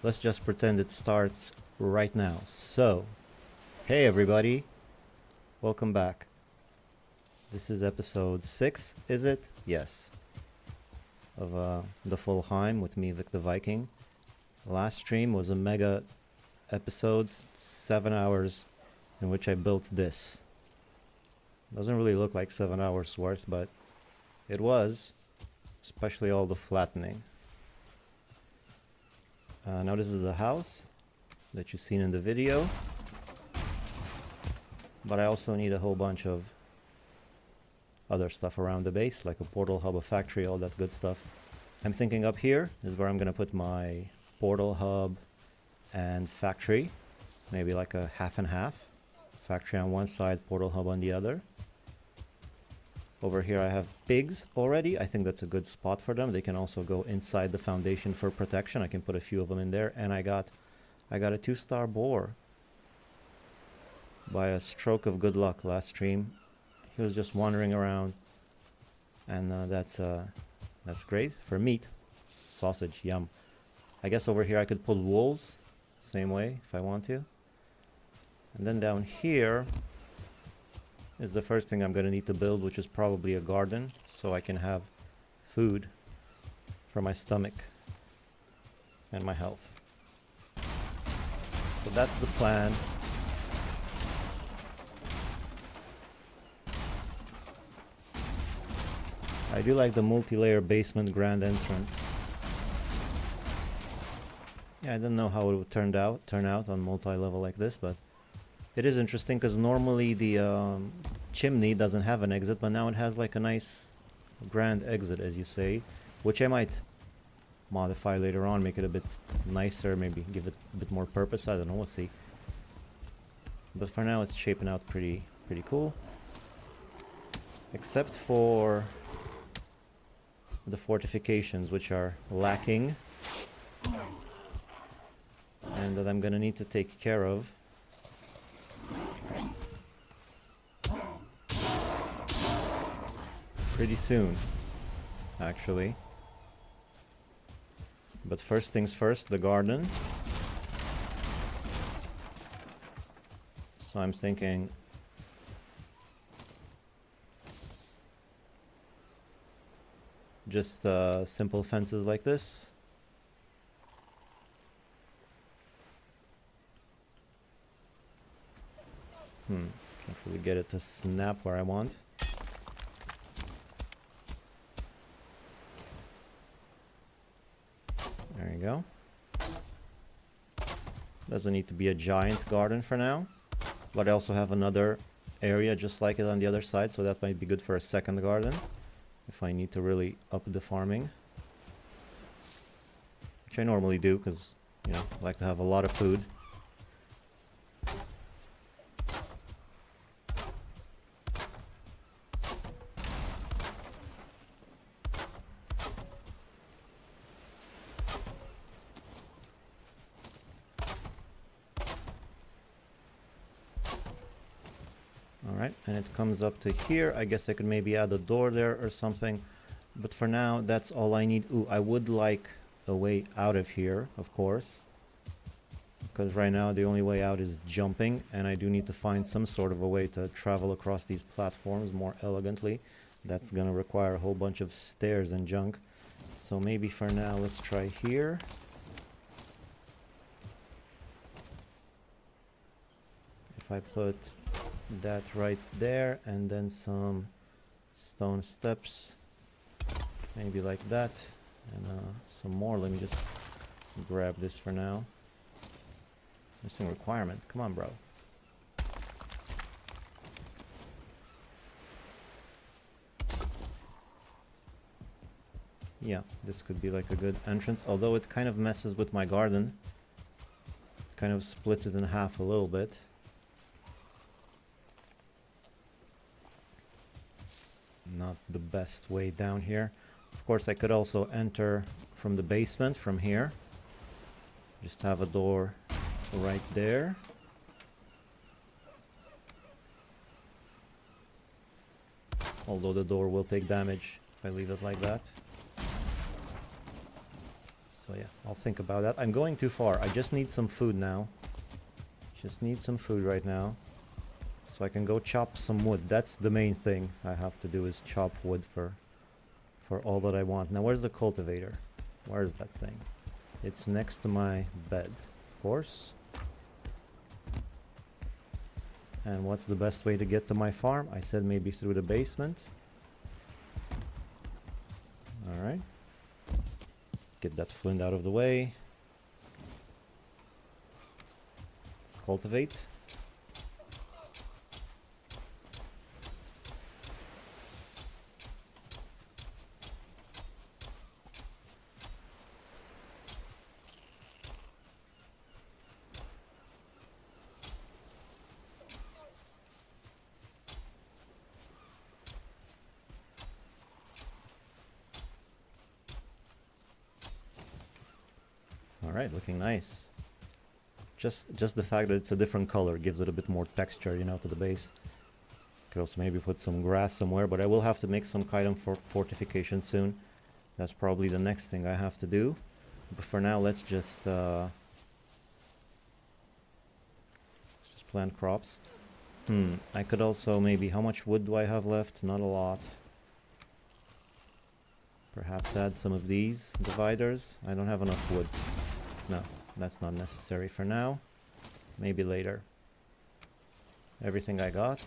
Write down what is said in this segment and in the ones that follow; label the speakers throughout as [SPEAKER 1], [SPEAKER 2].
[SPEAKER 1] Let's just pretend it starts right now. So, hey everybody, welcome back. This is episode 6, is it? Yes. Of the full Heim with me, Vic the Viking. Last stream was a mega episode, 7 hours, in which I built this. Doesn't really look like 7 hours worth, but it was, especially all the flattening. Now this is the house that you've seen in the video, but I also need a whole bunch of other stuff around the base, like a portal hub, a factory, all that good stuff. I'm thinking up here is where I'm gonna put my portal hub and factory, maybe like a half and half. Factory on one side, portal hub on the other. Over here I have pigs already. I think that's a good spot for them. They can also go inside the foundation for protection. I can put a few of them in there. And I got a 2-star boar by a stroke of good luck last stream. He was just wandering around, and that's great for meat. Sausage, yum. I guess over here I could pull wolves, same way if I want to. And then down here is the first thing I'm going to need to build, which is probably a garden, so I can have food for my stomach and my health. So that's the plan. I do like the multi-layer basement grand entrance. Yeah, I didn't know how it would turn out on multi-level like this, but it is interesting because normally the chimney doesn't have an exit, but now it has like a nice grand exit, as you say, which I might modify later on, make it a bit nicer, maybe give it a bit more purpose. I don't know, we'll see. But for now it's shaping out pretty cool, except for the fortifications, which are lacking and that I'm gonna need to take care of. Pretty soon, actually. But first things first, the garden. So I'm thinking just simple fences like this. Can't really get it to snap where I want. There you go. Doesn't need to be a giant garden for now, but I also have another area just like it on the other side, so that might be good for a second garden if I need to really up the farming, which I normally do because, you know, I like to have a lot of food. Alright, and it comes up to here. I guess I could maybe add a door there or something. But for now, that's all I need. Ooh, I would like a way out of here, of course. Because right now the only way out is jumping. And I do need to find some sort of a way to travel across these platforms more elegantly. That's gonna require a whole bunch of stairs and junk. So maybe for now, let's try here. If I put that right there and then some stone steps, maybe like that, and some more. Let me just grab this for now. Missing requirement, come on, bro. Yeah, this could be like a good entrance, although it kind of messes with my garden. It kind of splits it in half a little bit. Not the best way down here. Of course, I could also enter from the basement from here. Just have a door right there. Although the door will take damage if I leave it like that. So yeah, I'll think about that. I'm going too far. I just need some food now. Just need some food right now. So I can go chop some wood. That's the main thing I have to do, is chop wood for all that I want. Now where's the cultivator? Where's that thing? It's next to my bed, of course. And what's the best way to get to my farm? I said maybe through the basement. Alright. Get that flint out of the way. Let's cultivate. Alright, looking nice. Just the fact that it's a different color gives it a bit more texture, you know, to the base. Could also maybe put some grass somewhere, but I will have to make some kind of fortification soon. That's probably the next thing I have to do. But for now, let's just plant crops. I could also maybe... How much wood do I have left? Not a lot. Perhaps add some of these dividers. I don't have enough wood. No, that's not necessary for now. Maybe later. Everything I got.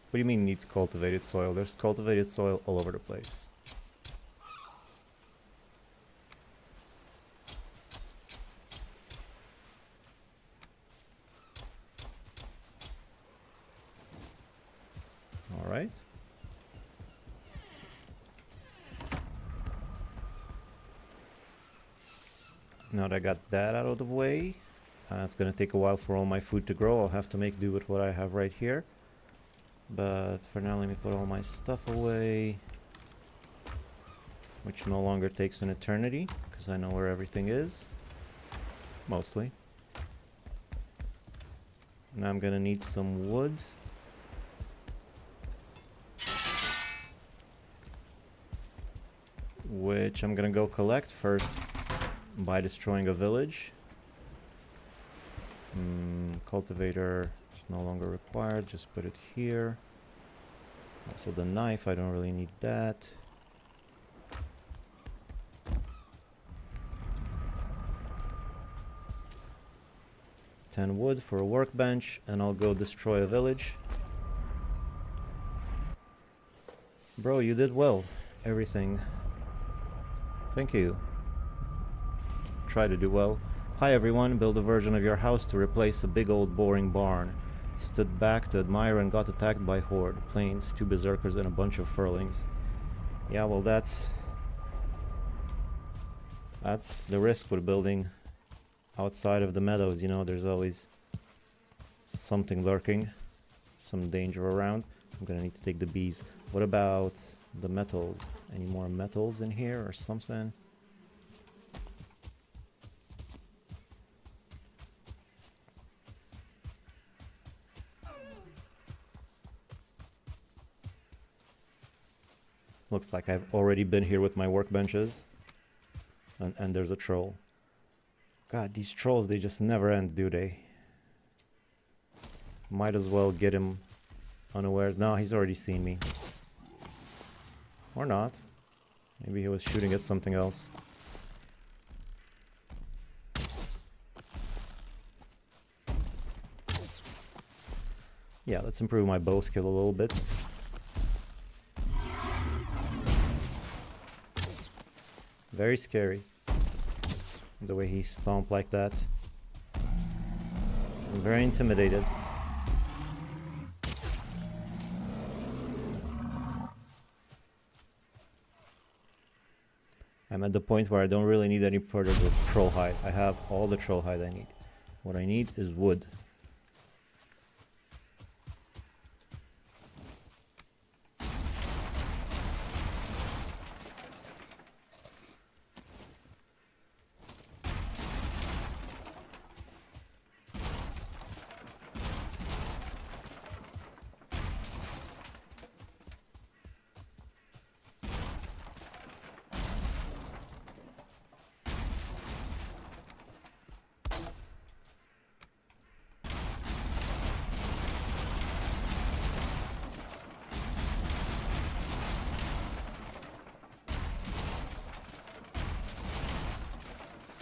[SPEAKER 1] What do you mean needs cultivated soil? There's cultivated soil all over the place. Alright. Now that I got that out of the way, it's gonna take a while for all my food to grow. I'll have to make do with what I have right here. But for now, let me put all my stuff away, which no longer takes an eternity, because I know where everything is. Mostly. Now I'm gonna need some wood. Which I'm gonna go collect first by destroying a village. Cultivator is no longer required, just put it here. Also the knife, I don't really need that. Ten wood for a workbench, and I'll go destroy a village. Bro, you did well. Everything. Thank you. Try to do well. Hi everyone, build a version of your house to replace a big old boring barn. Stood back to admire and got attacked by horde. Plains, 2 berserkers and a bunch of furlings. Yeah, well that's the risk with building outside of the meadows, you know, there's always something lurking, some danger around. I'm gonna need to take the bees. What about the metals? Any more metals in here or something? Looks like I've already been here with my workbenches. And there's a troll. God, these trolls, they just never end, do they? Might as well get him unawares. No, he's already seen me. Or not. Maybe he was shooting at something else. Yeah, let's improve my bow skill a little bit. Very scary. The way he stomped like that. I'm very intimidated. I'm at the point where I don't really need any further troll hide. I have all the troll hide I need. What I need is wood.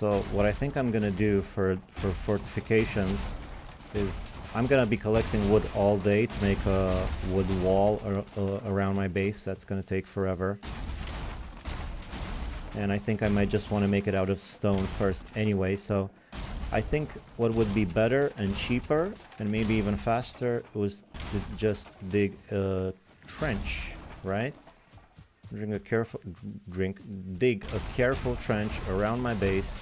[SPEAKER 1] So what I think I'm gonna do for fortifications is I'm gonna be collecting wood all day to make a wood wall around my base. That's gonna take forever. And I think I might just want to make it out of stone first anyway, so I think what would be better and cheaper and maybe even faster was to just dig a trench, right? Dig a careful trench around my base.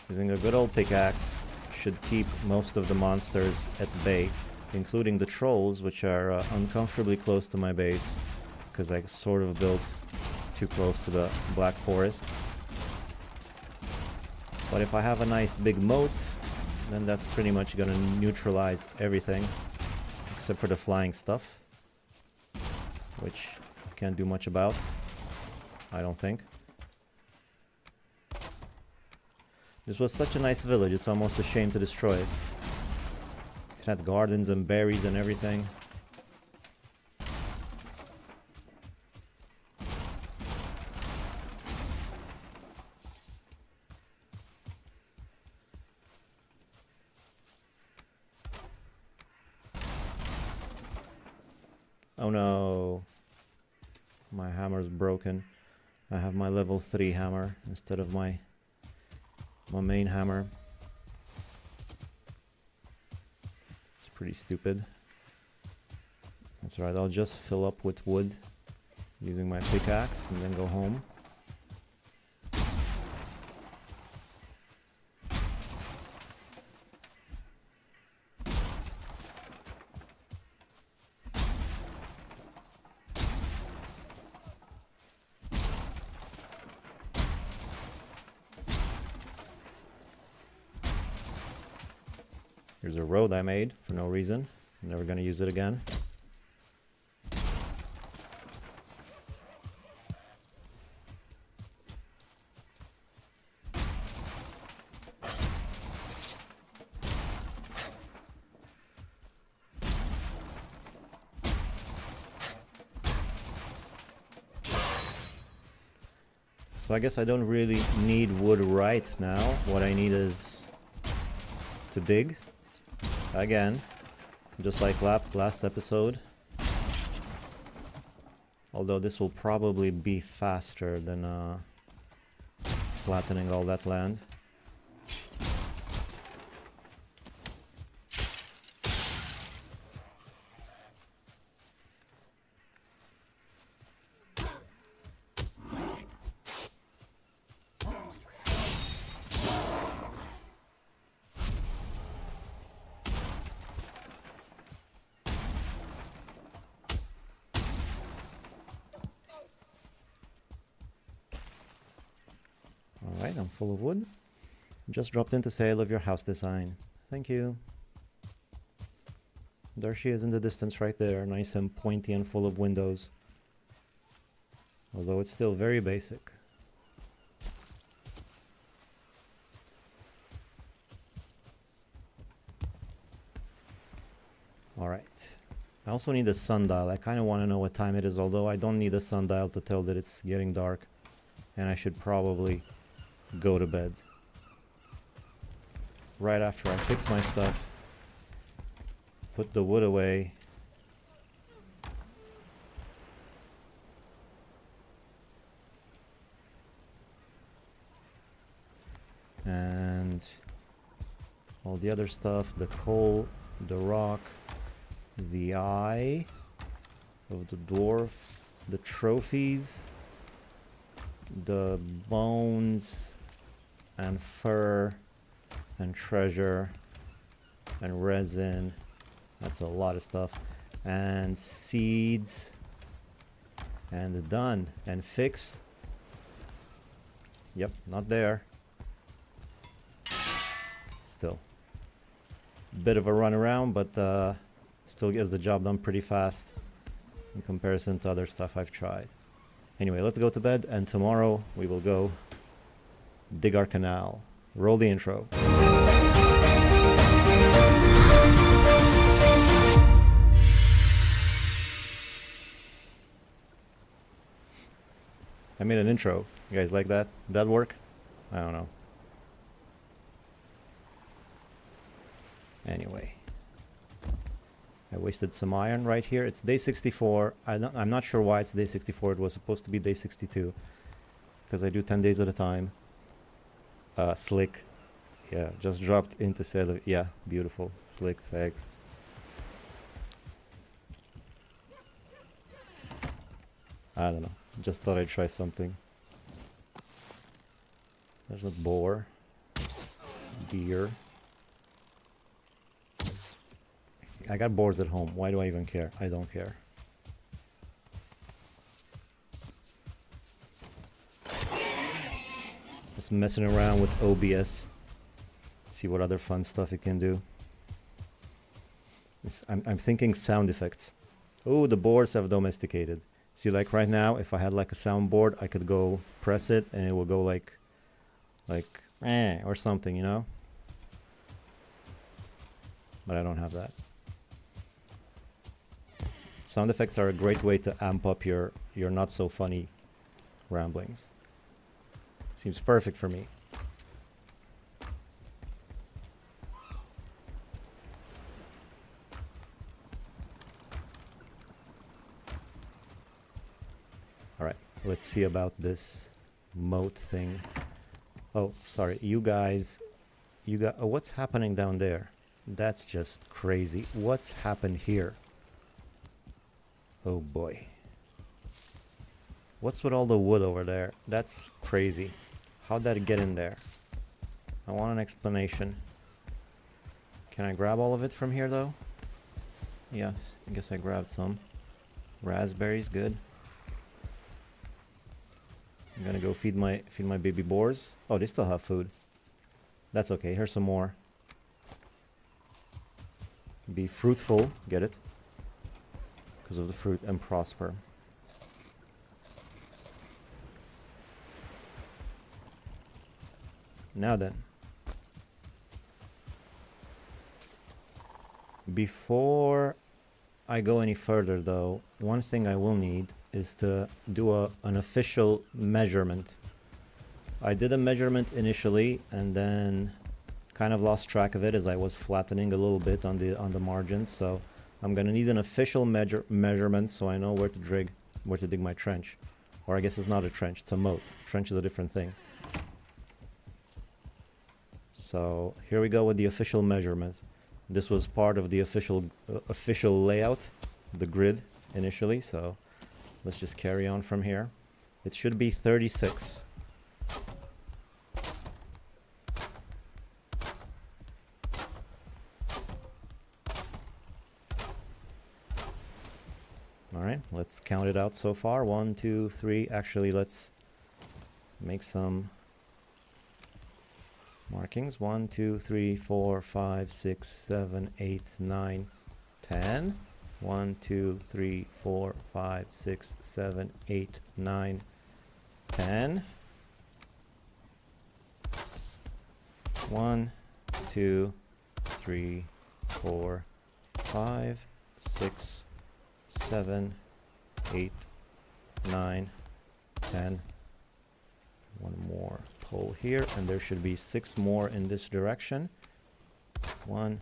[SPEAKER 1] Using a good old pickaxe should keep most of the monsters at bay, including the trolls, which are uncomfortably close to my base because I sort of built too close to the black forest. But if I have a nice big moat, then that's pretty much gonna neutralize everything except for the flying stuff, which I can't do much about, I don't think. This was such a nice village, it's almost a shame to destroy it. It had gardens and berries and everything. Oh no, my hammer's broken. I have my level 3 hammer instead of my main hammer. It's pretty stupid. That's right, I'll just fill up with wood using my pickaxe and then go home. Here's a road I made for no reason. I'm never gonna use it again. So I guess I don't really need wood right now. What I need is to dig. Again, just like last episode. Although this will probably be faster than flattening all that land. Alright, I'm full of wood. Just dropped in to say I love your house design. Thank you. There she is in the distance right there, nice and pointy and full of windows. Although it's still very basic. Alright. I also need a sundial. I kind of want to know what time it is, although I don't need a sundial to tell that it's getting dark. And I should probably go to bed. Right after I fix my stuff. Put the wood away. And all the other stuff, the coal, the rock, the eye of the dwarf, the trophies, the bones and fur and treasure and resin. That's a lot of stuff. And seeds. And done. And fix. Yep, not there. Still. Bit of a run around, but still gets the job done pretty fast in comparison to other stuff I've tried. Anyway, let's go to bed, and tomorrow we will go dig our canal. Roll the intro. I made an intro. You guys like that? Did that work? I don't know. Anyway. I wasted some iron right here. It's day 64. I'm not sure why it's day 64. It was supposed to be day 62. Because I do 10 days at a time. Slick. Yeah, just dropped into sailor. Yeah, beautiful. Slick, thanks. I don't know. Just thought I'd try something. There's a boar. Deer. I got boars at home. Why do I even care? I don't care. Just messing around with OBS. See what other fun stuff it can do. I'm thinking sound effects. Oh, the boars have domesticated. See, like right now, if I had like a soundboard, I could go press it and it will go like or something, you know? But I don't have that. Sound effects are a great way to amp up your not so funny ramblings. Seems perfect for me. Alright, let's see about this moat thing. Oh, sorry, you guys, oh, what's happening down there? That's just crazy. What's happened here? Oh boy. What's with all the wood over there? That's crazy. How'd that get in there? I want an explanation. Can I grab all of it from here though? Yes, I guess I grabbed some. Raspberries, good. I'm gonna go feed my baby boars. Oh, they still have food. That's okay. Here's some more. Be fruitful, get it? Because of the fruit, and prosper. Now then. Before I go any further though, one thing I will need is to do an official measurement. I did a measurement initially and then kind of lost track of it as I was flattening a little bit on the margins, so I'm gonna need an official measurement so I know where to dig my trench. Or I guess it's not a trench, it's a moat. Trench is a different thing. So here we go with the official measurement. This was part of the official layout, the grid initially, so let's just carry on from here. It should be 36. Alright, let's count it out so far. 1, 2, 3. Actually, let's make some markings. 1, 2, 3, 4, 5, 6, 7, 8, 9, 10. 1, 2, 3, 4, 5, 6, 7, 8, 9, 10. 1, 2, 3, 4, 5, 6, 7, 8, 9, 10. One more pole here, and there should be 6 more in this direction. 1,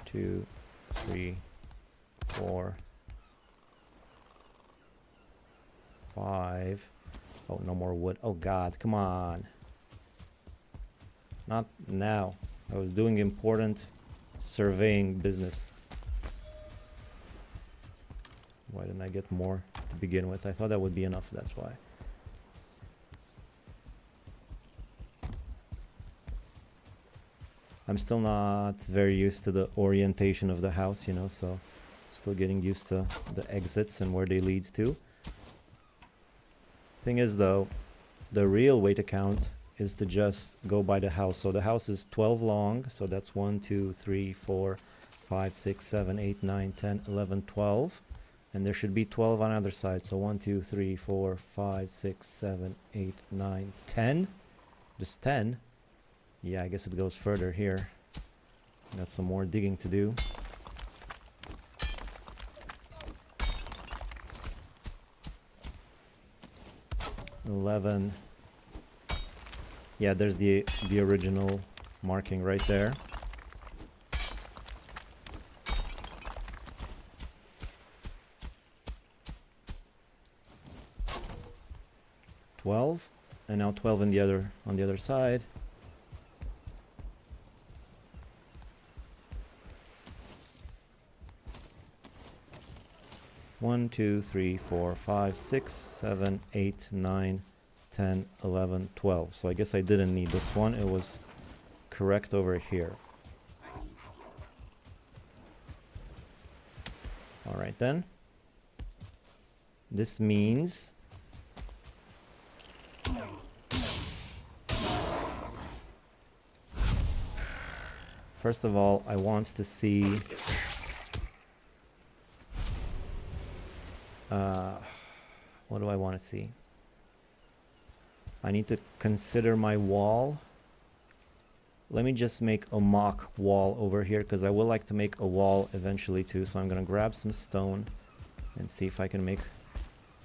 [SPEAKER 1] 2, 3, 4, 5. Oh, no more wood. Oh god, come on. Not now. I was doing important surveying business. Why didn't I get more to begin with? I thought that would be enough, that's why. I'm still not very used to the orientation of the house, you know, so still getting used to the exits and where they lead to. Thing is though, the real way to count is to just go by the house. So the house is 12 long, so that's 1, 2, 3, 4, 5, 6, 7, 8, 9, 10, 11, 12. And there should be 12 on either side. So 1, 2, 3, 4, 5, 6, 7, 8, 9, 10. Just 10. Yeah, I guess it goes further here. Got some more digging to do. Yeah, there's the original marking right there. $12, and now 12 on the other side. One, 2, 3, 4, 5, 6, 7, 8, 9, 10, 11, 12. So I guess I didn't need this one. It was correct over here. All right then. This means first of all, I want to see what do I want to see? I need to consider my wall. Let me just make a mock wall over here, because I would like to make a wall eventually too. So I'm gonna grab some stone and see if I can make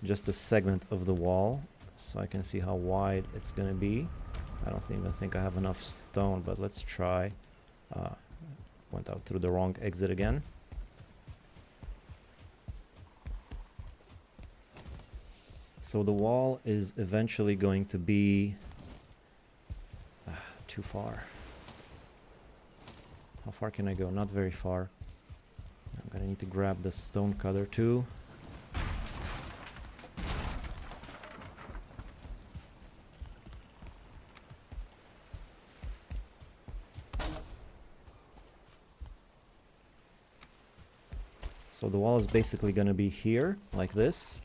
[SPEAKER 1] just a segment of the wall so I can see how wide it's gonna be. I don't even think I have enough stone, but let's try. Went out through the wrong exit again. So the wall is eventually going to be too far. How far can I go? Not very far. I'm gonna need to grab the stone cutter too. So the wall is basically gonna be here, like this.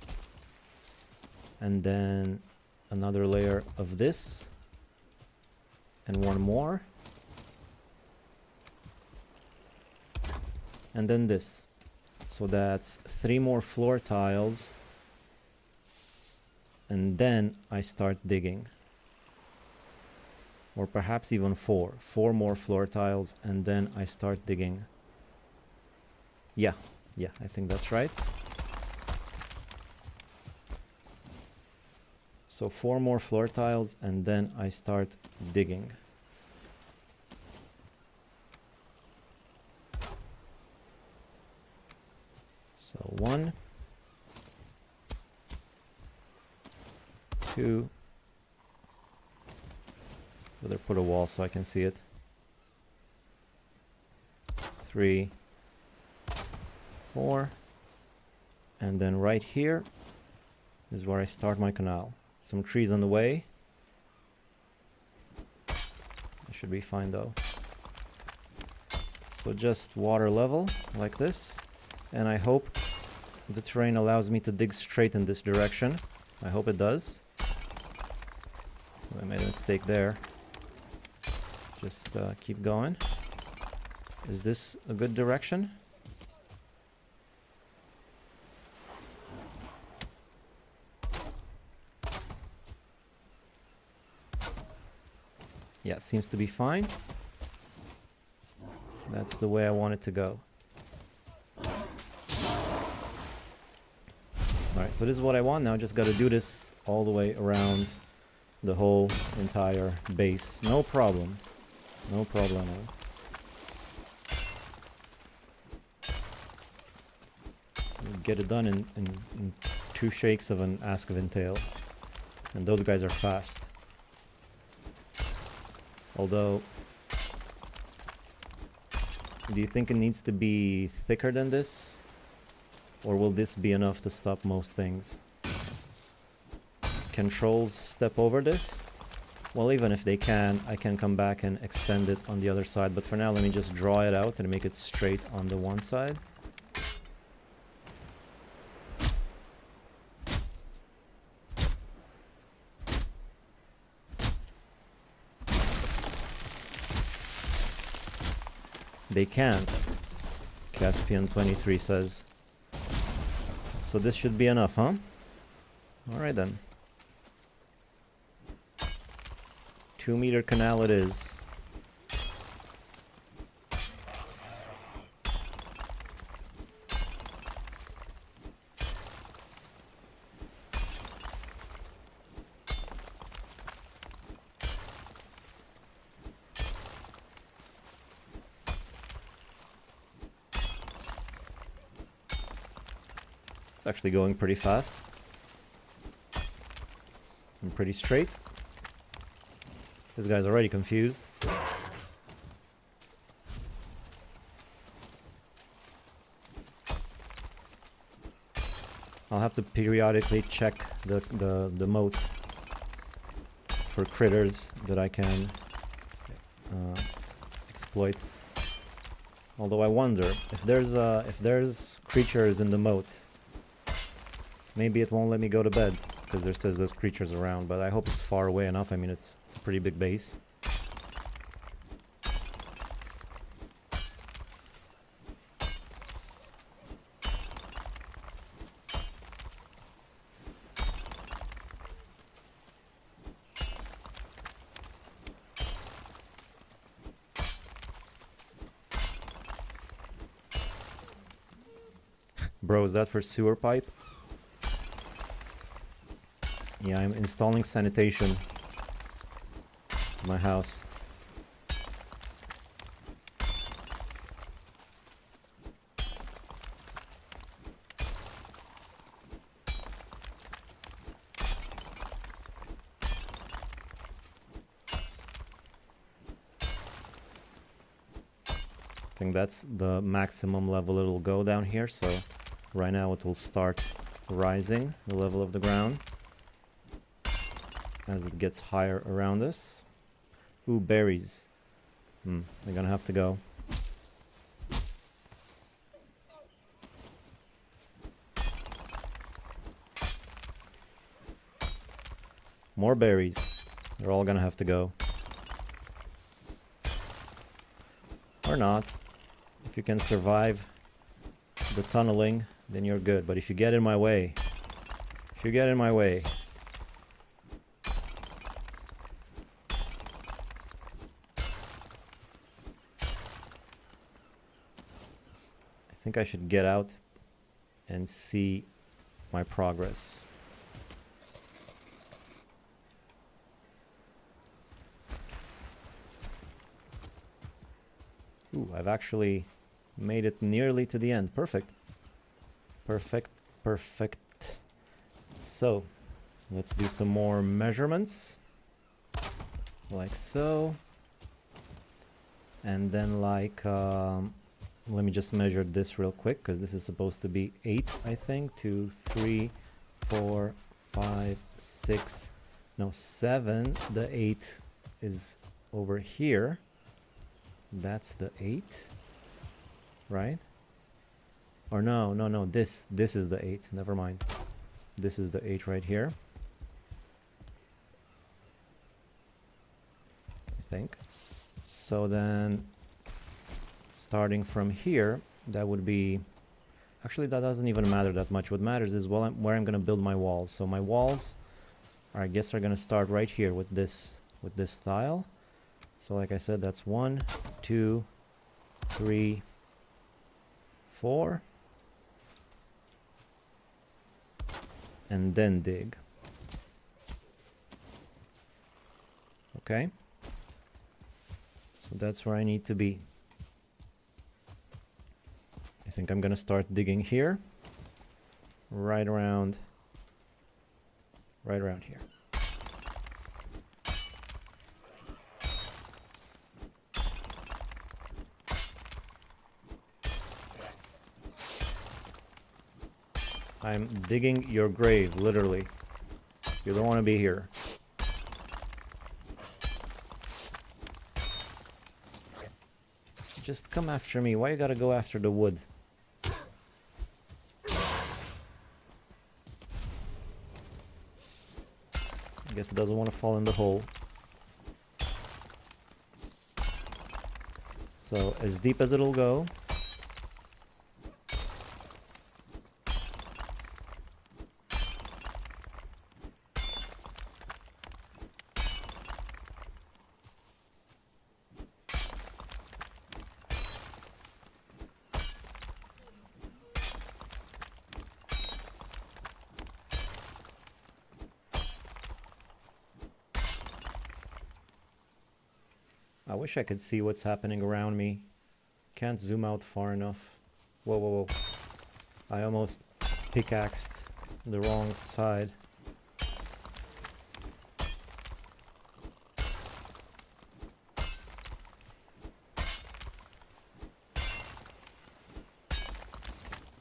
[SPEAKER 1] And then another layer of this. And one more. And then this. So that's 3 more floor tiles. And then I start digging. Or perhaps even 4. 4 more floor tiles, and then I start digging. Yeah, I think that's right. So 4 more floor tiles, and then I start digging. So 1, 2. Better put a wall so I can see it. 3, 4. And then right here is where I start my canal. Some trees on the way. I should be fine though. So just water level like this. And I hope the terrain allows me to dig straight in this direction. I hope it does. I made a mistake there. Just keep going. Is this a good direction? Yeah, seems to be fine. That's the way I want it to go. Alright, so this is what I want now. Just gotta do this all the way around the whole entire base. No problem. No problemo. Get it done in 2 shakes of an ask of entail. And those guys are fast. Although, do you think it needs to be thicker than this? Or will this be enough to stop most things? Can trolls step over this? Well, even if they can, I can come back and extend it on the other side. But for now, let me just draw it out and make it straight on the one side. They can't, Caspian23 says. So this should be enough, huh? Alright then. 2-meter canal it is. It's actually going pretty fast. And pretty straight. This guy's already confused. I'll have to periodically check the moat for critters that I can exploit. Although I wonder if there's creatures in the moat, maybe it won't let me go to bed because there says there's creatures around. But I hope it's far away enough. I mean, it's a pretty big base. Bro, is that for sewer pipe? Yeah, I'm installing sanitation to my house. I think that's the maximum level it'll go down here, so right now it will start rising the level of the ground as it gets higher around us. Ooh, berries. They're gonna have to go. More berries. They're all gonna have to go. Or not. If you can survive the tunneling, then you're good. But if you get in my way, I think I should get out and see my progress. Ooh, I've actually made it nearly to the end. Perfect. Perfect, perfect. So, let's do some more measurements. Like so. And then like, let me just measure this real quick, because this is supposed to be 8, I think. 2, 3, 4, 5, 6, no, 7. The 8 is over here. That's the 8, right? Or no, this is the 8. Never mind. This is the 8 right here, I think. So then, starting from here, that would be... Actually, that doesn't even matter that much. What matters is where I'm going to build my walls. So my walls, I guess, are going to start right here with this style. So like I said, that's 1, 2, 3, 4. And then dig. Okay. So that's where I need to be. I think I'm gonna start digging here. Right around here. I'm digging your grave, literally. You don't want to be here. Just come after me. Why you gotta go after the wood? I guess it doesn't want to fall in the hole. So, as deep as it'll go. I wish I could see what's happening around me. Can't zoom out far enough. Whoa, whoa, whoa. I almost pickaxed the wrong side.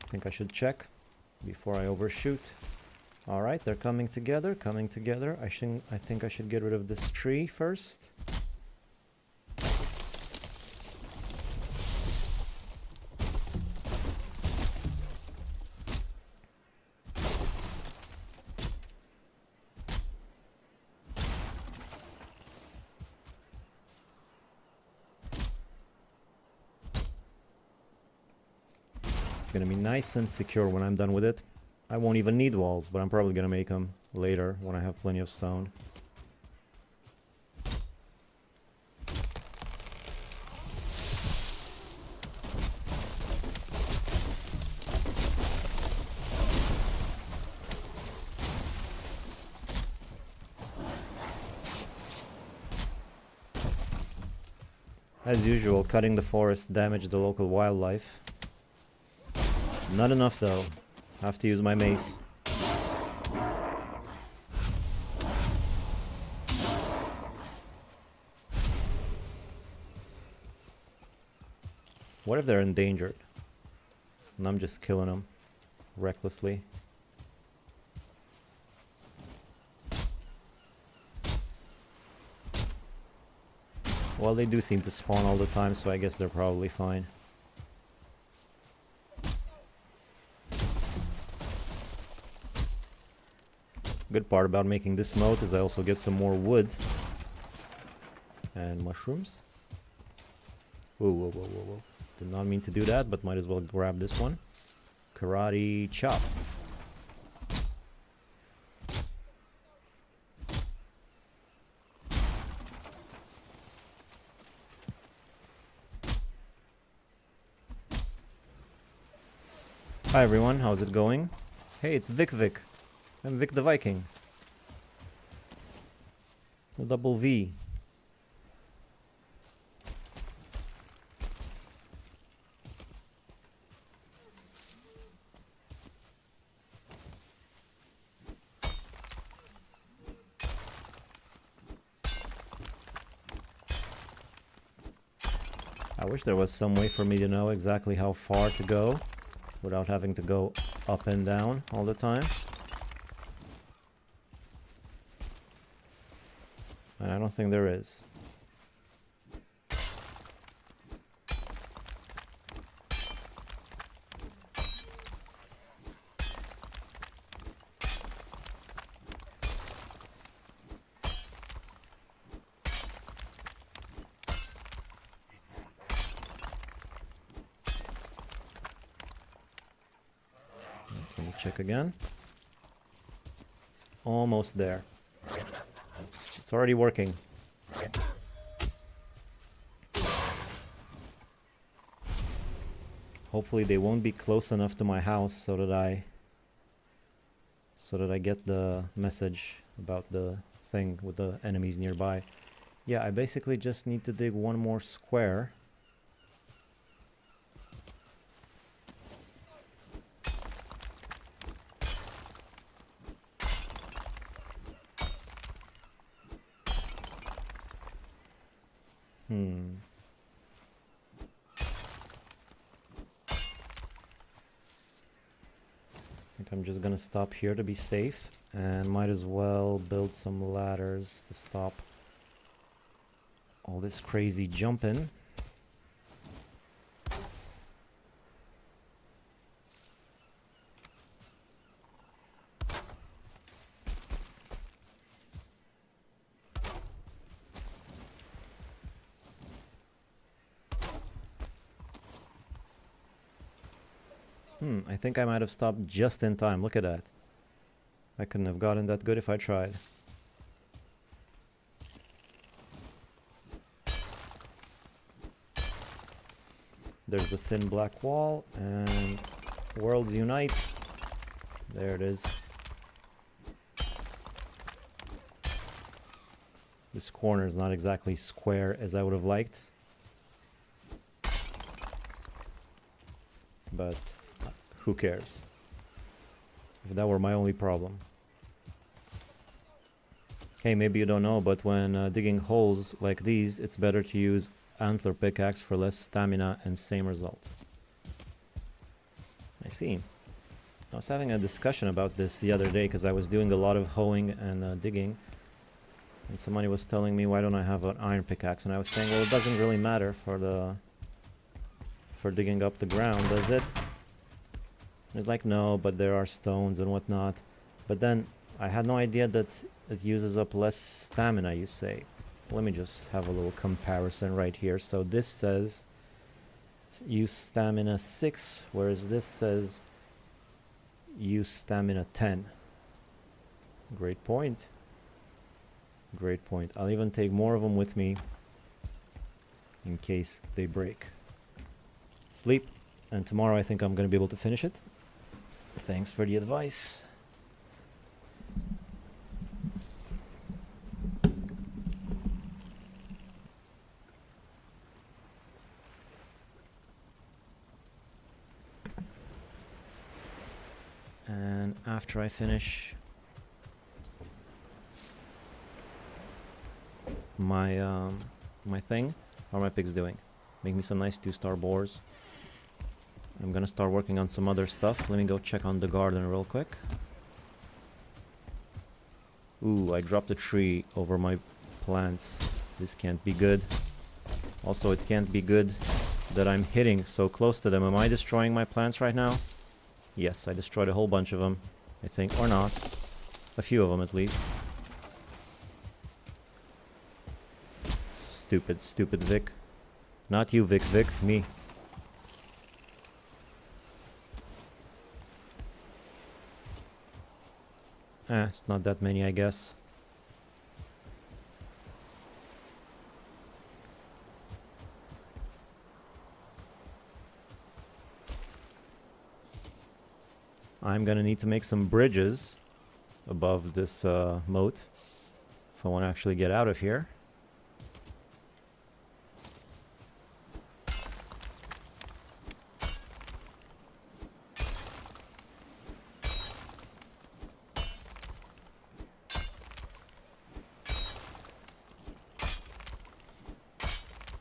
[SPEAKER 1] I think I should check before I overshoot. Alright, they're coming together, coming together. I think I should get rid of this tree first. It's gonna be nice and secure when I'm done with it. I won't even need walls, but I'm probably gonna make them later when I have plenty of stone. As usual, cutting the forest damaged the local wildlife. Not enough though. Have to use my mace. What if they're endangered? And I'm just killing them recklessly. Well, they do seem to spawn all the time, so I guess they're probably fine. Good part about making this moat is I also get some more wood and mushrooms. Whoa, whoa, whoa, whoa, whoa. Did not mean to do that, but might as well grab this one. Karate chop. Hi everyone, how's it going? Hey, it's Vic. I'm Vic the Viking. The double V. I wish there was some way for me to know exactly how far to go without having to go up and down all the time. And I don't think there is. Let me check again. It's almost there. It's already working. Hopefully they won't be close enough to my house so that I get the message about the thing with the enemies nearby. Yeah, I basically just need to dig one more square. I think I'm just gonna stop here to be safe, and might as well build some ladders to stop all this crazy jumping. I think I might have stopped just in time. Look at that. I couldn't have gotten that good if I tried. There's the thin black wall, and worlds unite. There it is. This corner is not exactly square as I would have liked, but who cares? If that were my only problem. Hey, maybe you don't know, but when digging holes like these, it's better to use antler pickaxe for less stamina and same result. I see. I was having a discussion about this the other day because I was doing a lot of hoeing and digging. And somebody was telling me, why don't I have an iron pickaxe? And I was saying, well, it doesn't really matter for digging up the ground, does it? And it's like, no, but there are stones and whatnot. But then I had no idea that it uses up less stamina, you say. Let me just have a little comparison right here. So this says use stamina 6, whereas this says use stamina 10. Great point. Great point. I'll even take more of them with me in case they break. Sleep, and tomorrow I think I'm going to be able to finish it. Thanks for the advice. And after I finish my my thing, how are my pigs doing? Make me some nice 2-star boars. I'm gonna start working on some other stuff. Let me go check on the garden real quick. Ooh, I dropped a tree over my plants. This can't be good. Also, it can't be good that I'm hitting so close to them. Am I destroying my plants right now? Yes, I destroyed a whole bunch of them, I think, or not. A few of them at least. Stupid Vic. Not you, Vic, me. It's not that many, I guess. I'm gonna need to make some bridges above this moat if I want to actually get out of here.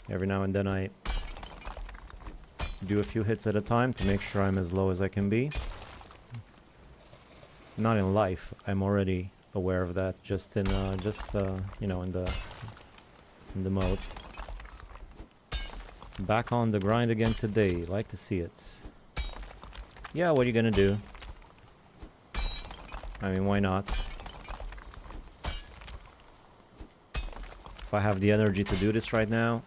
[SPEAKER 1] Every now and then I do a few hits at a time to make sure I'm as low as I can be. Not in life, I'm already aware of that, just in you know, in the mode. Back on the grind again today, like to see it. Yeah, what are you gonna do? I mean, why not? If I have the energy to do this right now,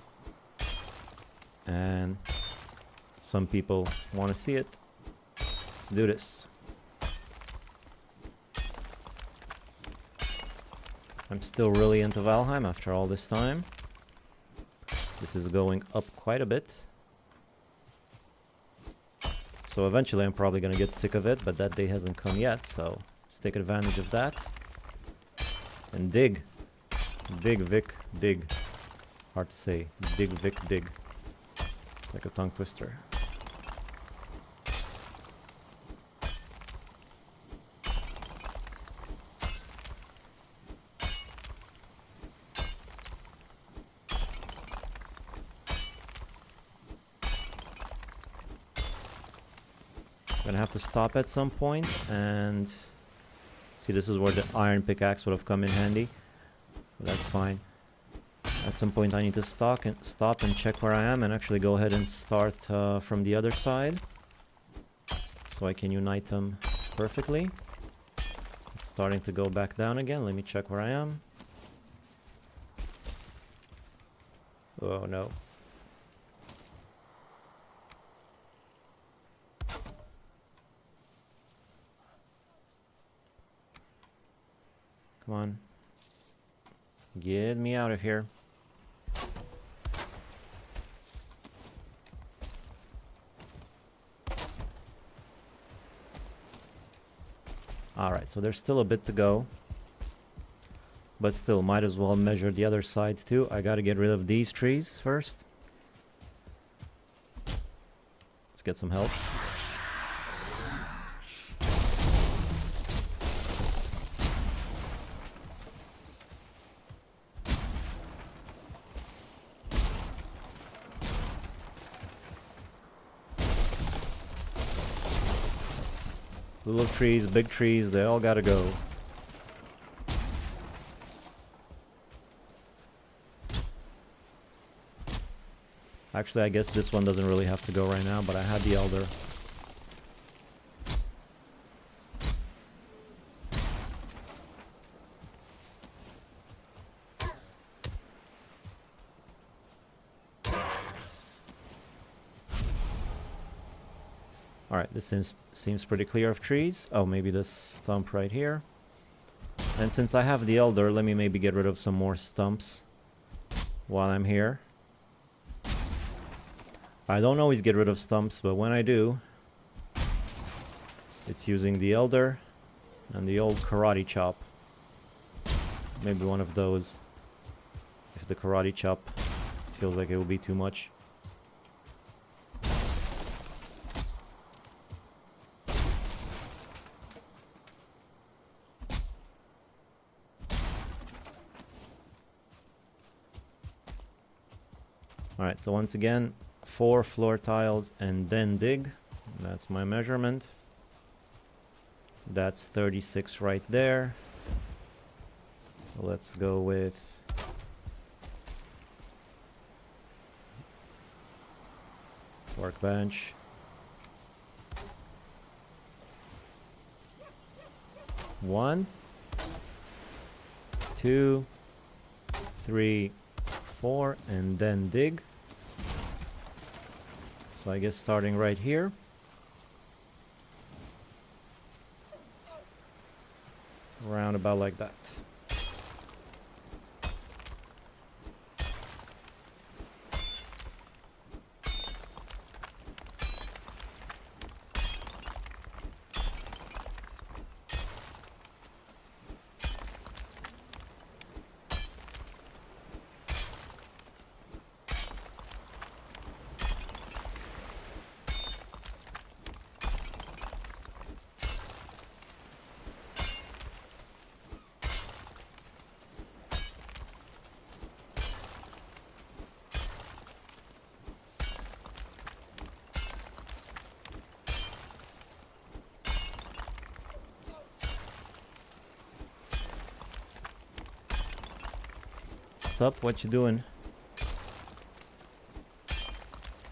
[SPEAKER 1] and some people want to see it, let's do this. I'm still really into Valheim after all this time. This is going up quite a bit. So eventually I'm probably gonna get sick of it, but that day hasn't come yet, so let's take advantage of that. And dig. Dig, Vic, dig. Hard to say. Dig, Vic, dig. It's like a tongue twister. Gonna have to stop at some point and see, this is where the iron pickaxe would have come in handy, but that's fine. At some point I need to stop and check where I am and actually go ahead and start from the other side so I can unite them perfectly. It's starting to go back down again. Let me check where I am. Oh no. Come on. Get me out of here. Alright, so there's still a bit to go. But still, might as well measure the other side too. I gotta get rid of these trees first. Let's get some help. Little trees, big trees, they all gotta go. Actually, I guess this one doesn't really have to go right now, but I had the elder. Alright, this seems pretty clear of trees. Oh, maybe this stump right here. And since I have the elder, let me maybe get rid of some more stumps while I'm here. I don't always get rid of stumps, but when I do, it's using the elder and the old karate chop. Maybe one of those, if the karate chop feels like it will be too much. Alright, so once again, 4 floor tiles and then dig. That's my measurement. That's 36 right there. So let's go with workbench. 1, 2, 3, 4, and then dig. So I guess starting right here. Around about like that. Sup, what you doing?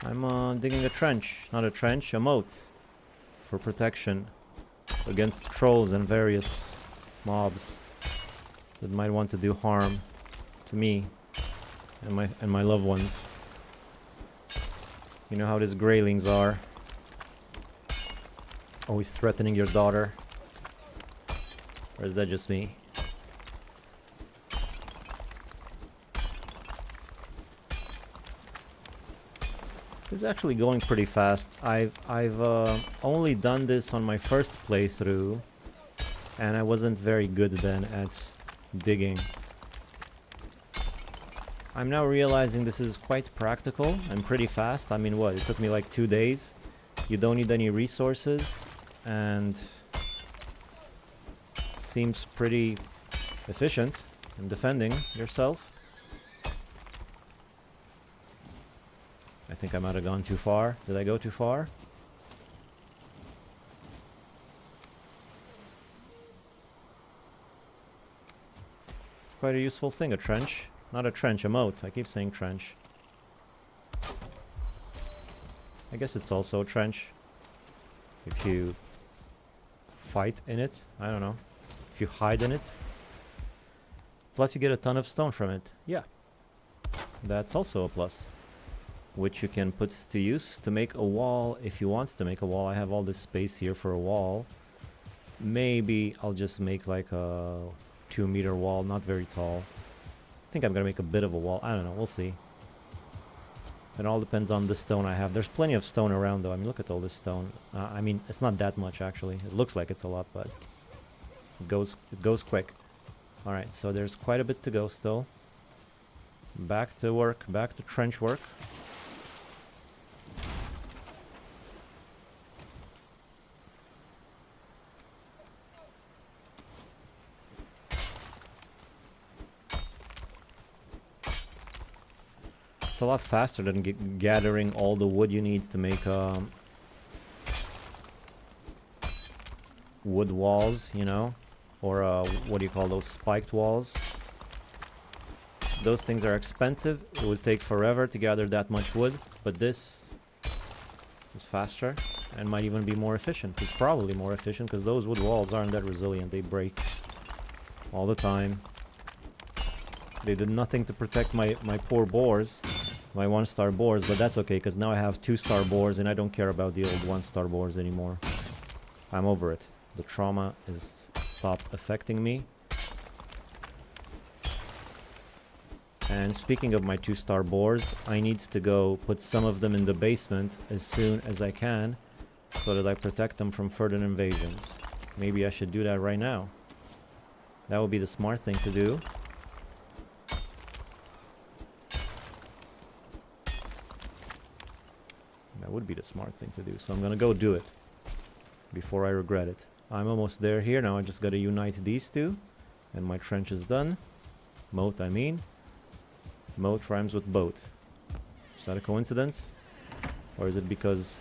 [SPEAKER 1] I'm digging a trench, not a trench, a moat, for protection against trolls and various mobs that might want to do harm to me and my loved ones. You know how these greylings are, always threatening your daughter. Or is that just me? It's actually going pretty fast. I've only done this on my first playthrough, and I wasn't very good then at digging. I'm now realizing this is quite practical and pretty fast. I mean, what? It took me like 2 days. You don't need any resources, and seems pretty efficient in defending yourself. I think I might have gone too far. Did I go too far? It's quite a useful thing, a trench. Not a trench, a moat. I keep saying trench. I guess it's also a trench. If you fight in it. I don't know. If you hide in it. Plus you get a ton of stone from it. Yeah. That's also a plus. Which you can put to use to make a wall if you want to make a wall. I have all this space here for a wall. Maybe I'll just make like a 2-meter wall, not very tall. I think I'm gonna make a bit of a wall. I don't know, we'll see. It all depends on the stone I have. There's plenty of stone around though. I mean, look at all this stone. I mean, it's not that much actually. It looks like it's a lot, but it goes quick. Alright, so there's quite a bit to go still. Back to work, back to trench work. It's a lot faster than gathering all the wood you need to make wood walls, you know, or what do you call those, spiked walls. Those things are expensive. It would take forever to gather that much wood, but this is faster and might even be more efficient. It's probably more efficient because those wood walls aren't that resilient. They break all the time. They did nothing to protect my poor boars, my 1-star boars, but that's okay because now I have 2-star boars and I don't care about the old 1-star boars anymore. I'm over it. The trauma is stopped affecting me. And speaking of my 2-star boars, I need to go put some of them in the basement as soon as I can so that I protect them from further invasions. Maybe I should do that right now. That would be the smart thing to do. That would be the smart thing to do. So I'm gonna go do it before I regret it. I'm almost there here. Now I just gotta unite these two and my trench is done. Moat, I mean. Moat rhymes with boat. Is that a coincidence? Or is it because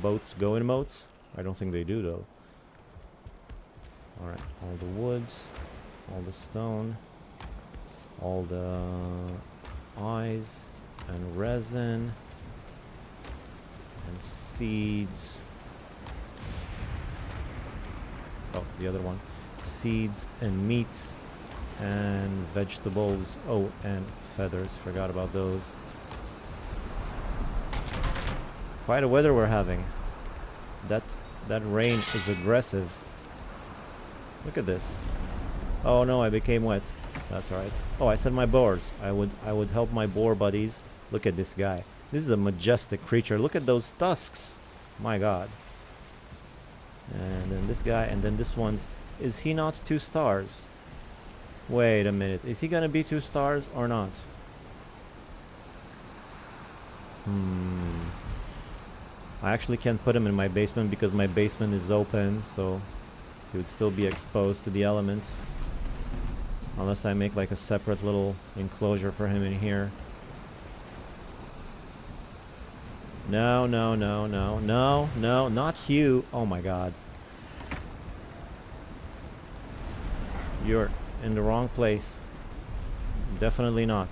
[SPEAKER 1] boats go in moats? I don't think they do though. Alright, all the wood, all the stone, all the eyes and resin and seeds. Oh, the other one. Seeds and meats and vegetables. Oh, and feathers. Forgot about those. Quite a weather we're having. That rain is aggressive. Look at this. Oh no, I became wet. That's right. Oh, I said my boars. I would help my boar buddies. Look at this guy. This is a majestic creature. Look at those tusks. My god. And then this guy, and then this one's... Is he not 2 stars? Wait a minute. Is he gonna be 2 stars or not? I actually can't put him in my basement because my basement is open, so he would still be exposed to the elements. Unless I make like a separate little enclosure for him in here. No, no, no, no, no, no, not you. Oh my god. You're in the wrong place. Definitely not.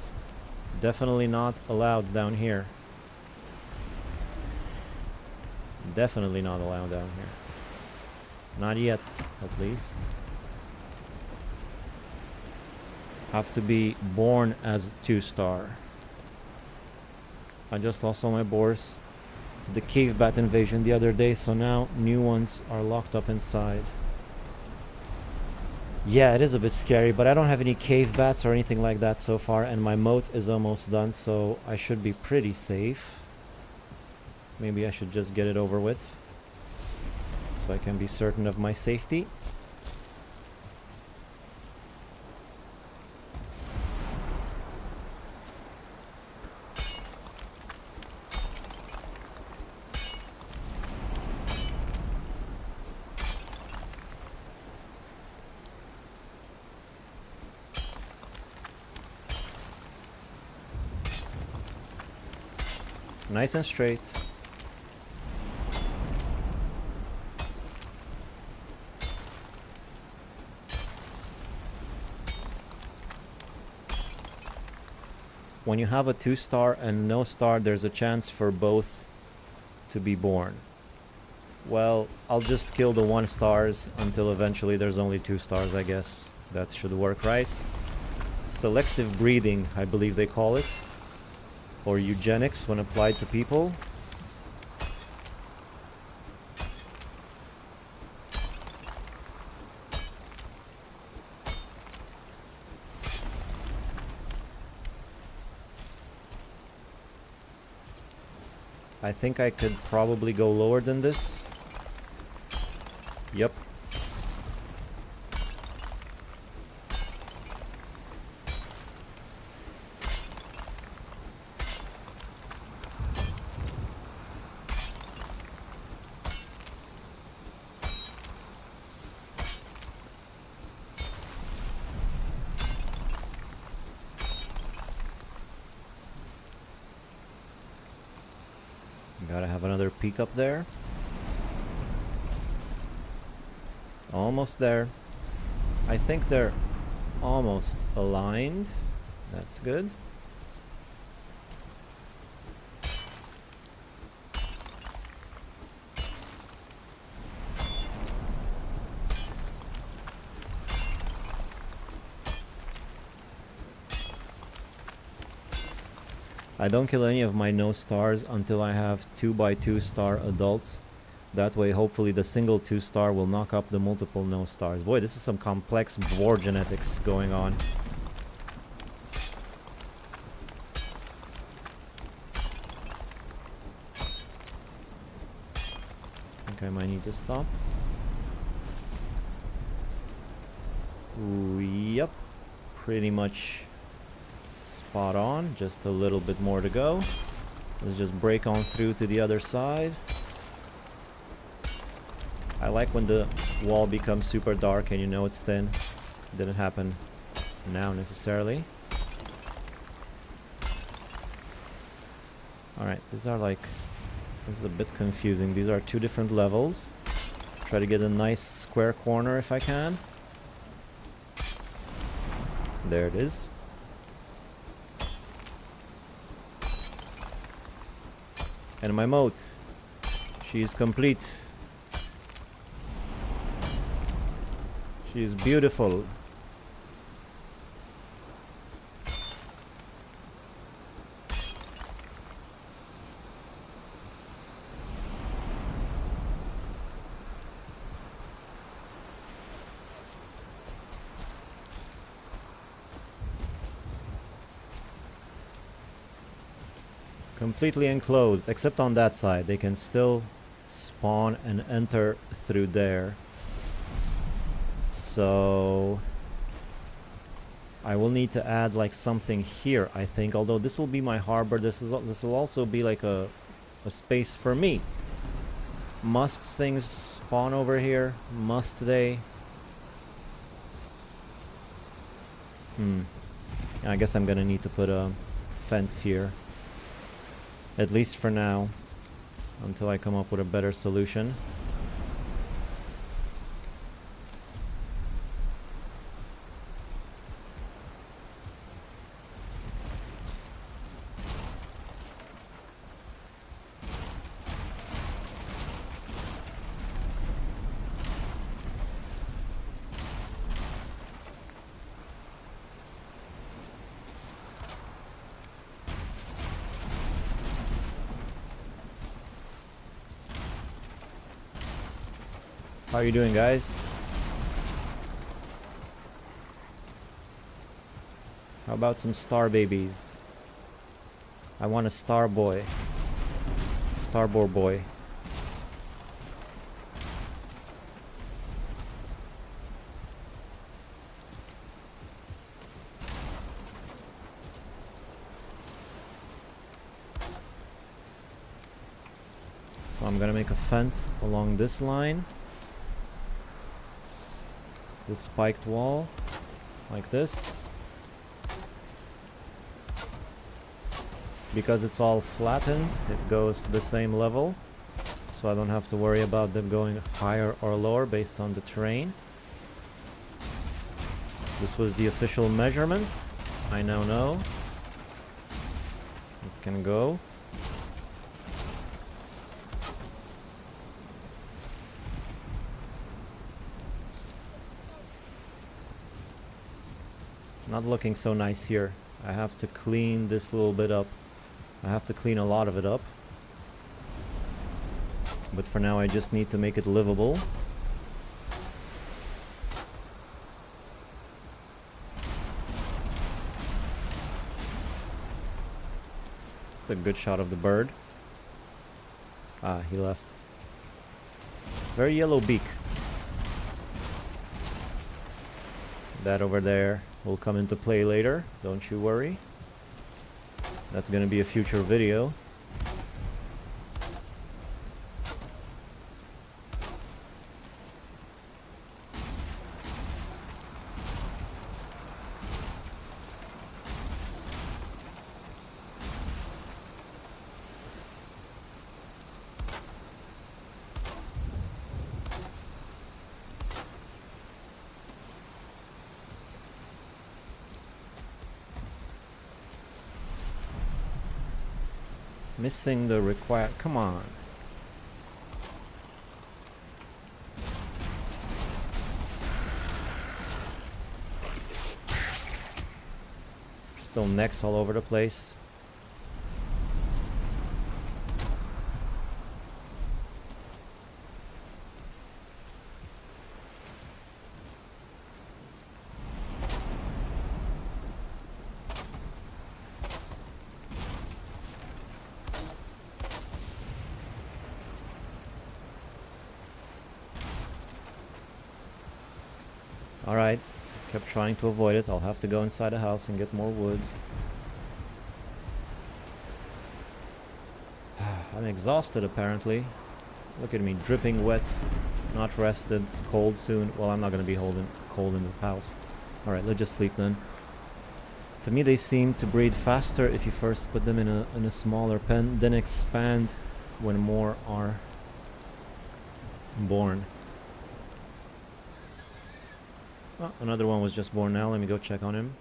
[SPEAKER 1] Definitely not allowed down here. Definitely not allowed down here. Not yet, at least. Have to be born as 2-star. I just lost all my boars to the cave bat invasion the other day, so now new ones are locked up inside. Yeah, it is a bit scary, but I don't have any cave bats or anything like that so far, and my moat is almost done, so I should be pretty safe. Maybe I should just get it over with, so I can be certain of my safety. Nice and straight. When you have a 2-star and no star, there's a chance for both to be born. Well, I'll just kill the 1-stars until eventually there's only 2 stars, I guess. That should work, right? Selective breeding, I believe they call it. Or eugenics when applied to people. I think I could probably go lower than this. Yep. Gotta have another peak up there. Almost there. I think they're almost aligned. That's good. I don't kill any of my no stars until I have 2x2 star adults. That way, hopefully, the single 2-star will knock up the multiple no stars. Boy, this is some complex boar genetics going on. I think I might need to stop. Ooh, yep. Pretty much spot on. Just a little bit more to go. Let's just break on through to the other side. I like when the wall becomes super dark and you know it's thin. It didn't happen now necessarily. Alright, these are like... This is a bit confusing. These are two different levels. Try to get a nice square corner if I can. There it is. And my moat. She is complete. She is beautiful. Completely enclosed, except on that side. They can still spawn and enter through there. So I will need to add like something here, I think. Although this will be my harbor, this will also be like a space for me. Must things spawn over here? Must they? I guess I'm gonna need to put a fence here. At least for now. Until I come up with a better solution. How are you doing, guys? How about some star babies? I want a star boy. Starboard boy. So I'm gonna make a fence along this line. This spiked wall, like this. Because it's all flattened, it goes to the same level, so I don't have to worry about them going higher or lower based on the terrain. This was the official measurement. I now know it can go. Not looking so nice here. I have to clean this little bit up. I have to clean a lot of it up. But for now I just need to make it livable. It's a good shot of the bird. Ah, he left. Very yellow beak. That over there will come into play later, don't you worry. That's gonna be a future video. Missing the required... Come on. Still necks all over the place. Alright, kept trying to avoid it. I'll have to go inside the house and get more wood. I'm exhausted apparently. Look at me, dripping wet, not rested, cold soon. Well, I'm not going to be holding cold in the house. Alright, let's just sleep then. To me they seem to breed faster if you first put them in a smaller pen, then expand when more are born. Oh, another one was just born now. Let me go check on him.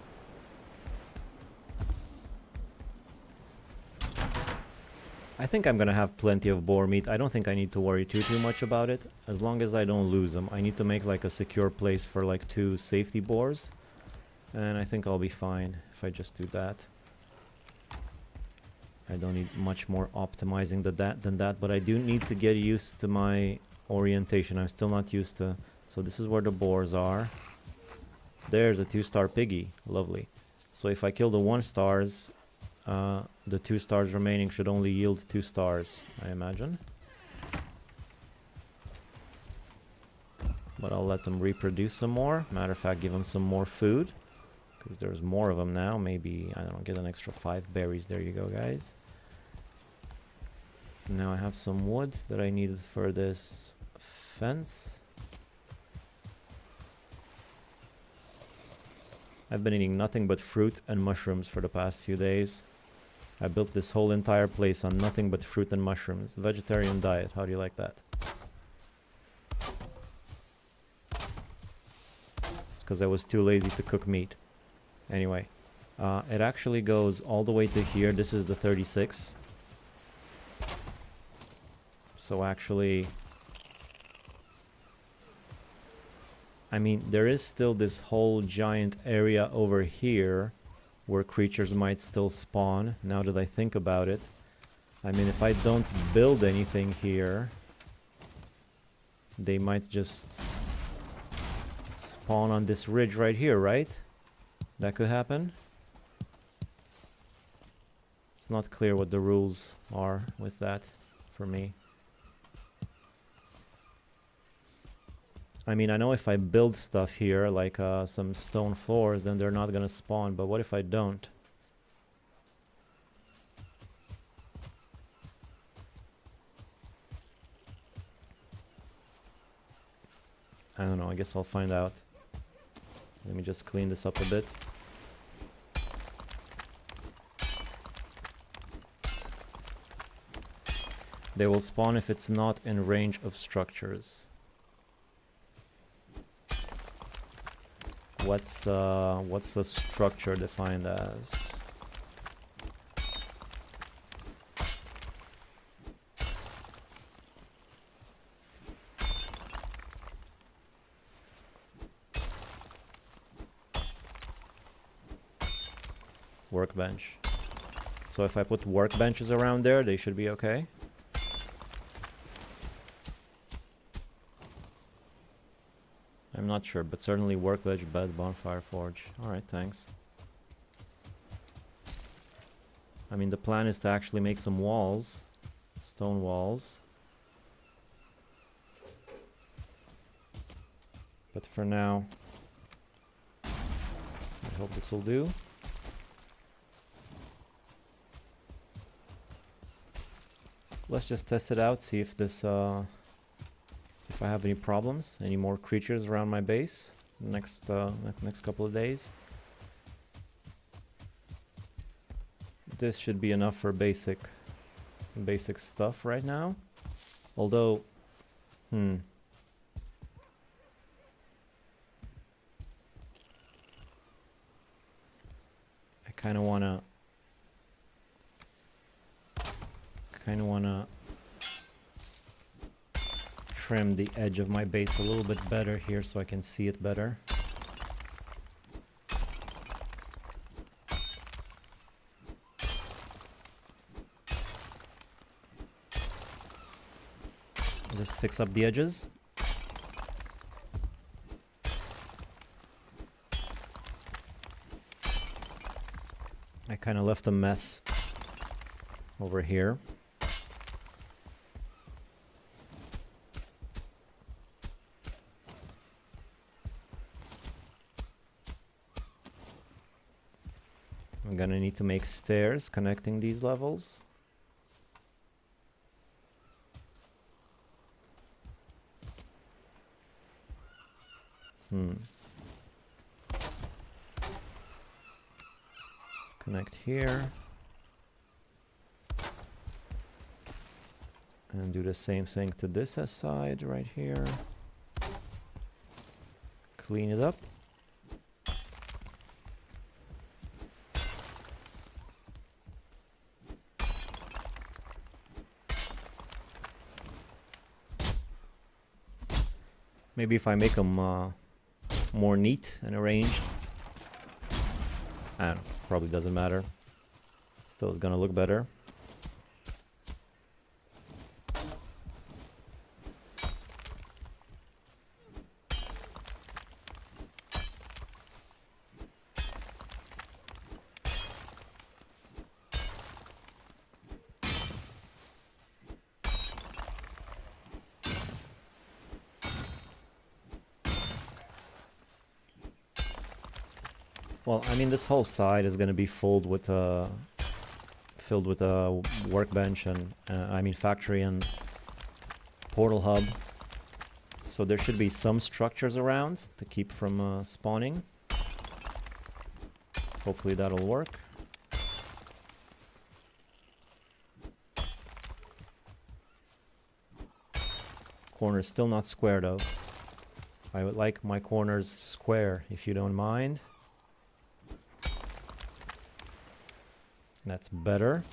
[SPEAKER 1] I think I'm gonna have plenty of boar meat. I don't think I need to worry too much about it. As long as I don't lose them. I need to make like a secure place for like 2 safety boars. And I think I'll be fine if I just do that. I don't need much more optimizing than that. But I do need to get used to my orientation. I'm still not used to... So this is where the boars are. There's a 2-star piggy. Lovely. So if I kill the 1 stars, the 2 stars remaining should only yield 2 stars, I imagine. But I'll let them reproduce some more. Matter of fact, give them some more food. Because there's more of them now. Maybe, I don't know, get an extra 5 berries. There you go, guys. Now I have some wood that I needed for this fence. I've been eating nothing but fruit and mushrooms for the past few days. I built this whole entire place on nothing but fruit and mushrooms. Vegetarian diet. How do you like that? It's because I was too lazy to cook meat. Anyway, it actually goes all the way to here. This is the 36. So actually... I mean, there is still this whole giant area over here where creatures might still spawn, now that I think about it. I mean, if I don't build anything here, they might just spawn on this ridge right here, right? That could happen. It's not clear what the rules are with that for me. I mean, I know if I build stuff here, like some stone floors, then they're not gonna spawn, but what if I don't? I don't know, I guess I'll find out. Let me just clean this up a bit. They will spawn if it's not in range of structures. What's the structure defined as? Workbench. So if I put workbenches around there, they should be okay. I'm not sure, but certainly workbench, bed, bonfire, forge. Alright, thanks. I mean, the plan is to actually make some walls. Stone walls. But for now, I hope this will do. Let's just test it out, see if this, if I have any problems, any more creatures around my base next couple of days. This should be enough for basic stuff right now. Although, I kind of wanna Kind of want to trim the edge of my base a little bit better here so I can see it better. Just fix up the edges. I kind of left a mess over here. I'm gonna need to make stairs connecting these levels. Let's connect here. And do the same thing to this side right here. Clean it up. Maybe if I make them more neat and arranged. I don't know, probably doesn't matter. Still is gonna look better. Well, I mean, this whole side is going to be filled with a workbench and I mean factory and portal hub. So there should be some structures around to keep from spawning. Hopefully that'll work. Corner is still not square though. I would like my corners square if you don't mind. That's better.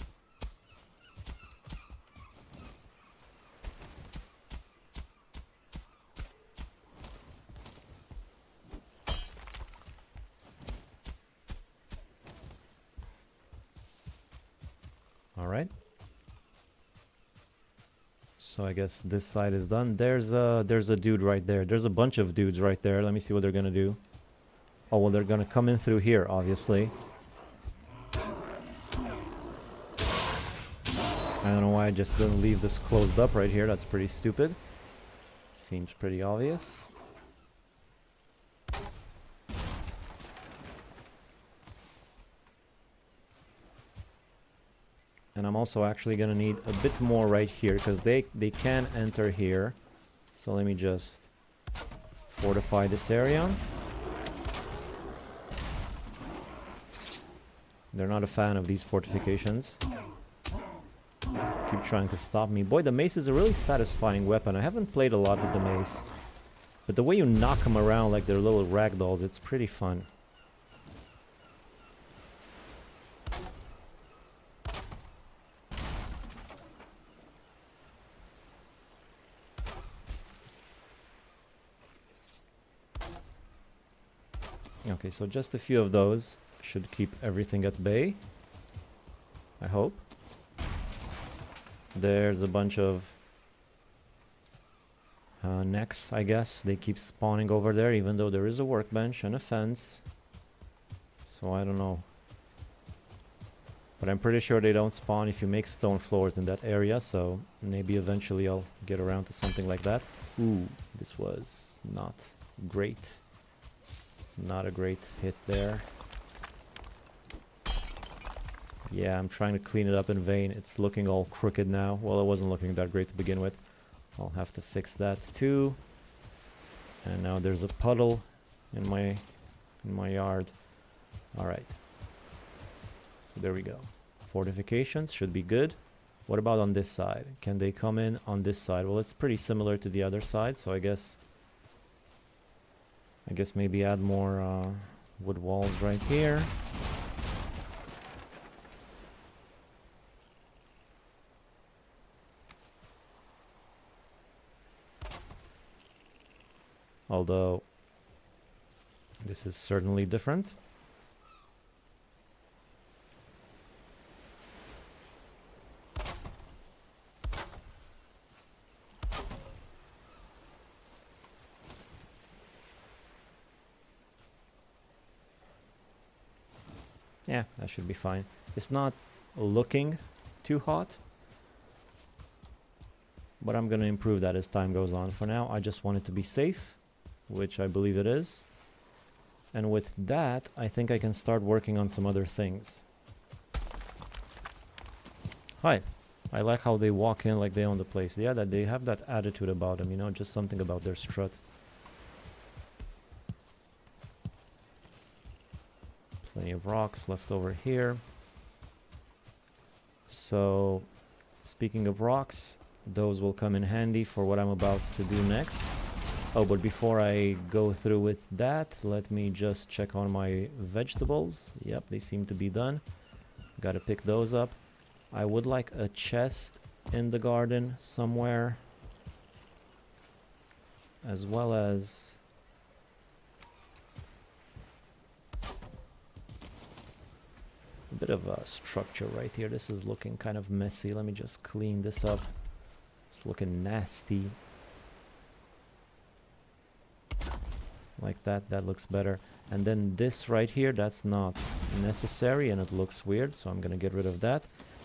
[SPEAKER 1] All right. So I guess this side is done. There's a dude right there. There's a bunch of dudes right there. Let me see what they're gonna do. Oh, well, they're gonna come in through here, obviously. I don't know why I just didn't leave this closed up right here. That's pretty stupid. Seems pretty obvious. And I'm also actually gonna need a bit more right here because they can enter here. So let me just fortify this area. They're not a fan of these fortifications. Keep trying to stop me. Boy, the mace is a really satisfying weapon. I haven't played a lot with the mace, but the way you knock them around like they're little ragdolls, it's pretty fun. Okay, so just a few of those should keep everything at bay, I hope. There's a bunch of necks, I guess. They keep spawning over there, even though there is a workbench and a fence. So I don't know. But I'm pretty sure they don't spawn if you make stone floors in that area, so maybe eventually I'll get around to something like that. Ooh, this was not great. Not a great hit there. Yeah, I'm trying to clean it up in vain. It's looking all crooked now. Well, it wasn't looking that great to begin with. I'll have to fix that too. And now there's a puddle in my yard. All right. So there we go. Fortifications should be good. What about on this side? Can they come in on this side? Well, it's pretty similar to the other side, so I guess maybe add more wood walls right here. although this is certainly different. Yeah, that should be fine. It's not looking too hot, but I'm gonna improve that as time goes on. For now, I just want it to be safe, which I believe it is. And with that, I think I can start working on some other things. Hi. I like how they walk in like they own the place. Yeah, that they have that attitude about them, you know, just something about their strut. Plenty of rocks left over here. So, speaking of rocks, those will come in handy for what I'm about to do next. Oh, but before I go through with that, let me just check on my vegetables. Yep, they seem to be done. Gotta pick those up. I would like a chest in the garden somewhere, as well as a bit of a structure right here. This is looking kind of messy. Let me just clean this up. It's looking nasty. Like that, that looks better. And then this right here, that's not necessary and it looks weird, so I'm gonna get rid of that.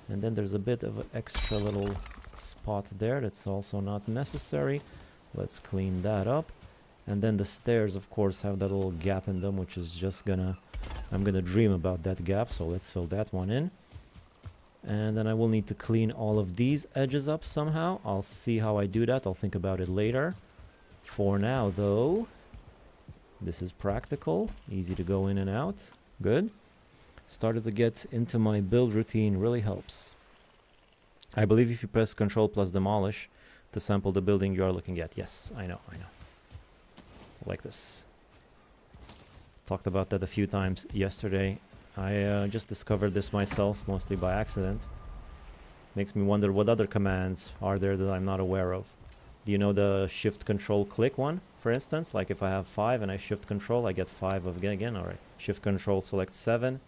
[SPEAKER 1] And then there's a bit of an extra little spot there that's also not necessary. Let's clean that up. And then the stairs, of course, have that little gap in them, which is just gonna... I'm gonna dream about that gap, so let's fill that one in. And then I will need to clean all of these edges up somehow. I'll see how I do that. I'll think about it later. For now, though, this is practical. Easy to go in and out. Good. Started to get into my build routine, really helps. I believe if you press Control plus Demolish to sample the building you are looking at. Yes, I know. Like this. Talked about that a few times yesterday. I just discovered this myself, mostly by accident. Makes me wonder what other commands are there that I'm not aware of. Do you know the Shift Control click one, for instance? Like if I have 5 and I Shift Control, I get 5 again. Alright, Shift Control select 7.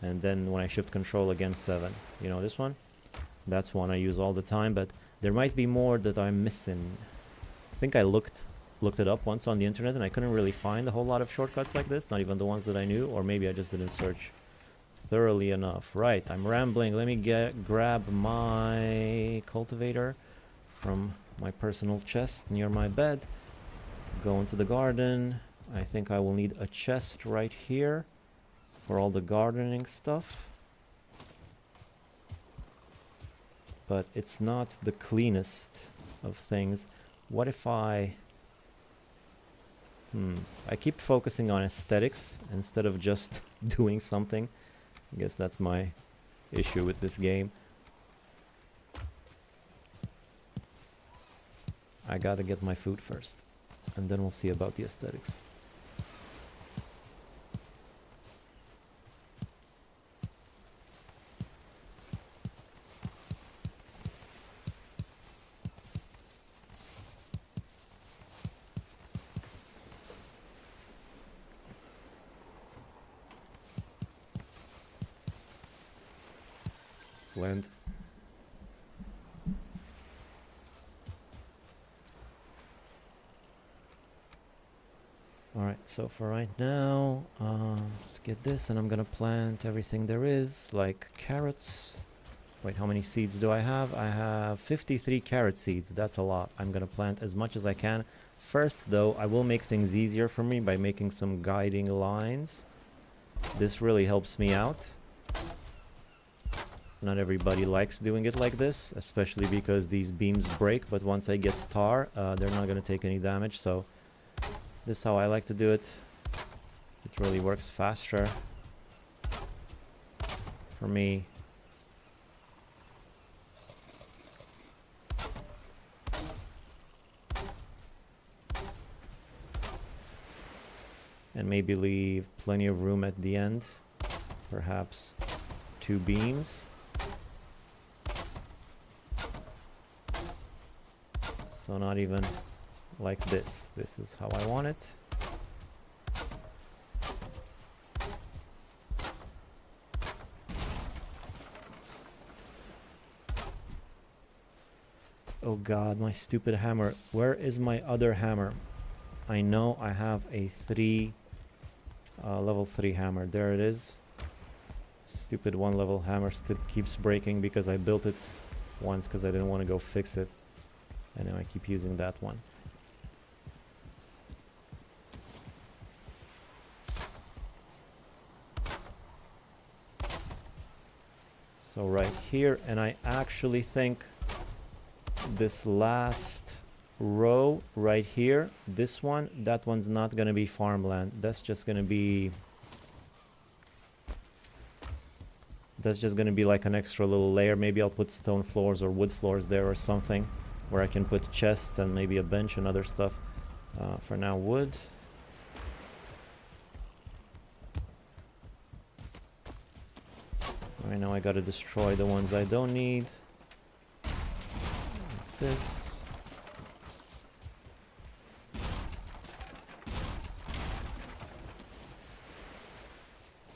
[SPEAKER 1] And then when I Shift Control again 7. You know this one? That's one I use all the time, but there might be more that I'm missing. I think I looked it up once on the internet and I couldn't really find a whole lot of shortcuts like this, not even the ones that I knew, or maybe I just didn't search thoroughly enough. Right, I'm rambling. Let me grab my cultivator from my personal chest near my bed. Go into the garden. I think I will need a chest right here for all the gardening stuff. But it's not the cleanest of things. What if I keep focusing on aesthetics instead of just doing something. I guess that's my issue with this game. I gotta get my food first, and then we'll see about the aesthetics. Flint. Alright, so for right now, let's get this, and I'm gonna plant everything there is, like carrots. Wait, how many seeds do I have? I have 53 carrot seeds. That's a lot. I'm gonna plant as much as I can. First, though, I will make things easier for me by making some guiding lines. This really helps me out. Not everybody likes doing it like this, especially because these beams break, but once I get tar, they're not gonna take any damage, so this is how I like to do it. It really works faster for me. And maybe leave plenty of room at the end, perhaps 2 beams. So not even like this. This is how I want it. Oh god, my stupid hammer. Where is my other hammer? I know I have a level 3 hammer. There it is. Stupid 1 level hammer still keeps breaking because I built it once because I didn't want to go fix it. And now I keep using that one. So right here, and I actually think this last row right here, this one, that one's not gonna be farmland. That's just gonna be like an extra little layer. Maybe I'll put stone floors or wood floors there or something where I can put chests and maybe a bench and other stuff. For now, wood. Alright, now I gotta destroy the ones I don't need. Like this.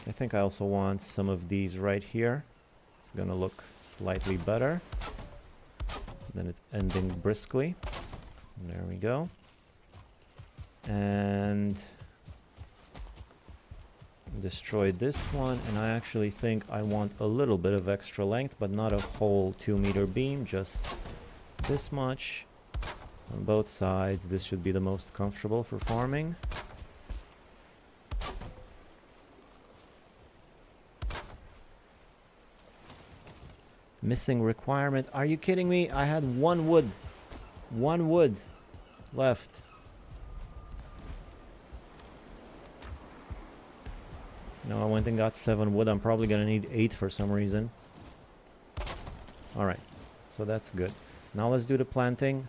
[SPEAKER 1] I think I also want some of these right here. It's gonna look slightly better. Then it's ending briskly. There we go. And destroy this one, and I actually think I want a little bit of extra length, but not a whole 2-meter beam, just this much on both sides. This should be the most comfortable for farming. Missing requirement. Are you kidding me? I had one wood left. No, I went and got 7 wood. I'm probably gonna need 8 for some reason. Alright, so that's good. Now let's do the planting.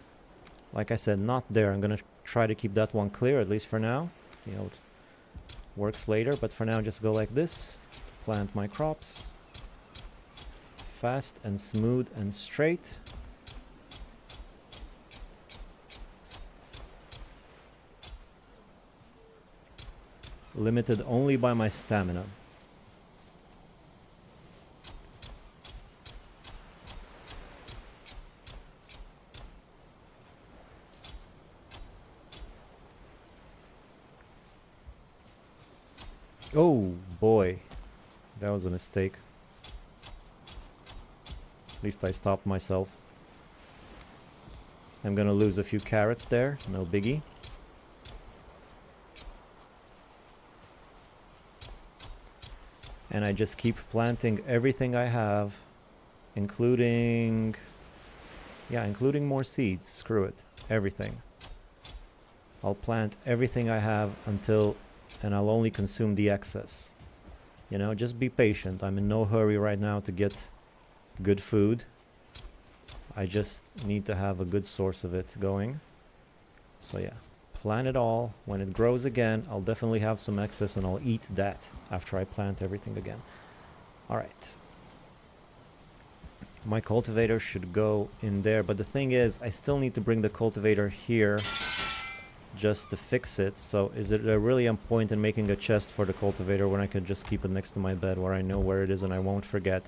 [SPEAKER 1] Like I said, not there. I'm gonna try to keep that one clear, at least for now. See how it works later, but for now just go like this. Plant my crops. Fast and smooth and straight. Limited only by my stamina. Oh boy, that was a mistake. At least I stopped myself. I'm gonna lose a few carrots there, no biggie. And I just keep planting everything I have, including more seeds. Screw it, everything. I'll plant everything I have until, and I'll only consume the excess. You know, just be patient. I'm in no hurry right now to get good food. I just need to have a good source of it going. So yeah, plant it all. When it grows again, I'll definitely have some excess and I'll eat that after I plant everything again. Alright. My cultivator should go in there, but the thing is, I still need to bring the cultivator here just to fix it. So is it really a point in making a chest for the cultivator when I could just keep it next to my bed where I know where it is and I won't forget?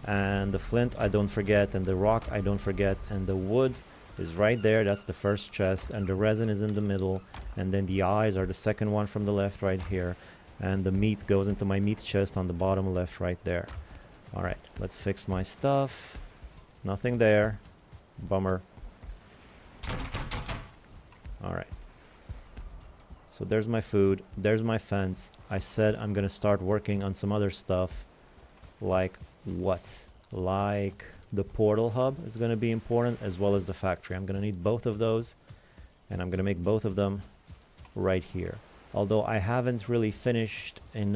[SPEAKER 1] And the flint I don't forget, and the rock I don't forget, and the wood is right there. That's the first chest, and the resin is in the middle, and then the eyes are the second one from the left right here, and the meat goes into my meat chest on the bottom left right there. Alright, let's fix my stuff. Nothing there. Bummer. Alright. So there's my food, there's my fence. I said I'm gonna start working on some other stuff. Like what? Like the portal hub is going to be important, as well as the factory. I'm going to need both of those, and I'm going to make both of them right here. Although I haven't really finished in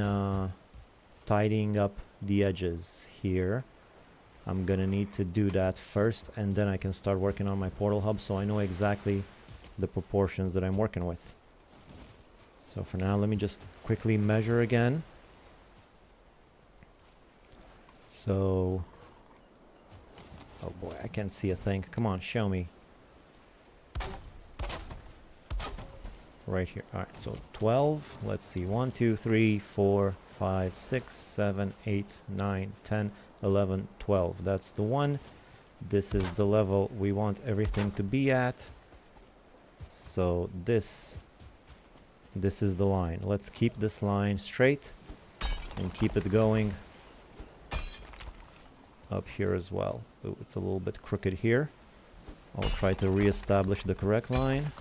[SPEAKER 1] tidying up the edges here. I'm going to need to do that first, and then I can start working on my portal hub, so I know exactly the proportions that I'm working with. So for now, let me just quickly measure again. So, oh boy, I can't see a thing. Come on, show me. right here. All right, so 12. Let's see. 1, 2, 3, 4, 5, 6, 7, 8, 9, 10, 11, 12. That's the one. This is the level we want everything to be at. So this is the line. Let's keep this line straight and keep it going up here as well. Ooh, it's a little bit crooked here. I'll try to re-establish the correct line.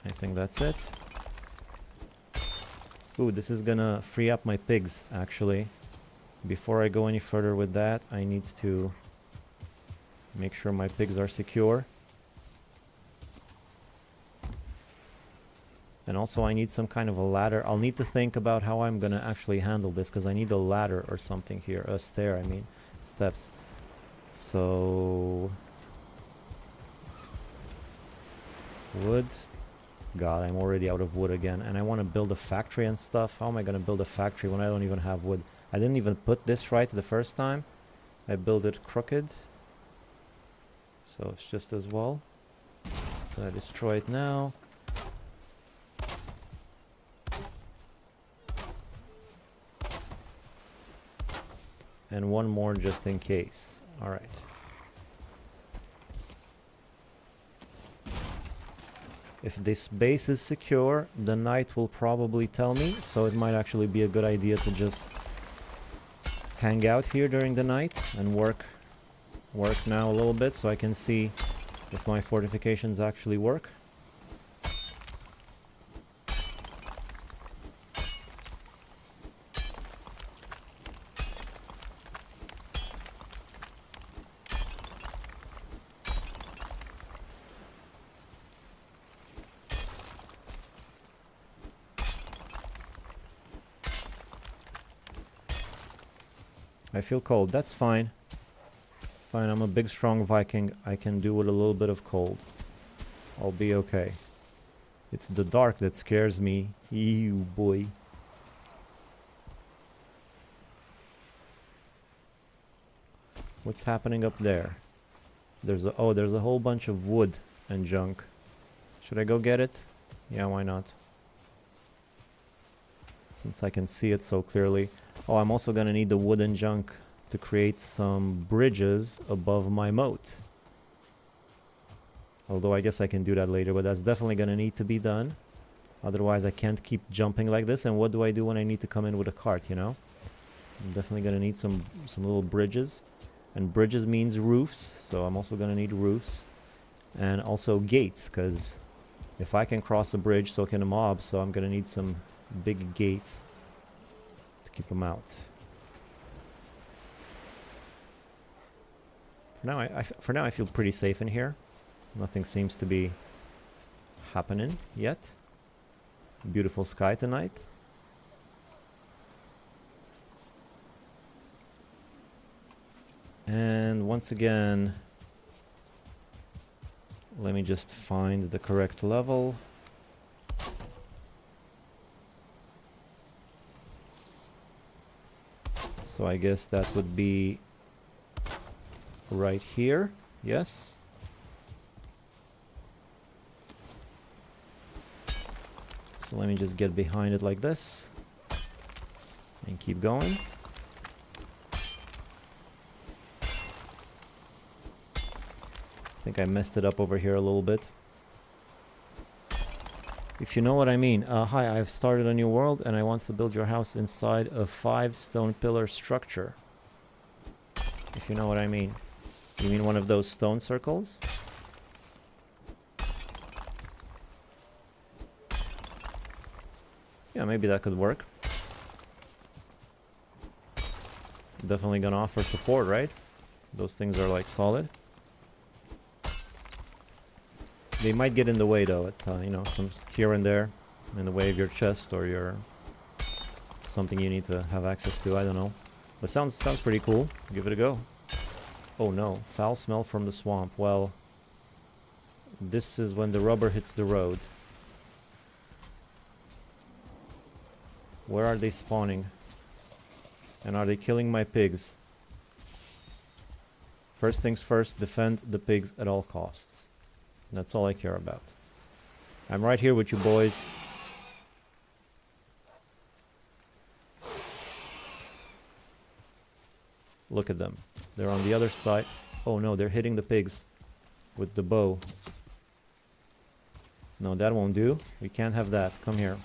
[SPEAKER 1] I think that's it. Ooh, this is gonna free up my pigs, actually. Before I go any further with that, I need to make sure my pigs are secure. And also I need some kind of a ladder. I'll need to think about how I'm gonna actually handle this, because I need a ladder or something here. A stair, I mean. Steps. So... wood. God, I'm already out of wood again. And I want to build a factory and stuff. How am I going to build a factory when I don't even have wood? I didn't even put this right the first time. I built it crooked. So it's just as well. So I destroy it now. And one more just in case. Alright. If this base is secure, the night will probably tell me, so it might actually be a good idea to just hang out here during the night and work now a little bit so I can see if my fortifications actually work. I feel cold. That's fine. It's fine. I'm a big, strong Viking. I can do with a little bit of cold. I'll be okay. It's the dark that scares me. Ew, boy. What's happening up there? There's a whole bunch of wood and junk. Should I go get it? Yeah, why not? Since I can see it so clearly. Oh, I'm also gonna need the wooden junk to create some bridges above my moat. Although I guess I can do that later, but that's definitely gonna need to be done. Otherwise I can't keep jumping like this, and what do I do when I need to come in with a cart, you know? I'm definitely gonna need some little bridges. And bridges means roofs, so I'm also gonna need roofs. And also gates, because if I can cross a bridge, so can a mob, so I'm gonna need some big gates. Keep them out. For now, I feel pretty safe in here. Nothing seems to be happening yet. Beautiful sky tonight. And once again, let me just find the correct level. So I guess that would be right here. Yes. So let me just get behind it like this and keep going. I think I messed it up over here a little bit. If you know what I mean. Hi, I've started a new world and I want to build your house inside a 5 stone pillar structure. If you know what I mean. You mean one of those stone circles? Yeah, maybe that could work. Definitely gonna offer support, right? Those things are like solid. They might get in the way though, at, you know, some here and there, in the way of your chest or your something you need to have access to. I don't know, but sounds pretty cool. Give it a go. Oh no, foul smell from the swamp. Well, this is when the rubber hits the road. Where are they spawning? And are they killing my pigs? First things first, defend the pigs at all costs. That's all I care about. I'm right here with you boys. Look at them. They're on the other side. Oh no, they're hitting the pigs with the bow. No, that won't do. We can't have that. Come here.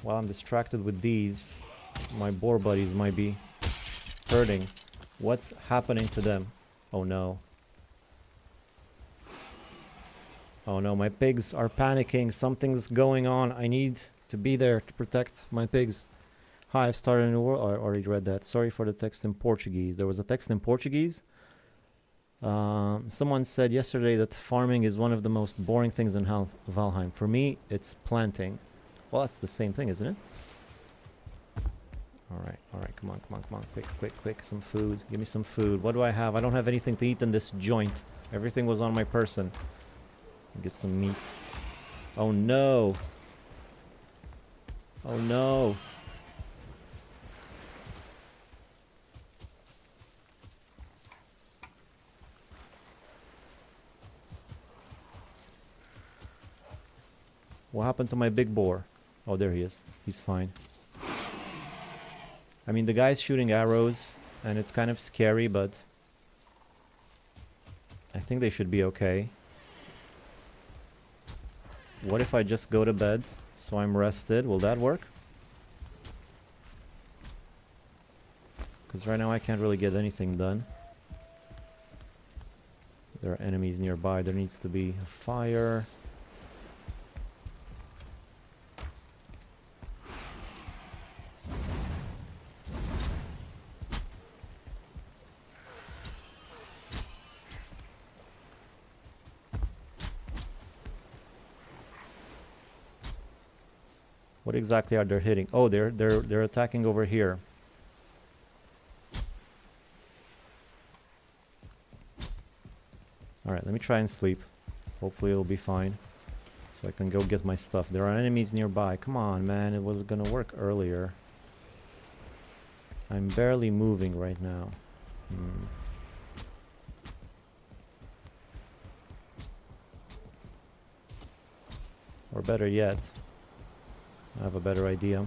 [SPEAKER 1] While I'm distracted with these, my boar buddies might be hurting. What's happening to them? Oh no. Oh no, my pigs are panicking. Something's going on. I need to be there to protect my pigs. Hi, I've started a new world. I already read that. Sorry for the text in Portuguese. There was a text in Portuguese. Someone said yesterday that farming is one of the most boring things in Valheim. For me, it's planting. Well, that's the same thing, isn't it? Alright, come on. Quick, some food. Give me some food. What do I have? I don't have anything to eat in this joint. Everything was on my person. Get some meat. Oh no! Oh no! What happened to my big boar? Oh, there he is. He's fine. I mean, the guy's shooting arrows, and it's kind of scary, but I think they should be okay. What if I just go to bed so I'm rested? Will that work? Because right now I can't really get anything done. There are enemies nearby. There needs to be a fire. What exactly are they hitting? Oh, they're attacking over here. Alright, let me try and sleep. Hopefully it'll be fine. So I can go get my stuff. There are enemies nearby. Come on, man. It was gonna work earlier. I'm barely moving right now. Or better yet, I have a better idea.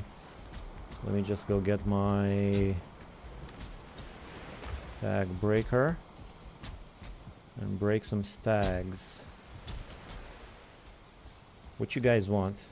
[SPEAKER 1] Let me just go get my stag breaker and break some stags. What you guys want?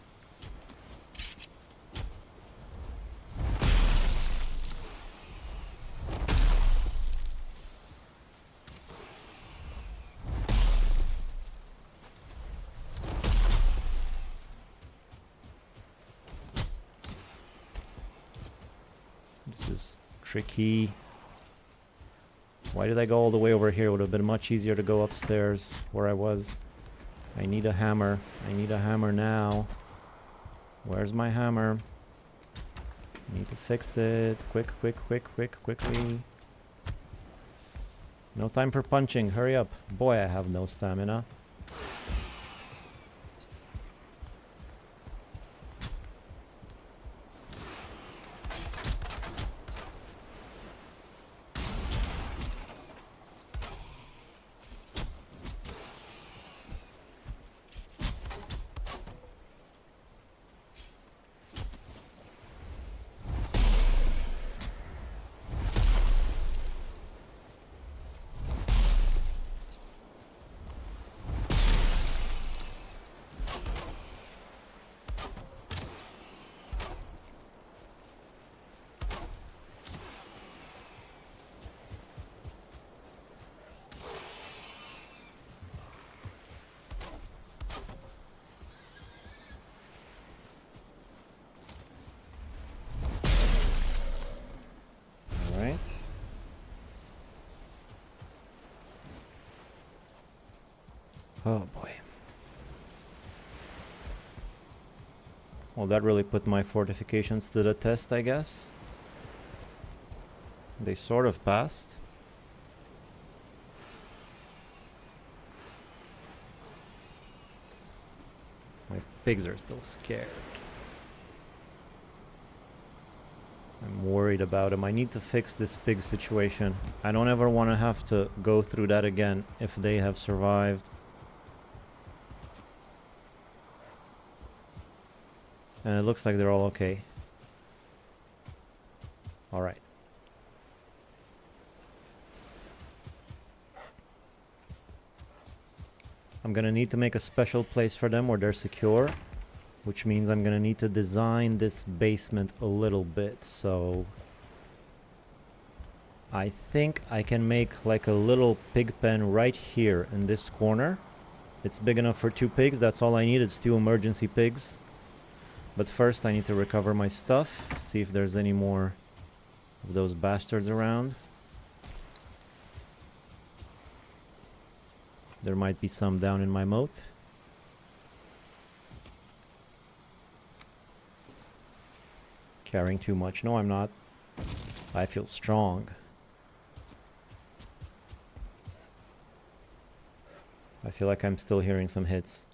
[SPEAKER 1] This is tricky. Why did I go all the way over here? It would have been much easier to go upstairs where I was. I need a hammer. I need a hammer now. Where's my hammer? I need to fix it. Quickly. No time for punching. Hurry up. Boy, I have no stamina. Oh boy. Well, that really put my fortifications to the test, I guess. They sort of passed. My pigs are still scared. I'm worried about them. I need to fix this pig situation. I don't ever want to have to go through that again if they have survived. And it looks like they're all okay. Alright. I'm gonna need to make a special place for them where they're secure, which means I'm gonna need to design this basement a little bit. So I think I can make like a little pig pen right here in this corner. It's big enough for 2 pigs. That's all I need. It's 2 emergency pigs. But first I need to recover my stuff, see if there's any more of those bastards around. There might be some down in my moat. Carrying too much. No, I'm not. I feel strong. I feel like I'm still hearing some hits.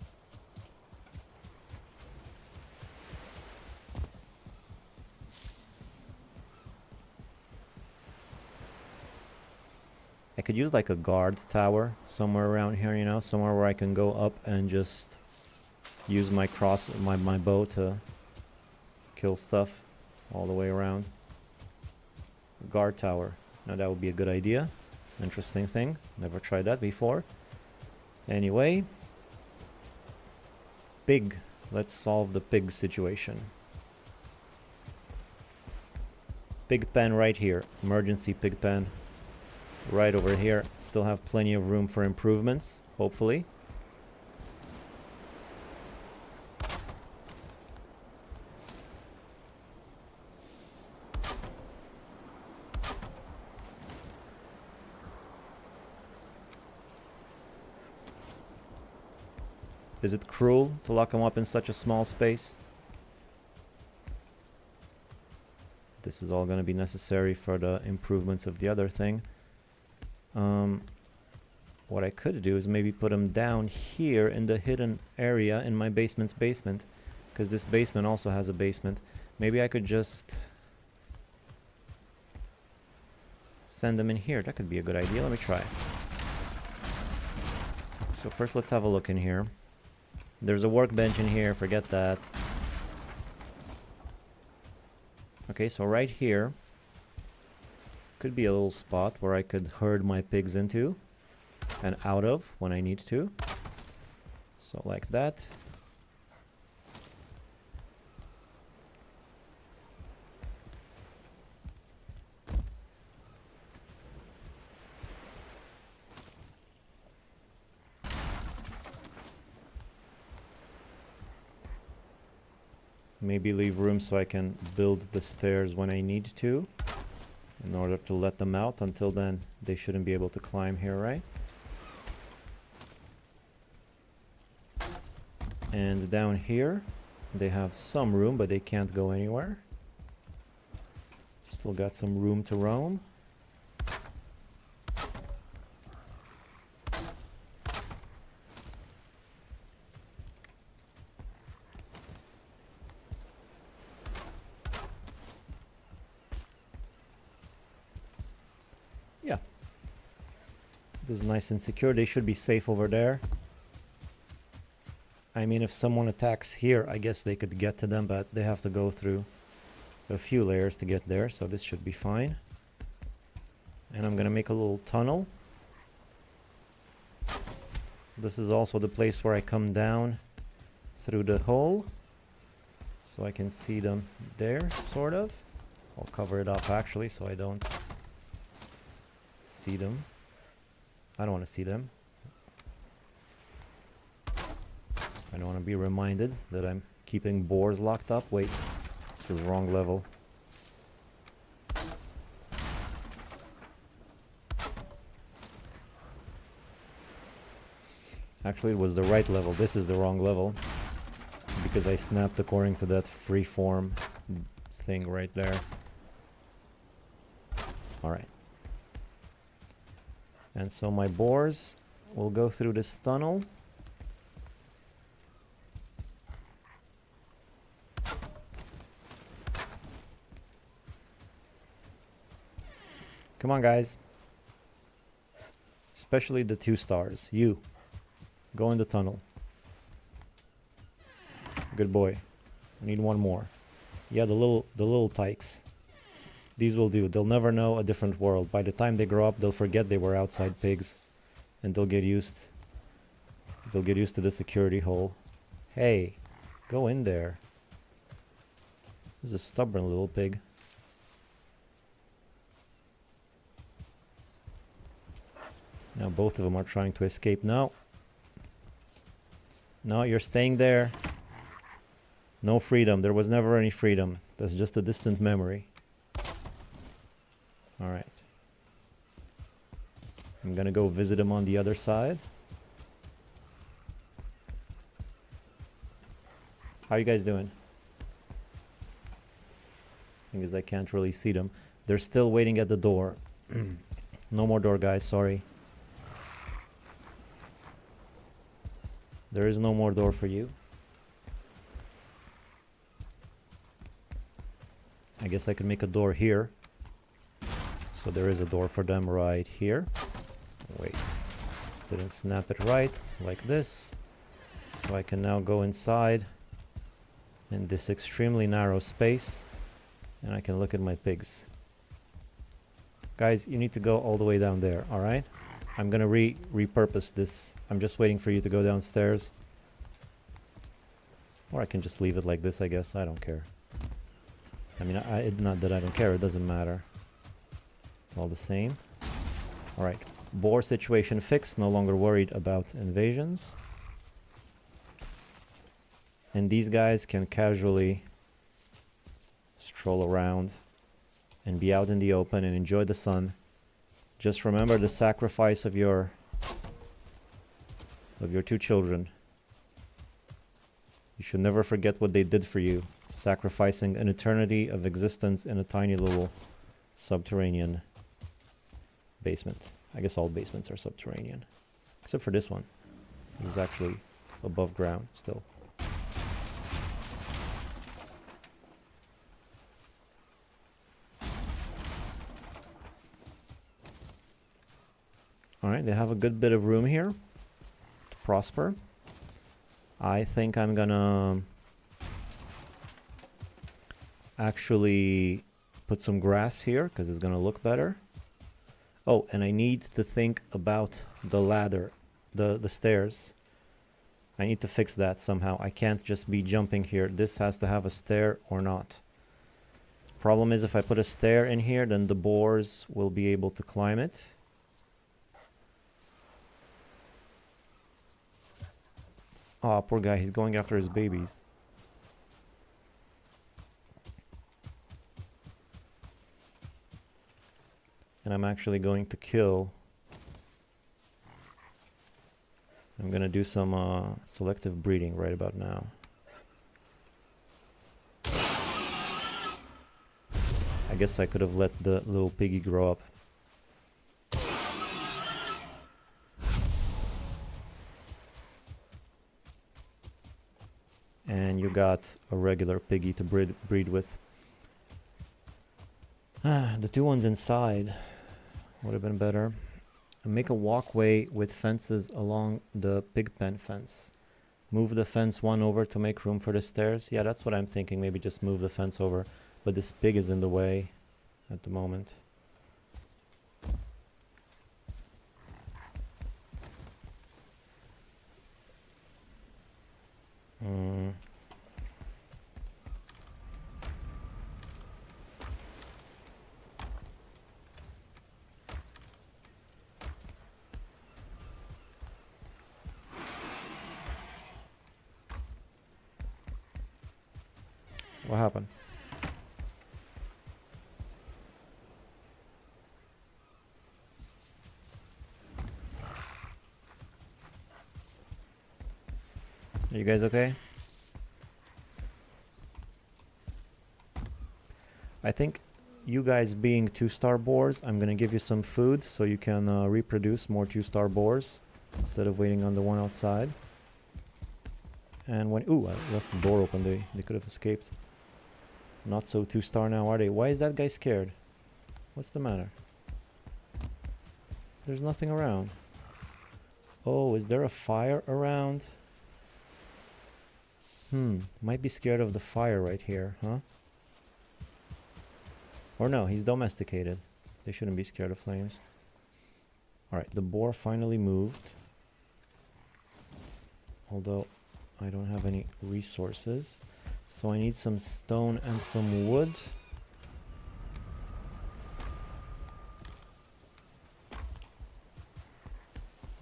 [SPEAKER 1] I could use like a guard tower somewhere around here, you know, somewhere where I can go up and just use my my bow to kill stuff all the way around. Guard tower. Now that would be a good idea. Interesting thing. Never tried that before. Anyway. Pig. Let's solve the pig situation. Pig pen right here. Emergency pig pen. Right over here. Still have plenty of room for improvements, hopefully. Is it cruel to lock them up in such a small space? This is all going to be necessary for the improvements of the other thing. What I could do is maybe put them down here in the hidden area in my basement's basement, because this basement also has a basement. Maybe I could just send them in here. That could be a good idea. Let me try. So first let's have a look in here. There's a workbench in here, forget that. Okay, so right here could be a little spot where I could herd my pigs into and out of when I need to. So like that. Maybe leave room so I can build the stairs when I need to, in order to let them out. Until then, they shouldn't be able to climb here, right? And down here, they have some room, but they can't go anywhere. Still got some room to roam. Yeah. This is nice and secure. They should be safe over there. I mean, if someone attacks here, I guess they could get to them, but they have to go through a few layers to get there, so this should be fine. And I'm gonna make a little tunnel. This is also the place where I come down through the hole, so I can see them there, sort of. I'll cover it up actually, so I don't see them. I don't want to see them. I don't want to be reminded that I'm keeping boars locked up. Wait, this was wrong level. Actually, it was the right level. This is the wrong level, because I snapped according to that freeform thing right there. Alright. And so my boars will go through this tunnel. Come on, guys. Especially the 2 stars. You. Go in the tunnel. Good boy. I need one more. Yeah, the little tykes. These will do. They'll never know a different world. By the time they grow up, they'll forget they were outside pigs, and they'll get used. They'll get used to the security hole. Hey, go in there. This is a stubborn little pig. Now both of them are trying to escape. No. No, you're staying there. No freedom. There was never any freedom. That's just a distant memory. Alright. I'm gonna go visit him on the other side. How you guys doing? Thing is, I can't really see them. They're still waiting at the door. No more door, guys. Sorry. There is no more door for you. I guess I could make a door here. So there is a door for them right here. Wait. Didn't snap it right. Like this. So I can now go inside in this extremely narrow space. And I can look at my pigs. Guys, you need to go all the way down there, alright? I'm gonna repurpose this. I'm just waiting for you to go downstairs. Or I can just leave it like this, I guess. I don't care. I mean, not that I don't care. It doesn't matter. It's all the same. Alright. Boar situation fixed. No longer worried about invasions. And these guys can casually stroll around and be out in the open and enjoy the sun. Just remember the sacrifice of your two children. You should never forget what they did for you, sacrificing an eternity of existence in a tiny little subterranean basement. I guess all basements are subterranean, except for this one. This is actually above ground still. Alright, they have a good bit of room here to prosper. I think I'm gonna actually put some grass here because it's gonna look better. Oh, and I need to think about the ladder, the stairs. I need to fix that somehow. I can't just be jumping here. This has to have a stair or not. Problem is, if I put a stair in here, then the boars will be able to climb it. Oh, poor guy, he's going after his babies. And I'm actually going to kill... I'm gonna do some selective breeding right about now. I guess I could have let the little piggy grow up. And you got a regular piggy to breed with. The two ones inside would have been better. And make a walkway with fences along the pig pen fence. Move the fence one over to make room for the stairs. Yeah, that's what I'm thinking. Maybe just move the fence over. But this pig is in the way at the moment. What happened? Are you guys okay? I think you guys being 2-star boars, I'm gonna give you some food so you can reproduce more 2-star boars instead of waiting on the one outside. And when... Ooh, I left the door open. They could have escaped. Not so 2-star now, are they? Why is that guy scared? What's the matter? There's nothing around. Oh, is there a fire around? Might be scared of the fire right here, huh? Or no, he's domesticated. They shouldn't be scared of flames. Alright, the boar finally moved. Although I don't have any resources. So I need some stone and some wood.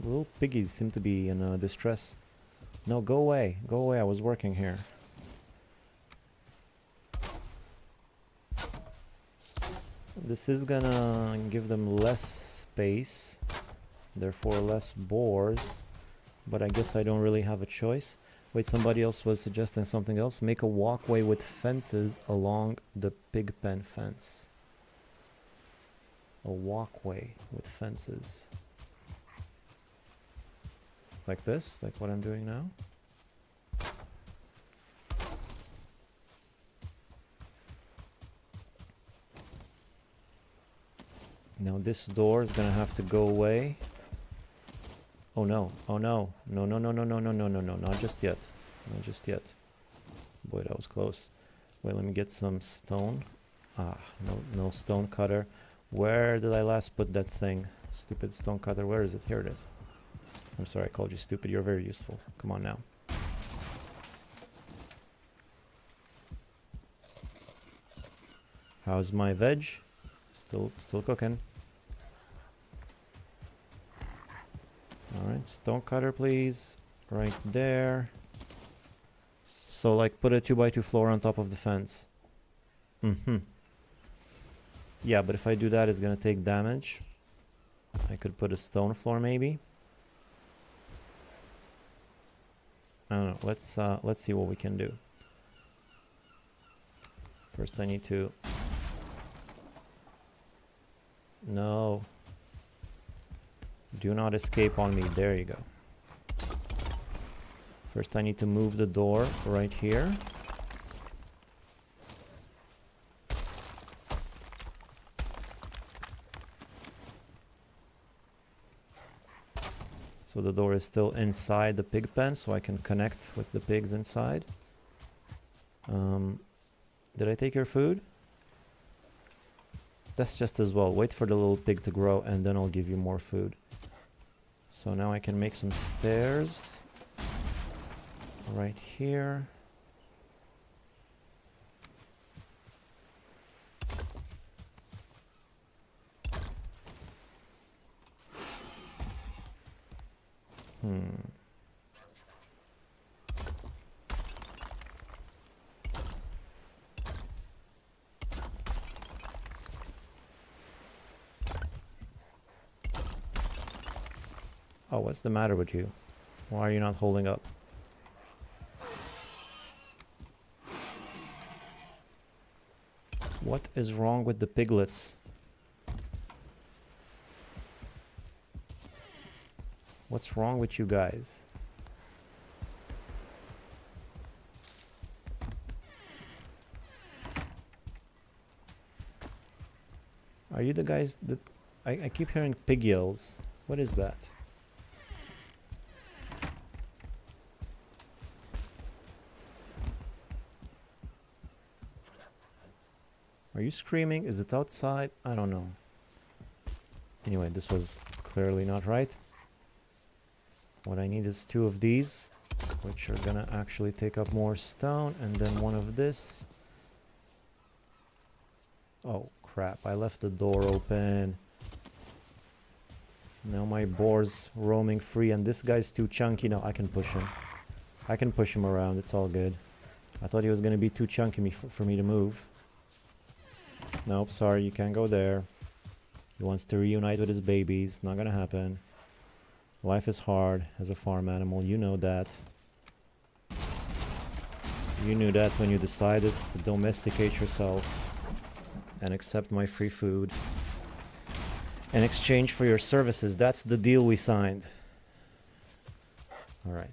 [SPEAKER 1] The little piggies seem to be in distress. No, go away. Go away, I was working here. This is gonna give them less space, therefore less boars. But I guess I don't really have a choice. Wait, somebody else was suggesting something else. Make a walkway with fences along the pig pen fence. A walkway with fences. Like this, like what I'm doing now. Now this door is gonna have to go away. Oh no, oh no, no, no, no, no, no, no, no, no, no, not just yet. Not just yet. Boy, that was close. Wait, let me get some stone. Ah, no stone cutter. Where did I last put that thing? Stupid stone cutter, where is it? Here it is. I'm sorry, I called you stupid. You're very useful. Come on now. How's my veg? Still cooking. Alright, stone cutter please. Right there. So like put a 2x2 floor on top of the fence. Yeah, but if I do that it's gonna take damage. I could put a stone floor maybe. I don't know. Let's see what we can do. First I need to... No. Do not escape on me. There you go. First I need to move the door right here. So the door is still inside the pig pen, so I can connect with the pigs inside. Did I take your food? That's just as well. Wait for the little pig to grow and then I'll give you more food. So now I can make some stairs. Right here. Oh, what's the matter with you? Why are you not holding up? What is wrong with the piglets? What's wrong with you guys? Are you the guys that... I keep hearing pig yells. What is that? Are you screaming? Is it outside? I don't know. Anyway, this was clearly not right. What I need is 2 of these, which are gonna actually take up more stone, and then 1 of this. Oh crap, I left the door open. Now my boar's roaming free, and this guy's too chunky. No, I can push him. I can push him around, it's all good. I thought he was gonna be too chunky for me to move. Nope, sorry, you can't go there. He wants to reunite with his babies. Not gonna happen. Life is hard as a farm animal, you know that. You knew that when you decided to domesticate yourself and accept my free food in exchange for your services. That's the deal we signed. Alright.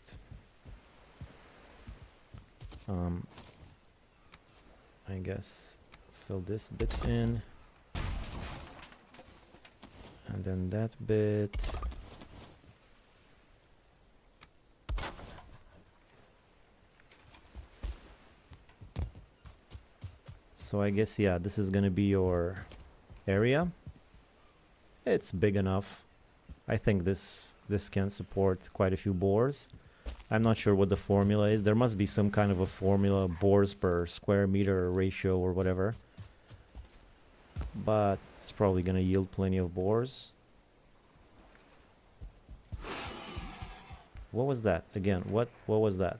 [SPEAKER 1] I guess fill this bit in. And then that bit. So I guess, yeah, this is gonna be your area. It's big enough. I think this can support quite a few boars. I'm not sure what the formula is. There must be some kind of a formula, boars per square meter ratio or whatever. But it's probably gonna yield plenty of boars. What was that? Again, what was that?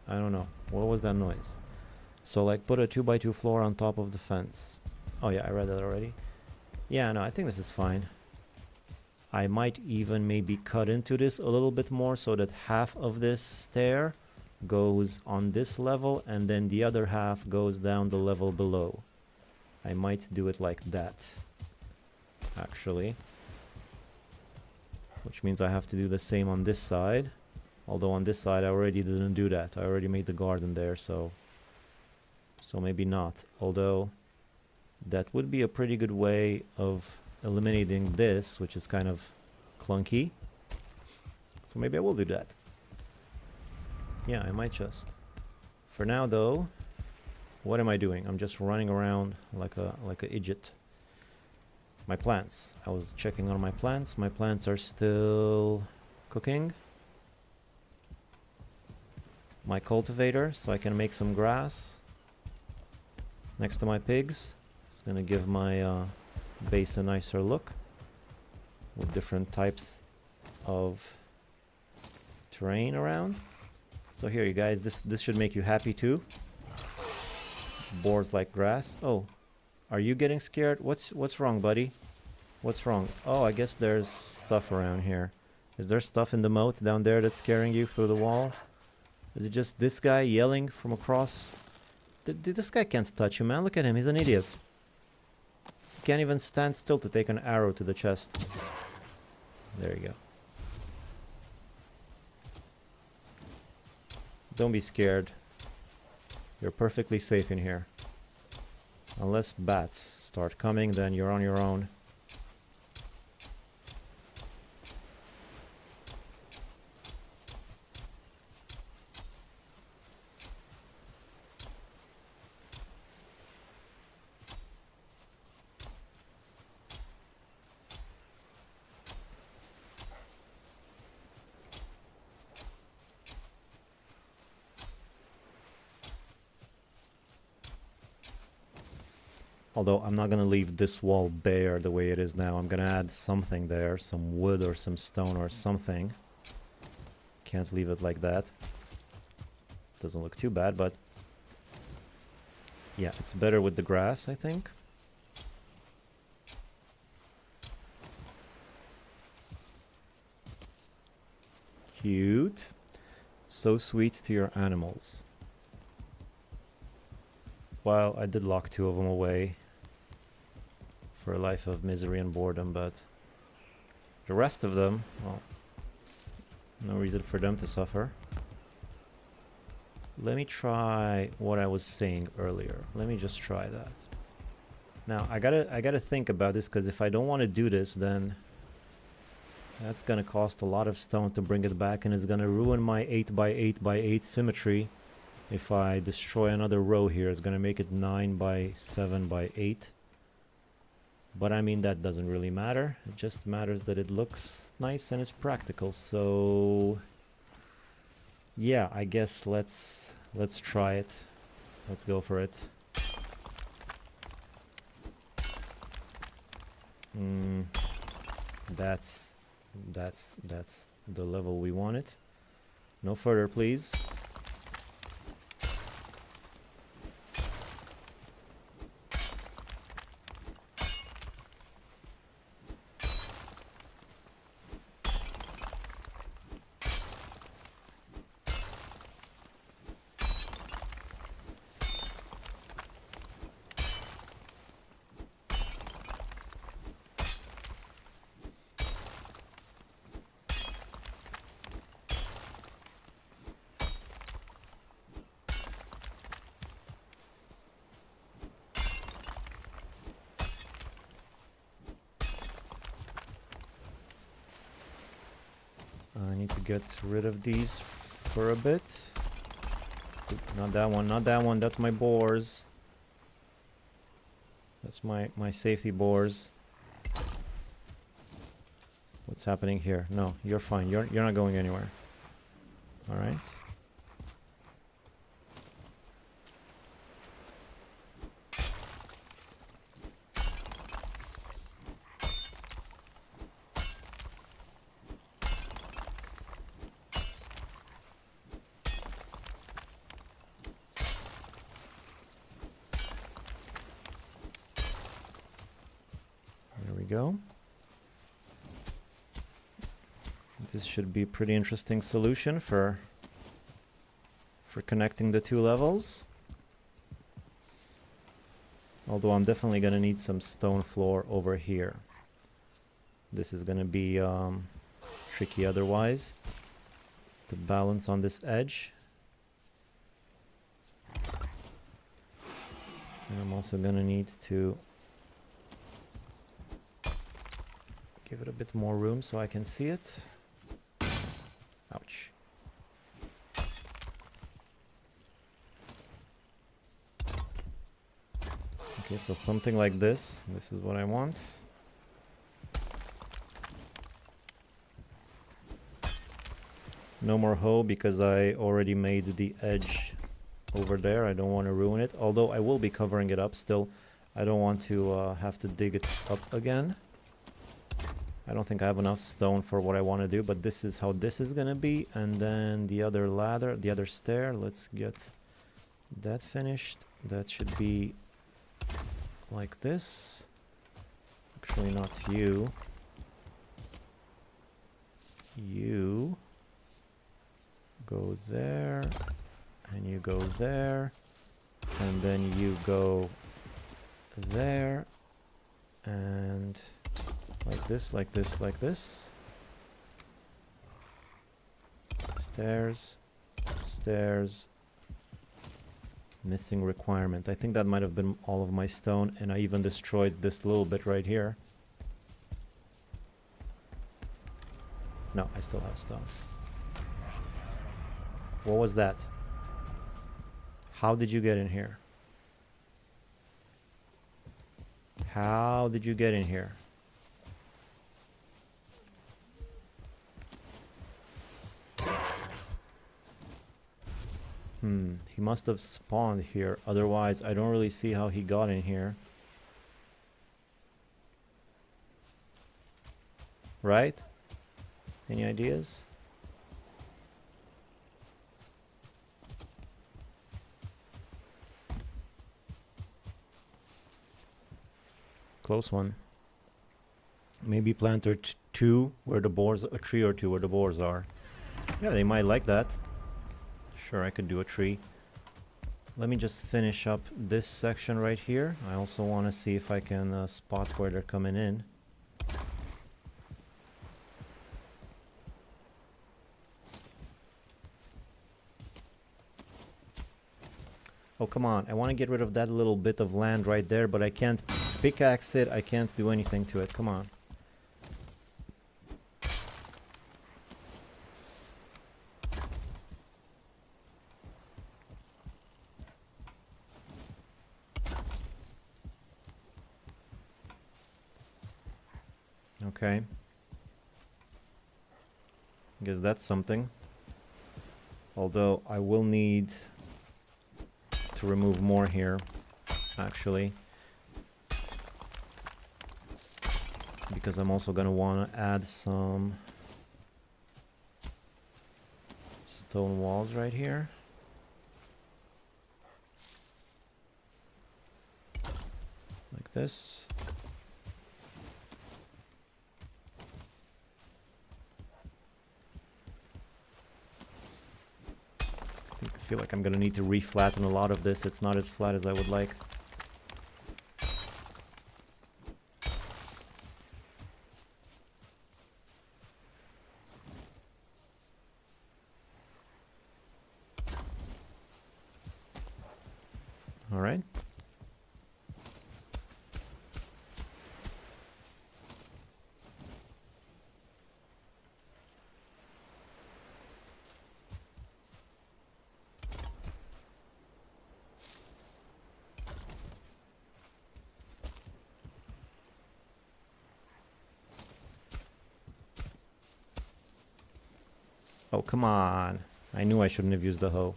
[SPEAKER 1] I don't know. What was that noise? So like put a 2x2 floor on top of the fence. Oh yeah, I read that already. Yeah, no, I think this is fine. I might even maybe cut into this a little bit more so that half of this stair goes on this level and then the other half goes down the level below. I might do it like that, actually. Which means I have to do the same on this side. Although on this side I already didn't do that. I already made the garden there, so maybe not. Although that would be a pretty good way of eliminating this, which is kind of clunky. So maybe I will do that. Yeah, I might just. For now though, what am I doing? I'm just running around like a idiot. My plants. I was checking on my plants. My plants are still cooking. My cultivator, so I can make some grass next to my pigs. It's gonna give my base a nicer look with different types of terrain around. So here, you guys, this should make you happy too. Boars like grass. Oh, are you getting scared? What's wrong, buddy? What's wrong? Oh, I guess there's stuff around here. Is there stuff in the moat down there that's scaring you through the wall? Is it just this guy yelling from across? This guy can't touch you, man. Look at him. He's an idiot. He can't even stand still to take an arrow to the chest. There you go. Don't be scared. You're perfectly safe in here. Unless bats start coming, then you're on your own. Although I'm not going to leave this wall bare the way it is now. I'm going to add something there, some wood or some stone or something. Can't leave it like that. Doesn't look too bad, but yeah, it's better with the grass, I think. Cute. So sweet to your animals. Well, I did lock 2 of them away for a life of misery and boredom, but the rest of them, well, no reason for them to suffer. Let me try what I was saying earlier. Let me just try that. Now, I gotta think about this, because if I don't want to do this, then that's gonna cost a lot of stone to bring it back, and it's gonna ruin my 8x8x8 symmetry. If I destroy another row here, it's gonna make it 9x7x8. But I mean, that doesn't really matter. It just matters that it looks nice and it's practical. So yeah, I guess let's try it. Let's go for it. That's the level we wanted. No further, please. I need to get rid of these for a bit. Not that one, not that one. That's my boars. That's my safety boars. What's happening here? No, you're fine. You're not going anywhere. All right. There we go. This should be a pretty interesting solution for connecting the two levels. Although I'm definitely gonna need some stone floor over here. This is gonna be tricky otherwise to balance on this edge. And I'm also gonna need to give it a bit more room so I can see it. Ouch. Okay, so something like this. This is what I want. No more hoe because I already made the edge over there. I don't want to ruin it. Although I will be covering it up still. I don't want to have to dig it up again. I don't think I have enough stone for what I want to do, but this is how this is gonna be. And then the other ladder, the other stair, let's get that finished. That should be like this. Actually, not you. You go there, and you go there, and then you go there, and like this, like this, like this. Stairs, stairs. Missing requirement. I think that might have been all of my stone, and I even destroyed this little bit right here. No, I still have stone. What was that? How did you get in here? How did you get in here? He must have spawned here. Otherwise, I don't really see how he got in here. Right? Any ideas? Close one. Maybe planter 2 where the boars, a tree or two where the boars are. Yeah, they might like that. Sure, I could do a tree. Let me just finish up this section right here. I also want to see if I can spot where they're coming in. Oh, come on. I want to get rid of that little bit of land right there, but I can't pickaxe it. I can't do anything to it. Come on. Okay. I guess that's something. Although I will need to remove more here, actually. Because I'm also going to want to add some stone walls right here. Like this. I feel like I'm gonna need to reflatten a lot of this. It's not as flat as I would like. All right. Oh, come on. I knew I shouldn't have used the hoe.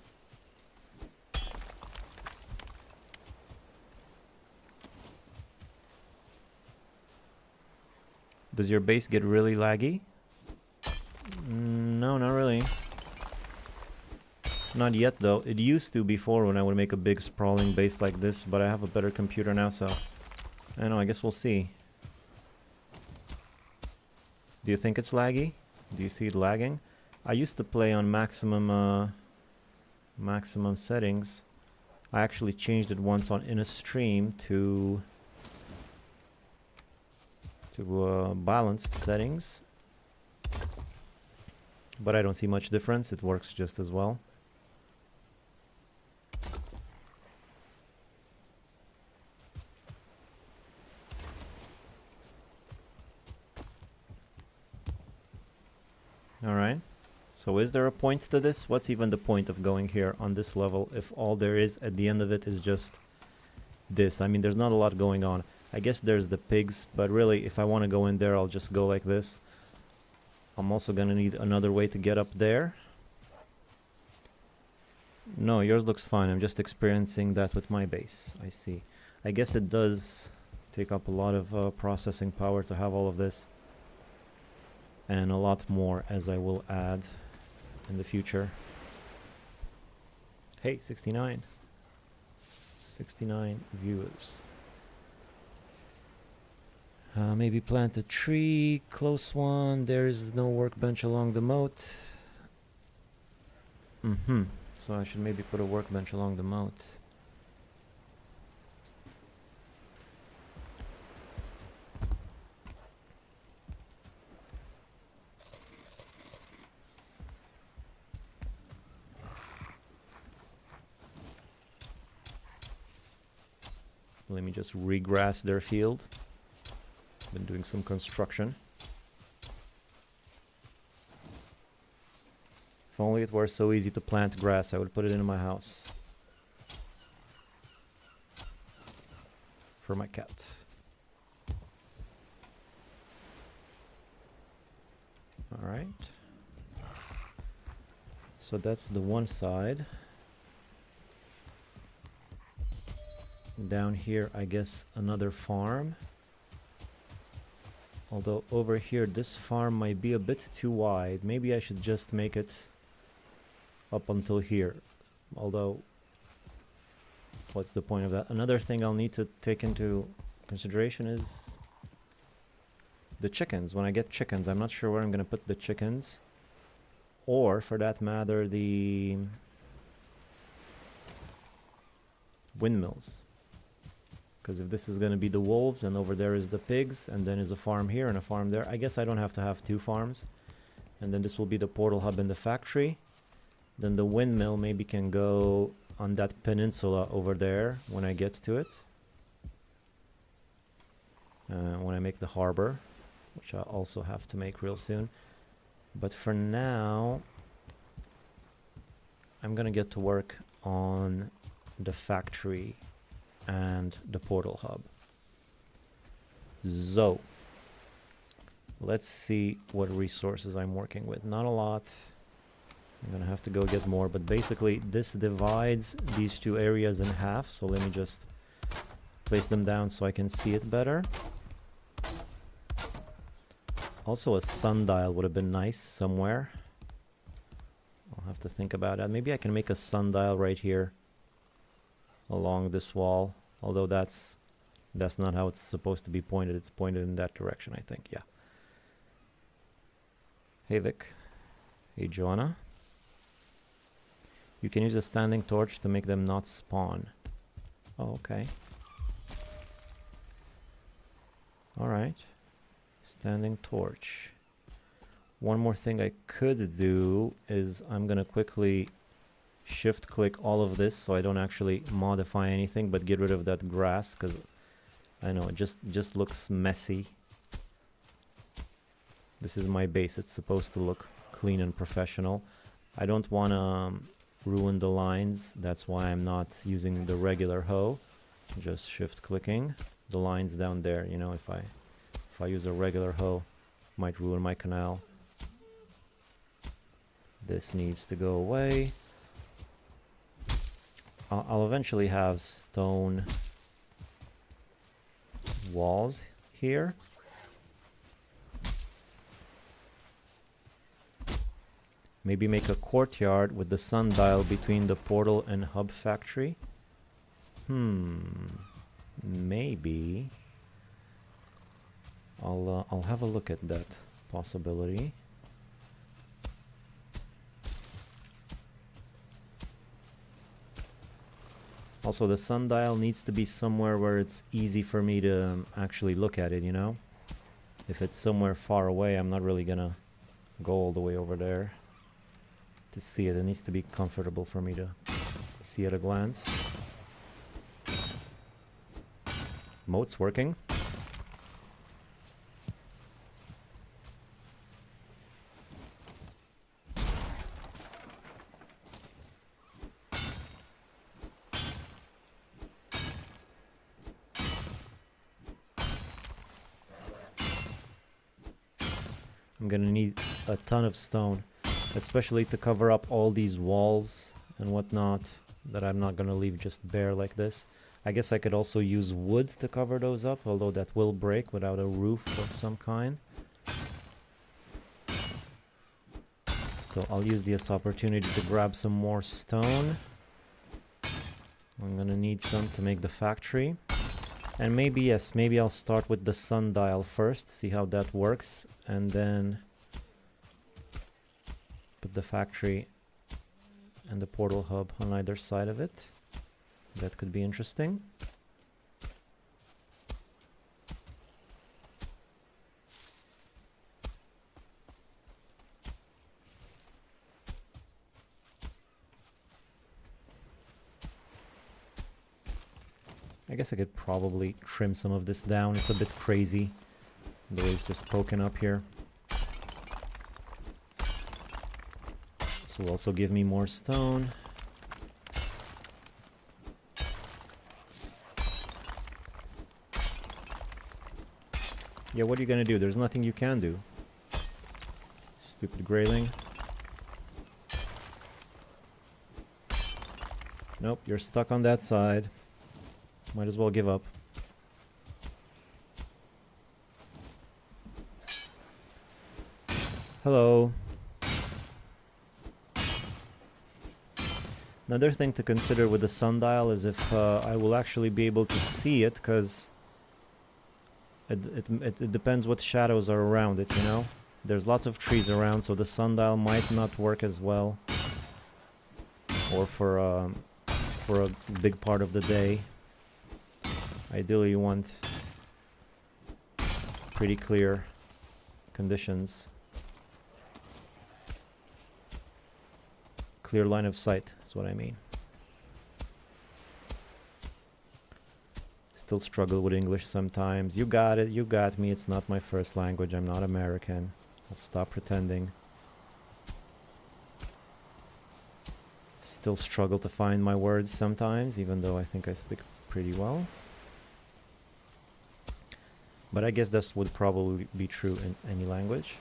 [SPEAKER 1] Does your base get really laggy? No, not really. Not yet, though. It used to before when I would make a big sprawling base like this, but I have a better computer now, so... I don't know, I guess we'll see. Do you think it's laggy? Do you see it lagging? I used to play on maximum settings. I actually changed it once in a stream to balanced settings. But I don't see much difference. It works just as well. Alright. So is there a point to this? What's even the point of going here on this level if all there is at the end of it is just this? I mean, there's not a lot going on. I guess there's the pigs, but really, if I want to go in there, I'll just go like this. I'm also going to need another way to get up there. No, yours looks fine. I'm just experiencing that with my base. I see. I guess it does take up a lot of processing power to have all of this. And a lot more as I will add in the future. Hey, 69. 69 viewers. Maybe plant a tree, close one. There is no workbench along the moat. So I should maybe put a workbench along the moat. Let me just regrass their field. Been doing some construction. If only it were so easy to plant grass, I would put it in my house. For my cat. Alright. So that's the one side. Down here, I guess, another farm. Although over here, this farm might be a bit too wide. Maybe I should just make it up until here. Although, what's the point of that? Another thing I'll need to take into consideration is the chickens. When I get chickens, I'm not sure where I'm going to put the chickens. Or, for that matter, the windmills. Because if this is going to be the wolves and over there is the pigs and then is a farm here and a farm there, I guess I don't have to have two farms. And then this will be the portal hub and the factory. Then the windmill maybe can go on that peninsula over there when I get to it. When I make the harbor, which I also have to make real soon. But for now, I'm going to get to work on the factory and the portal hub. So, let's see what resources I'm working with. Not a lot. I'm gonna have to go get more, but basically this divides these two areas in half. So let me just place them down so I can see it better. Also a sundial would have been nice somewhere. I'll have to think about that. Maybe I can make a sundial right here along this wall, although that's not how it's supposed to be pointed. It's pointed in that direction, I think. Yeah. Hey Vic. Hey Joanna. You can use a standing torch to make them not spawn. Oh, okay. Alright. Standing torch. One more thing I could do is I'm gonna quickly shift click all of this so I don't actually modify anything but get rid of that grass, because I know it just looks messy. This is my base. It's supposed to look clean and professional. I don't want to ruin the lines. That's why I'm not using the regular hoe. Just shift clicking the lines down there. You know, if I use a regular hoe, might ruin my canal. This needs to go away. I'll eventually have stone walls here. Maybe make a courtyard with the sundial between the portal and hub factory. Maybe. I'll have a look at that possibility. Also, the sundial needs to be somewhere where it's easy for me to actually look at it, you know? If it's somewhere far away, I'm not really gonna go all the way over there to see it. It needs to be comfortable for me to see at a glance. Moat's working. I'm gonna need a ton of stone, especially to cover up all these walls and whatnot that I'm not gonna leave just bare like this. I guess I could also use wood to cover those up, although that will break without a roof of some kind. Still, I'll use this opportunity to grab some more stone. I'm gonna need some to make the factory. And maybe, yes, maybe I'll start with the sundial first, see how that works, and then put the factory and the portal hub on either side of it. That could be interesting. I guess I could probably trim some of this down. It's a bit crazy the way it's just poking up here. This will also give me more stone. Yeah, what are you gonna do? There's nothing you can do. Stupid grayling. Nope, you're stuck on that side. Might as well give up. Hello. Another thing to consider with the sundial is if I will actually be able to see it, because it depends what shadows are around it, you know? There's lots of trees around, so the sundial might not work as well. Or for a big part of the day. Ideally you want pretty clear conditions. Clear line of sight is what I mean. Still struggle with English sometimes. You got it, you got me. It's not my first language. I'm not American. I'll stop pretending. Still struggle to find my words sometimes, even though I think I speak pretty well. But I guess that would probably be true in any language.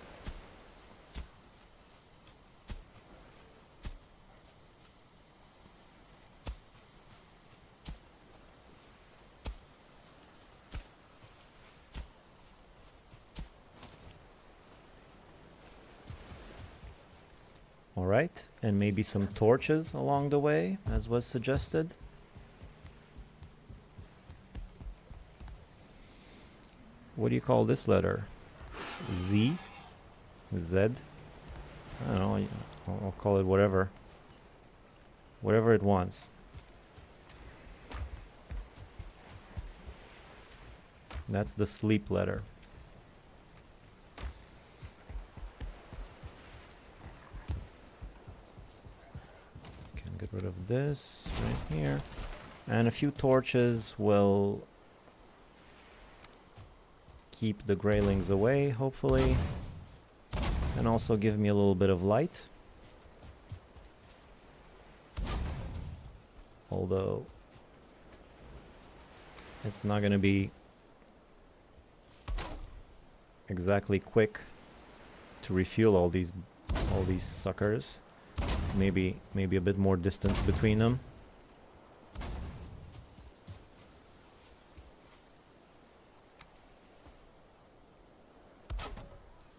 [SPEAKER 1] Alright, and maybe some torches along the way, as was suggested. What do you call this letter? Z? Z? I don't know, I'll call it whatever. Whatever it wants. That's the sleep letter. Can get rid of this right here. And a few torches will keep the graylings away, hopefully, and also give me a little bit of light. Although it's not going to be exactly quick to refuel all these suckers. Maybe a bit more distance between them.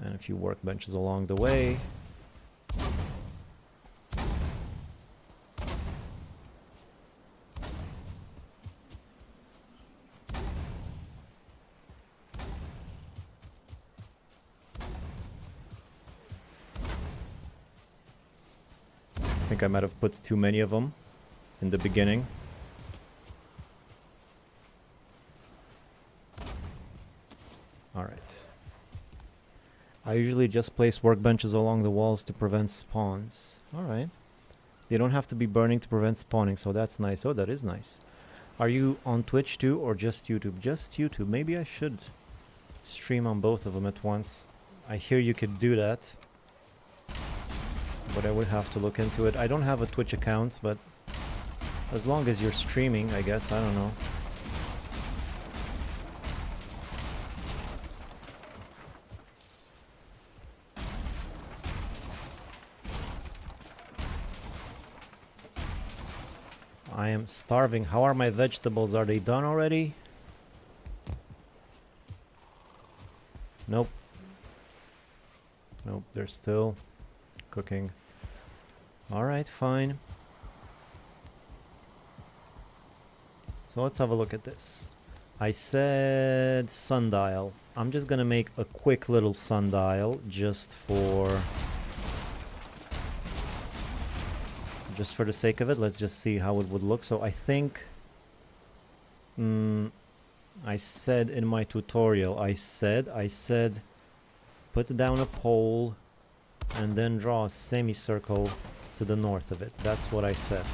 [SPEAKER 1] And a few workbenches along the way. I think I might have put too many of them in the beginning. Alright. I usually just place workbenches along the walls to prevent spawns. Alright. They don't have to be burning to prevent spawning, so that's nice. Oh, that is nice. Are you on Twitch too, or just YouTube? Just YouTube. Maybe I should stream on both of them at once. I hear you could do that, but I would have to look into it. I don't have a Twitch account, but as long as you're streaming, I guess. I don't know. I am starving. How are my vegetables? Are they done already? Nope. Nope, they're still cooking. Alright, fine. So let's have a look at this. I said sundial. I'm just gonna make a quick little sundial just for the sake of it. Let's just see how it would look. So I think I said in my tutorial, I said put down a pole and then draw a semicircle to the north of it. That's what I said.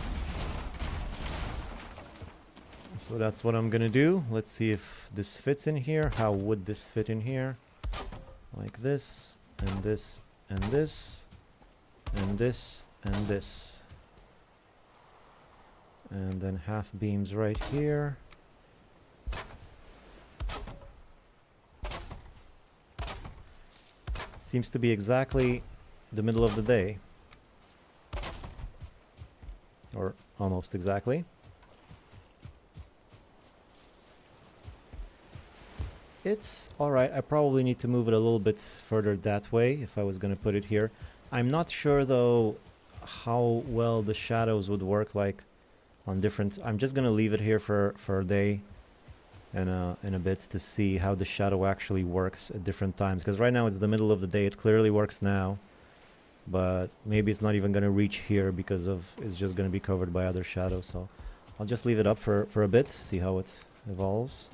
[SPEAKER 1] So that's what I'm gonna do. Let's see if this fits in here. How would this fit in here? Like this, and this, and this, and this, and this. And then half beams right here. Seems to be exactly the middle of the day. Or almost exactly. It's alright. I probably need to move it a little bit further that way if I was going to put it here. I'm not sure though how well the shadows would work like on different... I'm just going to leave it here for a day and in a bit to see how the shadow actually works at different times. Because right now it's the middle of the day. It clearly works now. But maybe it's not even going to reach here because of it's just going to be covered by other shadows. So I'll just leave it up for a bit, see how it evolves.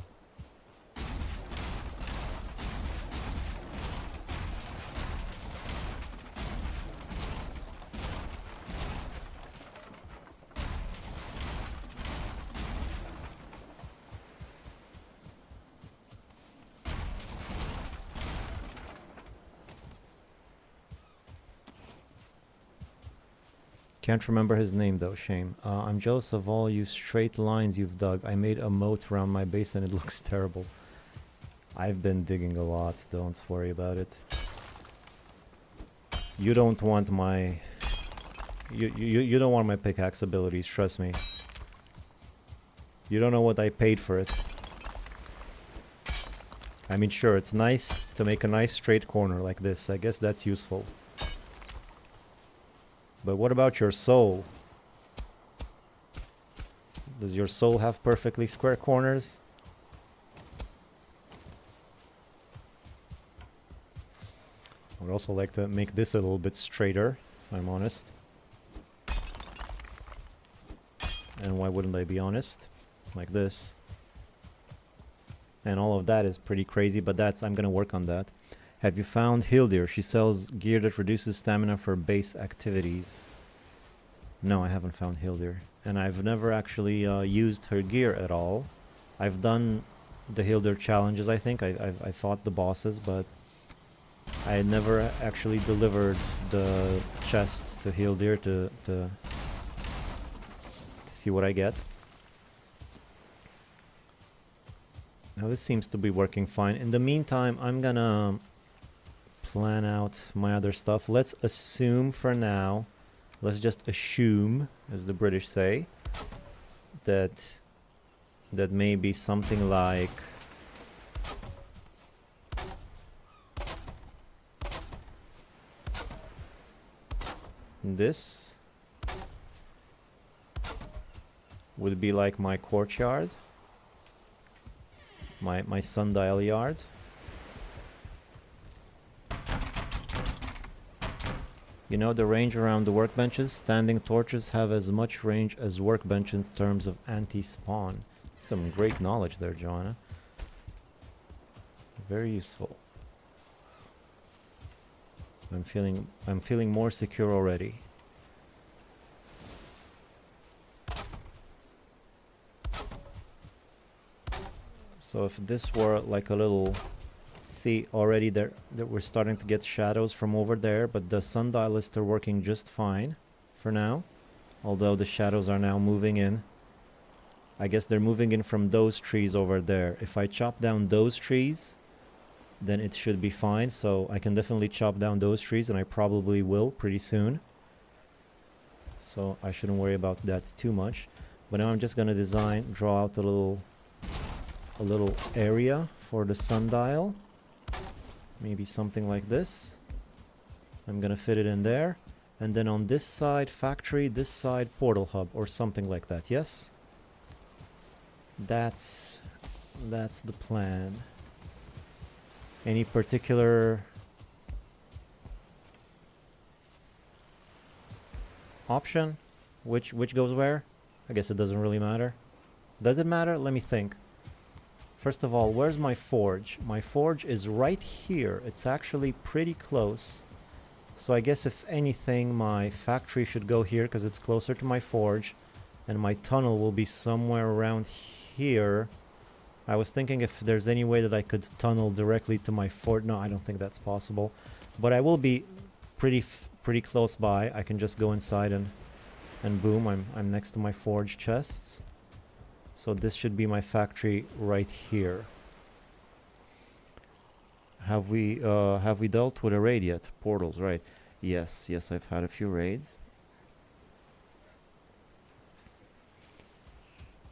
[SPEAKER 1] Can't remember his name though, shame. I'm jealous of all you straight lines you've dug. I made a moat around my base and it looks terrible. I've been digging a lot, don't worry about it. You don't want my... You don't want my pickaxe abilities, trust me. You don't know what I paid for it. I mean, sure, it's nice to make a nice straight corner like this. I guess that's useful. But what about your soul? Does your soul have perfectly square corners? I would also like to make this a little bit straighter, if I'm honest. And why wouldn't I be honest? Like this. And all of that is pretty crazy, but that's... I'm gonna work on that. Have you found Hildir? She sells gear that reduces stamina for base activities. No, I haven't found Hildir. And I've never actually used her gear at all. I've done the Hildir challenges, I think. I fought the bosses, but I never actually delivered the chests to Hildir to see what I get. Now this seems to be working fine. In the meantime, I'm gonna plan out my other stuff. Let's assume for now let's just assume, as the British say, that may be something like this would be like my courtyard, my sundial yard. You know the range around the workbenches? Standing torches have as much range as workbenches in terms of anti-spawn. Some great knowledge there, Joanna. Very useful. I'm feeling more secure already. So if this were like a little, see already there that we're starting to get shadows from over there, but the sundial is still working just fine for now, although the shadows are now moving in. I guess they're moving in from those trees over there. If I chop down those trees, then it should be fine. So I can definitely chop down those trees, and I probably will pretty soon. So I shouldn't worry about that too much. But now I'm just gonna draw out a little area for the sundial. Maybe something like this. I'm gonna fit it in there. And then on this side, factory, this side, portal hub, or something like that, yes? That's the plan. Any particular option? Which goes where? I guess it doesn't really matter. Does it matter? Let me think. First of all, where's my forge? My forge is right here. It's actually pretty close. So I guess if anything, my factory should go here because it's closer to my forge. And my tunnel will be somewhere around here. I was thinking if there's any way that I could tunnel directly to my fort. No, I don't think that's possible. But I will be pretty close by. I can just go inside and boom, I'm next to my forge chests. So this should be my factory right here. Have we dealt with a raid yet? Portals, right? Yes, I've had a few raids.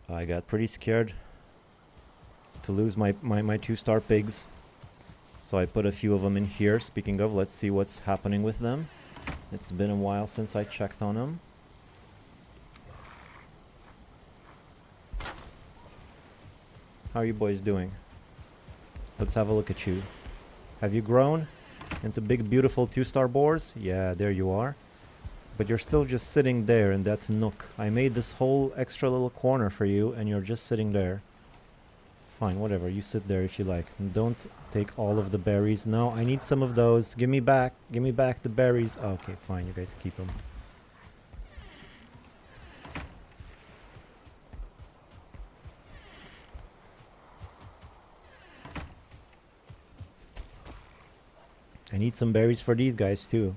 [SPEAKER 1] I got pretty scared to lose my 2-star pigs. So I put a few of them in here. Speaking of, let's see what's happening with them. It's been a while since I checked on them. How are you boys doing? Let's have a look at you. Have you grown into big, beautiful 2-star boars? Yeah, there you are. But you're still just sitting there in that nook. I made this whole extra little corner for you, and you're just sitting there. Fine, whatever. You sit there if you like. Don't take all of the berries. No, I need some of those. Give me back the berries. Okay, fine. You guys keep them. I need some berries for these guys too.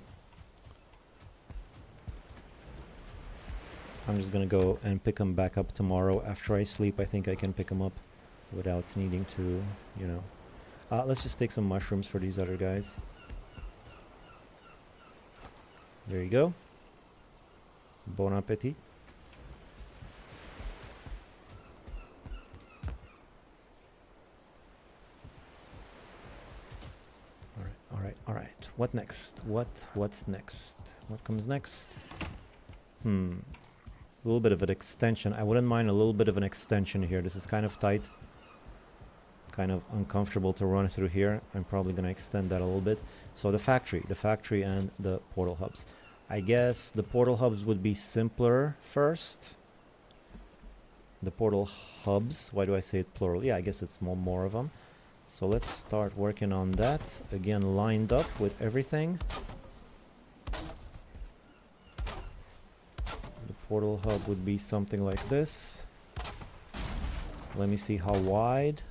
[SPEAKER 1] I'm just gonna go and pick them back up tomorrow after I sleep. I think I can pick them up without needing to, you know. Let's just take some mushrooms for these other guys. There you go. Bon appetit. All right. What next? What's next? What comes next? A little bit of an extension. I wouldn't mind a little bit of an extension here. This is kind of tight. Kind of uncomfortable to run through here. I'm probably going to extend that a little bit. So the factory and the portal hubs. I guess the portal hubs would be simpler first. The portal hubs. Why do I say it plural? Yeah, I guess it's more of them. So let's start working on that. Again, lined up with everything. The portal hub would be something like this. Let me see how wide.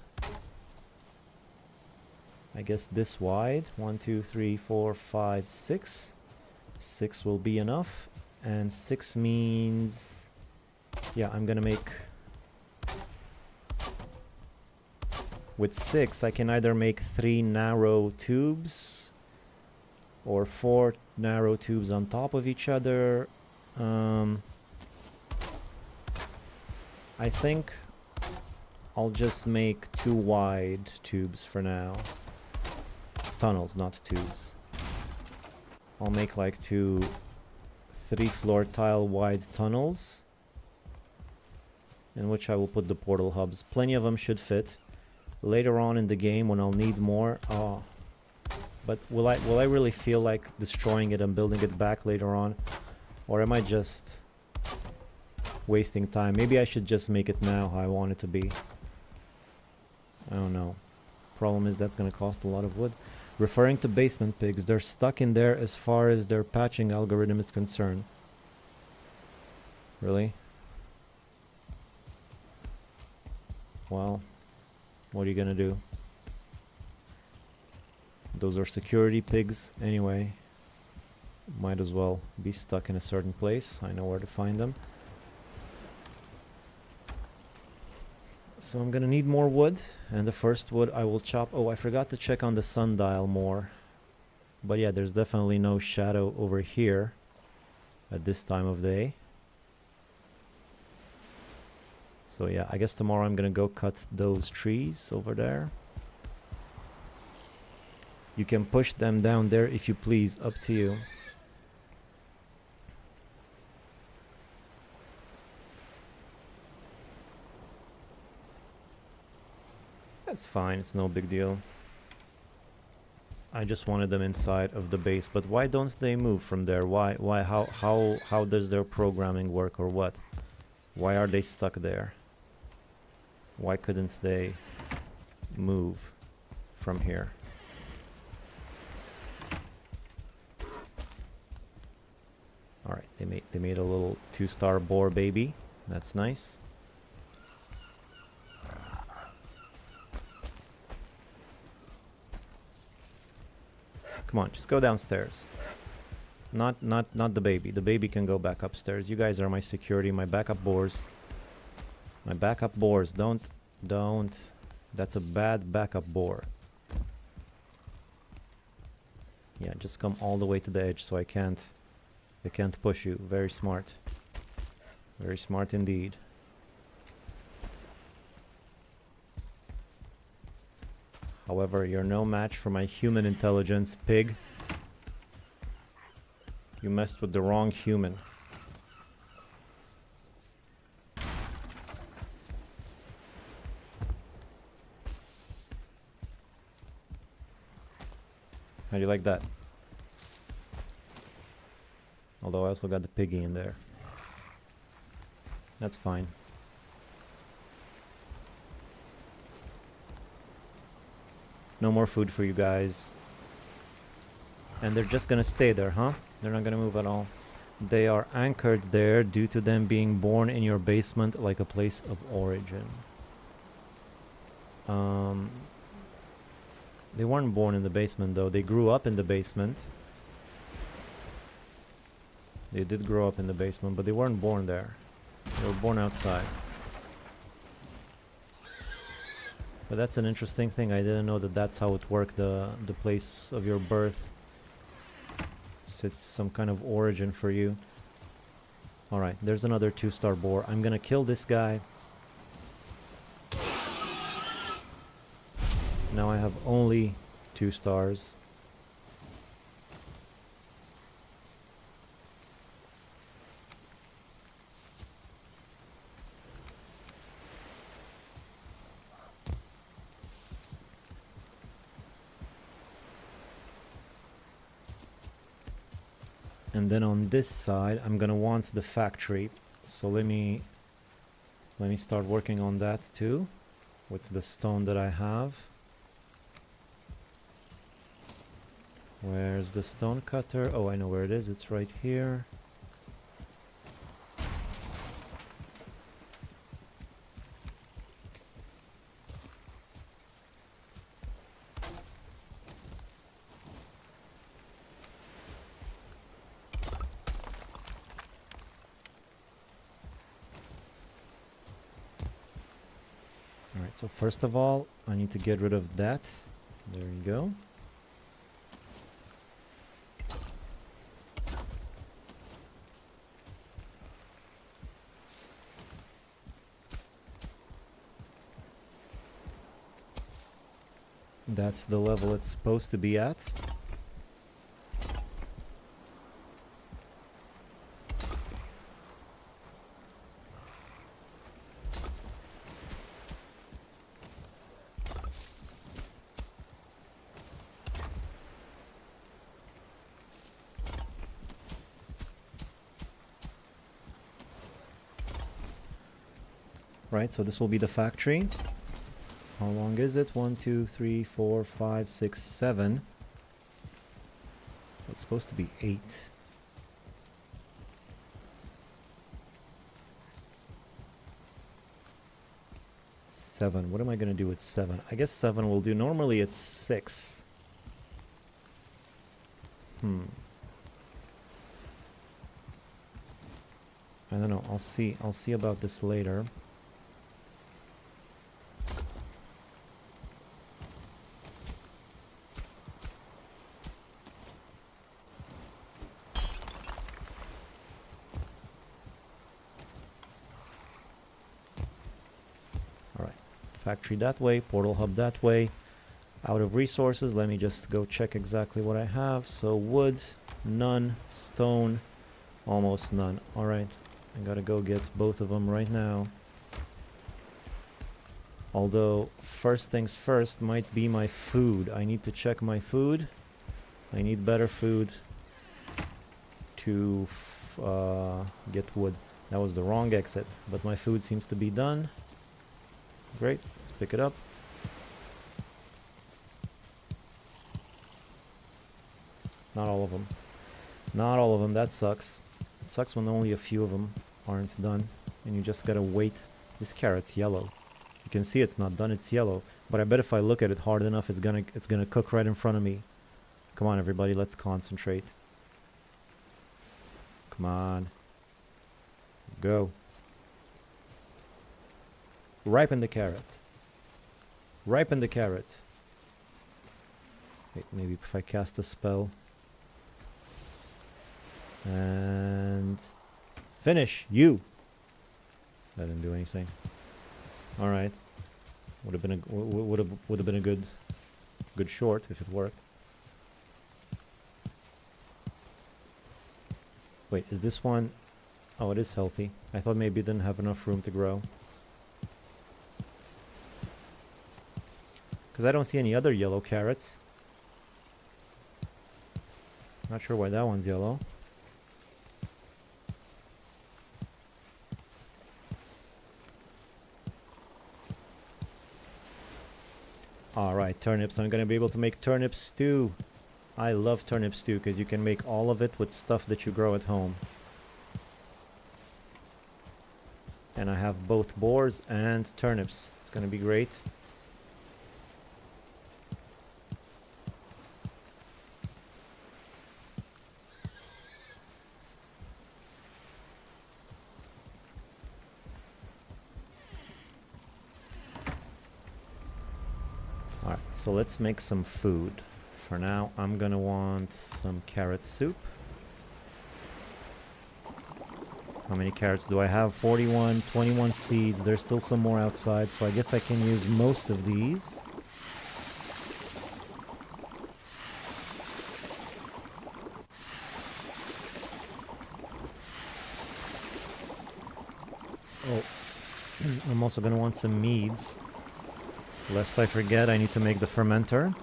[SPEAKER 1] I guess this wide. 1, 2, 3, 4, 5, 6. 6 will be enough. And 6 means... yeah, I'm gonna make... with 6, I can either make 3 narrow tubes or 4 narrow tubes on top of each other, I think I'll just make 2 wide tubes for now. Tunnels, not tubes. I'll make like 2 3-floor tile wide tunnels, in which I will put the portal hubs. Plenty of them should fit. Later on in the game when I'll need more, but will I really feel like destroying it and building it back later on? Or am I just wasting time? Maybe I should just make it now how I want it to be. I don't know. Problem is that's gonna cost a lot of wood. Referring to basement pigs, they're stuck in there as far as their patching algorithm is concerned. Really? Well, what are you gonna do? Those are security pigs anyway. Might as well be stuck in a certain place. I know where to find them. So I'm gonna need more wood, and the first wood I will chop. Oh, I forgot to check on the sundial more. But yeah, there's definitely no shadow over here at this time of day. So yeah, I guess tomorrow I'm gonna go cut those trees over there. You can push them down there if you please, up to you. That's fine, it's no big deal. I just wanted them inside of the base, but why don't they move from there? How does their programming work, or what? Why are they stuck there? Why couldn't they move from here? Alright, they made a little 2-star boar baby. That's nice. Come on, just go downstairs. Not the baby. The baby can go back upstairs. You guys are my security, my backup boars. My backup boars. Don't. That's a bad backup boar. Yeah, just come all the way to the edge so they can't push you. Very smart. Very smart indeed. However, you're no match for my human intelligence, pig. You messed with the wrong human. How do you like that? Although I also got the piggy in there. That's fine. No more food for you guys. And they're just gonna stay there, huh? They're not gonna move at all. They are anchored there due to them being born in your basement like a place of origin. They weren't born in the basement though. They grew up in the basement. They did grow up in the basement, but they weren't born there. They were born outside. But that's an interesting thing. I didn't know that that's how it worked, the place of your birth. So it's some kind of origin for you. Alright, there's another 2-star boar. I'm gonna kill this guy. Now I have only 2 stars. And then on this side, I'm gonna want the factory. So let me start working on that too, with the stone that I have. Where's the stone cutter? Oh, I know where it is. It's right here. Alright, so first of all, I need to get rid of that. There you go. That's the level it's supposed to be at. Right, so this will be the factory. How long is it? 1, 2, 3, 4, 5, 6, 7. It's supposed to be 8. 7. What am I going to do with 7? I guess 7 will do. Normally it's 6. I don't know. I'll see about this later. Factory that way, portal hub that way. Out of resources, let me just go check exactly what I have. So wood, none. Stone, almost none. Alright, I gotta go get both of them right now. Although, first things first might be my food. I need to check my food. I need better food to get wood. That was the wrong exit, but my food seems to be done. Great, let's pick it up. Not all of them. Not all of them, that sucks. It sucks when only a few of them aren't done. And you just gotta wait. This carrot's yellow. You can see it's not done, it's yellow. But I bet if I look at it hard enough, it's gonna cook right in front of me. Come on everybody, let's concentrate. Come on. Go. Ripen the carrot. Ripen the carrot. Wait, maybe if I cast a spell. And finish. You. That didn't do anything. All right. Would have been a good short if it worked. Wait, is this one? Oh, it is healthy. I thought maybe it didn't have enough room to grow. Because I don't see any other yellow carrots. Not sure why that one's yellow. Alright, turnips. I'm going to be able to make turnip stew. I love turnip stew because you can make all of it with stuff that you grow at home. And I have both boars and turnips. It's going to be great. Alright, so let's make some food. For now, I'm gonna want some carrot soup. How many carrots do I have? 41, 21 seeds. There's still some more outside, so I guess I can use most of these. Oh, I'm also gonna want some meads. Lest I forget, I need to make the fermenter.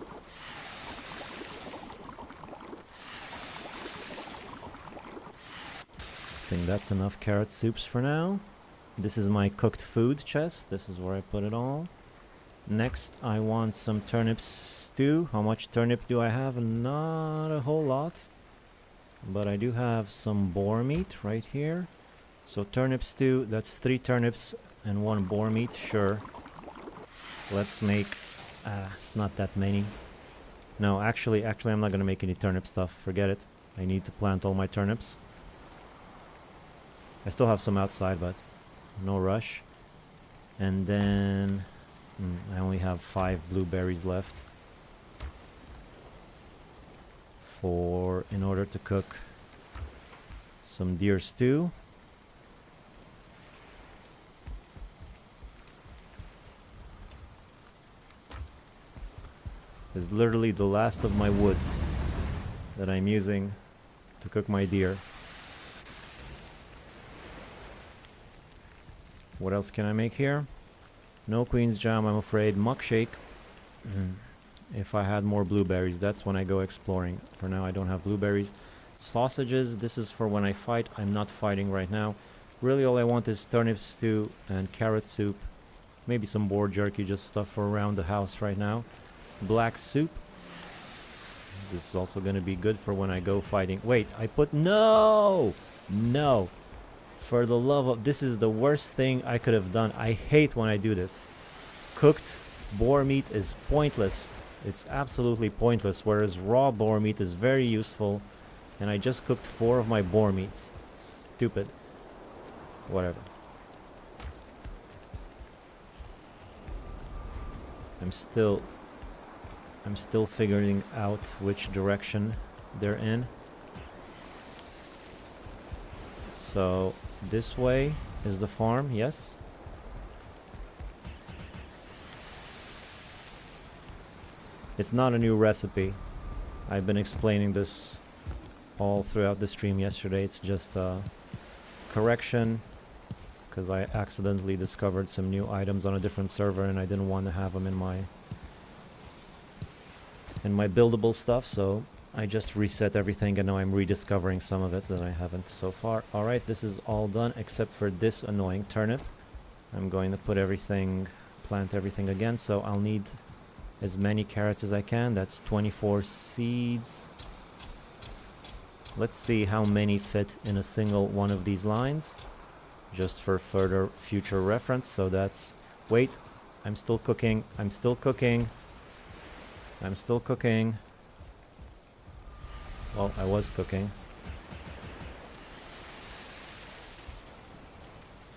[SPEAKER 1] I think that's enough carrot soups for now. This is my cooked food chest. This is where I put it all. Next, I want some turnip stew. How much turnip do I have? Not a whole lot. But I do have some boar meat right here. So turnip stew, that's 3 turnips and 1 boar meat, sure. Let's make... it's not that many. No, actually I'm not gonna make any turnip stuff. Forget it. I need to plant all my turnips. I still have some outside, but no rush. And then... I only have 5 blueberries left. In order to cook some deer stew. is literally the last of my wood that I'm using to cook my deer. What else can I make here? No queen's jam, I'm afraid. Muck shake. If I had more blueberries, that's when I go exploring. For now, I don't have blueberries. Sausages, this is for when I fight. I'm not fighting right now. Really, all I want is turnip stew and carrot soup. Maybe some boar jerky, just stuff for around the house right now. Black soup. This is also going to be good for when I go fighting. Wait, I put... No! No! For the love of... This is the worst thing I could have done. I hate when I do this. Cooked boar meat is pointless. It's absolutely pointless, whereas raw boar meat is very useful. And I just cooked 4 of my boar meats. Stupid. Whatever. I'm still figuring out which direction they're in. So this way is the farm, yes. It's not a new recipe. I've been explaining this all throughout the stream yesterday. It's just a correction because I accidentally discovered some new items on a different server and I didn't want to have them in my buildable stuff, so I just reset everything and now I'm rediscovering some of it that I haven't so far. Alright, this is all done except for this annoying turnip. I'm going to put everything, plant everything again, so I'll need as many carrots as I can. That's 24 seeds. Let's see how many fit in a single one of these lines, just for further future reference. So that's... Wait, I'm still cooking. I'm still cooking. I'm still cooking. Well, I was cooking.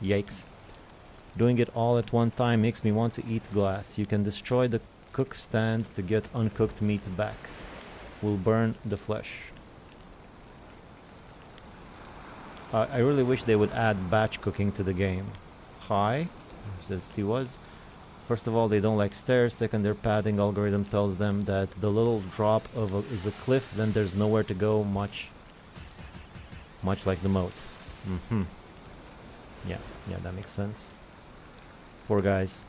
[SPEAKER 1] Yikes. Doing it all at one time makes me want to eat glass. You can destroy the cook stand to get uncooked meat back. Will burn the flesh. I really wish they would add batch cooking to the game. Hi, says T was. First of all, they don't like stairs. Second, their padding algorithm tells them that the little drop of is a cliff, then there's nowhere to go, much like the moat. Yeah, that makes sense. Poor guys.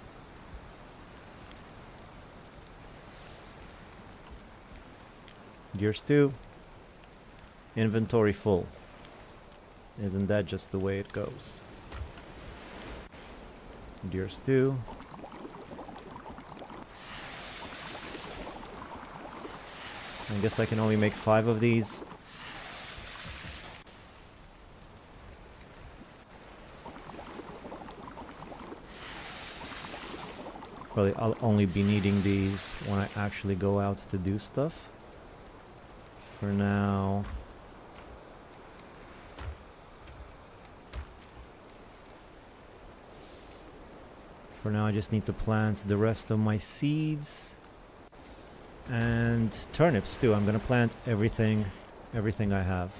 [SPEAKER 1] Deer stew. Inventory full. Isn't that just the way it goes? Deer stew. I guess I can only make 5 of these. Probably I'll only be needing these when I actually go out to do stuff. For now... I just need to plant the rest of my seeds. And turnips too. I'm gonna plant everything I have.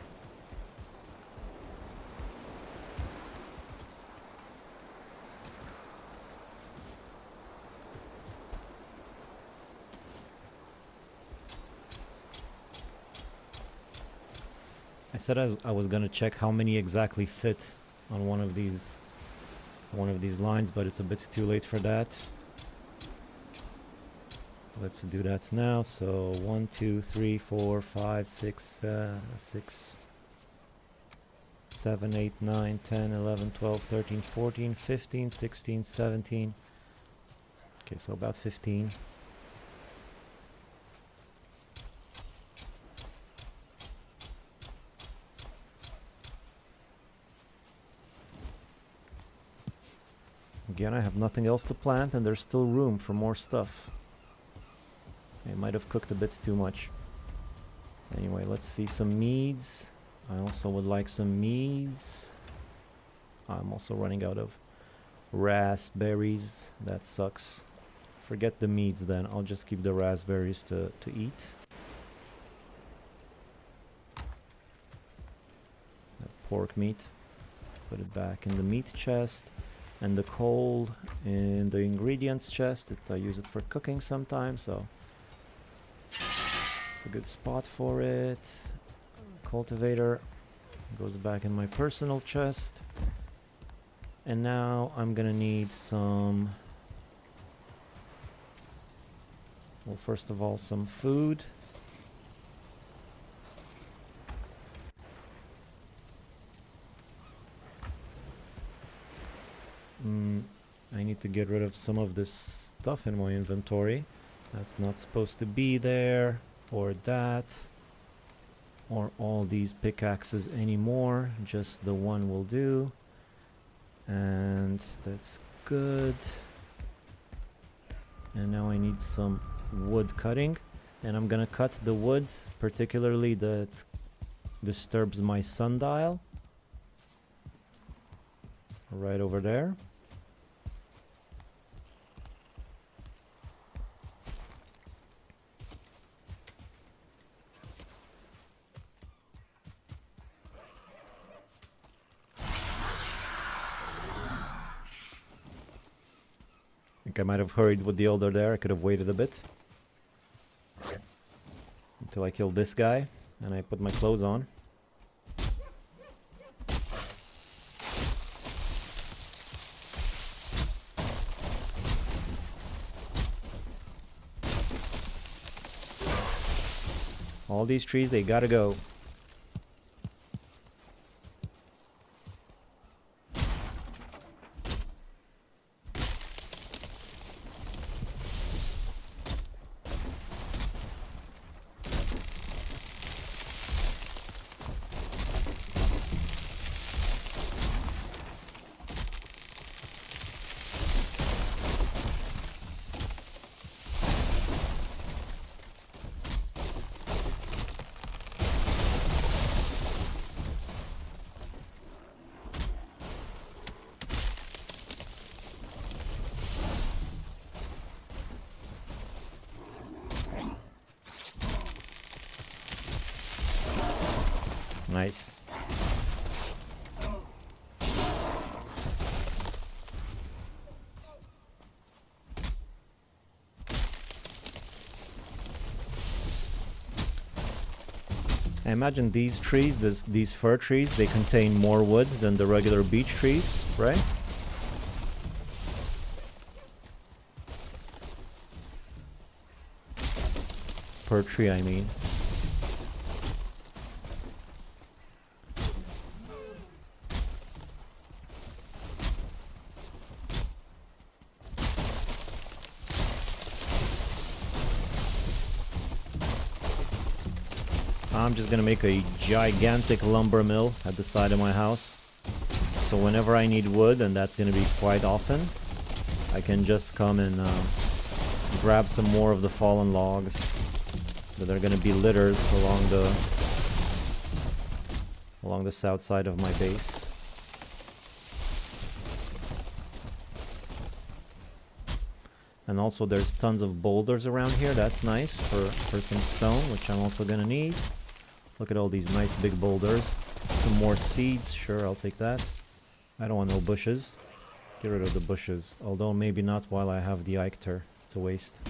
[SPEAKER 1] I said I was gonna check how many exactly fit on one of these lines, but it's a bit too late for that. Let's do that now. So 1, 2, 3, 4, 5, 6, 7, 8, 9, 10, 11, 12, 13, 14, 15, 16, 17. Okay, so about 15. Again, I have nothing else to plant and there's still room for more stuff. I might have cooked a bit too much. Anyway, let's see some meads. I also would like some meads. I'm also running out of raspberries. That sucks. Forget the meads then. I'll just keep the raspberries to eat. That pork meat. Put it back in the meat chest. And the coal in the ingredients chest. I use it for cooking sometimes, so... It's a good spot for it. Cultivator goes back in my personal chest. And now I'm gonna need some... Well, first of all, some food. I need to get rid of some of this stuff in my inventory. That's not supposed to be there, or that, or all these pickaxes anymore. Just the one will do. And that's good. And now I need some wood cutting. And I'm gonna cut the wood, particularly that disturbs my sundial. Right over there. I think I might have hurried with the elder there. I could have waited a bit until I killed this guy and I put my clothes on. All these trees, they gotta go. Nice. I imagine these trees, these fir trees, they contain more wood than the regular beech trees, right? Per tree, I mean. I'm just gonna make a gigantic lumber mill at the side of my house. So whenever I need wood, and that's gonna be quite often, I can just come and grab some more of the fallen logs that are gonna be littered along the south side of my base. And also there's tons of boulders around here. That's nice for some stone, which I'm also gonna need. Look at all these nice big boulders. Some more seeds, sure, I'll take that. I don't want no bushes. Get rid of the bushes. Although maybe not while I have the Eichter. It's a waste.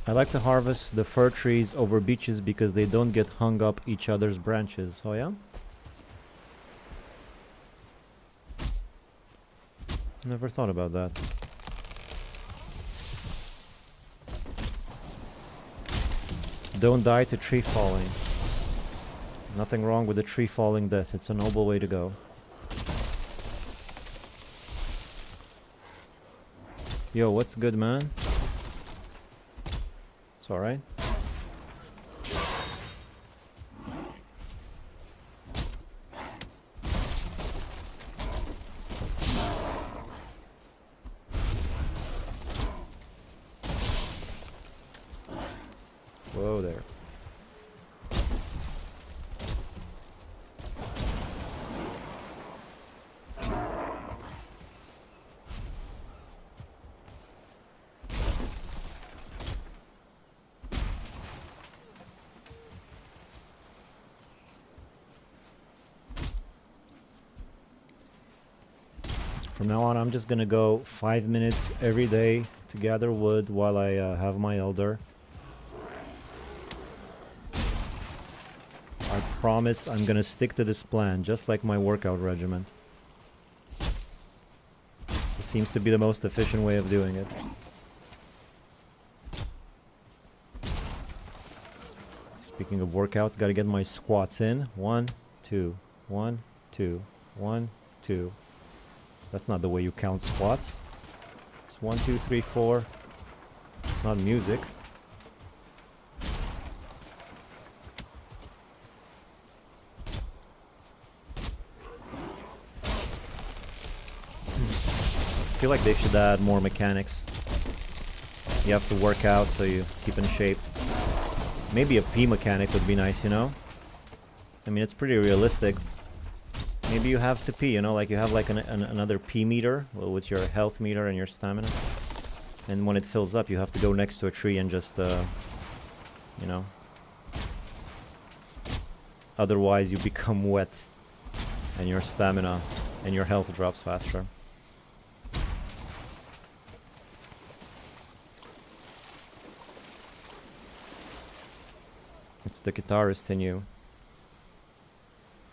[SPEAKER 1] I like to harvest the fir trees over beeches because they don't get hung up each other's branches. Oh yeah? Never thought about that. Don't die to tree falling. Nothing wrong with the tree falling death. It's a noble way to go. Yo, what's good, man? It's alright. Whoa there. From now on, I'm just gonna go 5 minutes every day to gather wood while I have my elder. I promise I'm gonna stick to this plan, just like my workout regimen. It seems to be the most efficient way of doing it. Speaking of workouts, gotta get my squats in. 1, 2, 1, 2, 1, 2. That's not the way you count squats. It's 1, 2, 3, 4. It's not music. I feel like they should add more mechanics. You have to work out so you keep in shape. Maybe a P mechanic would be nice, you know? I mean, it's pretty realistic. Maybe you have to pee, you know, like you have like another P meter with your health meter and your stamina. And when it fills up, you have to go next to a tree and just, you know. Otherwise, you become wet. And your stamina and your health drops faster. It's the guitarist in you.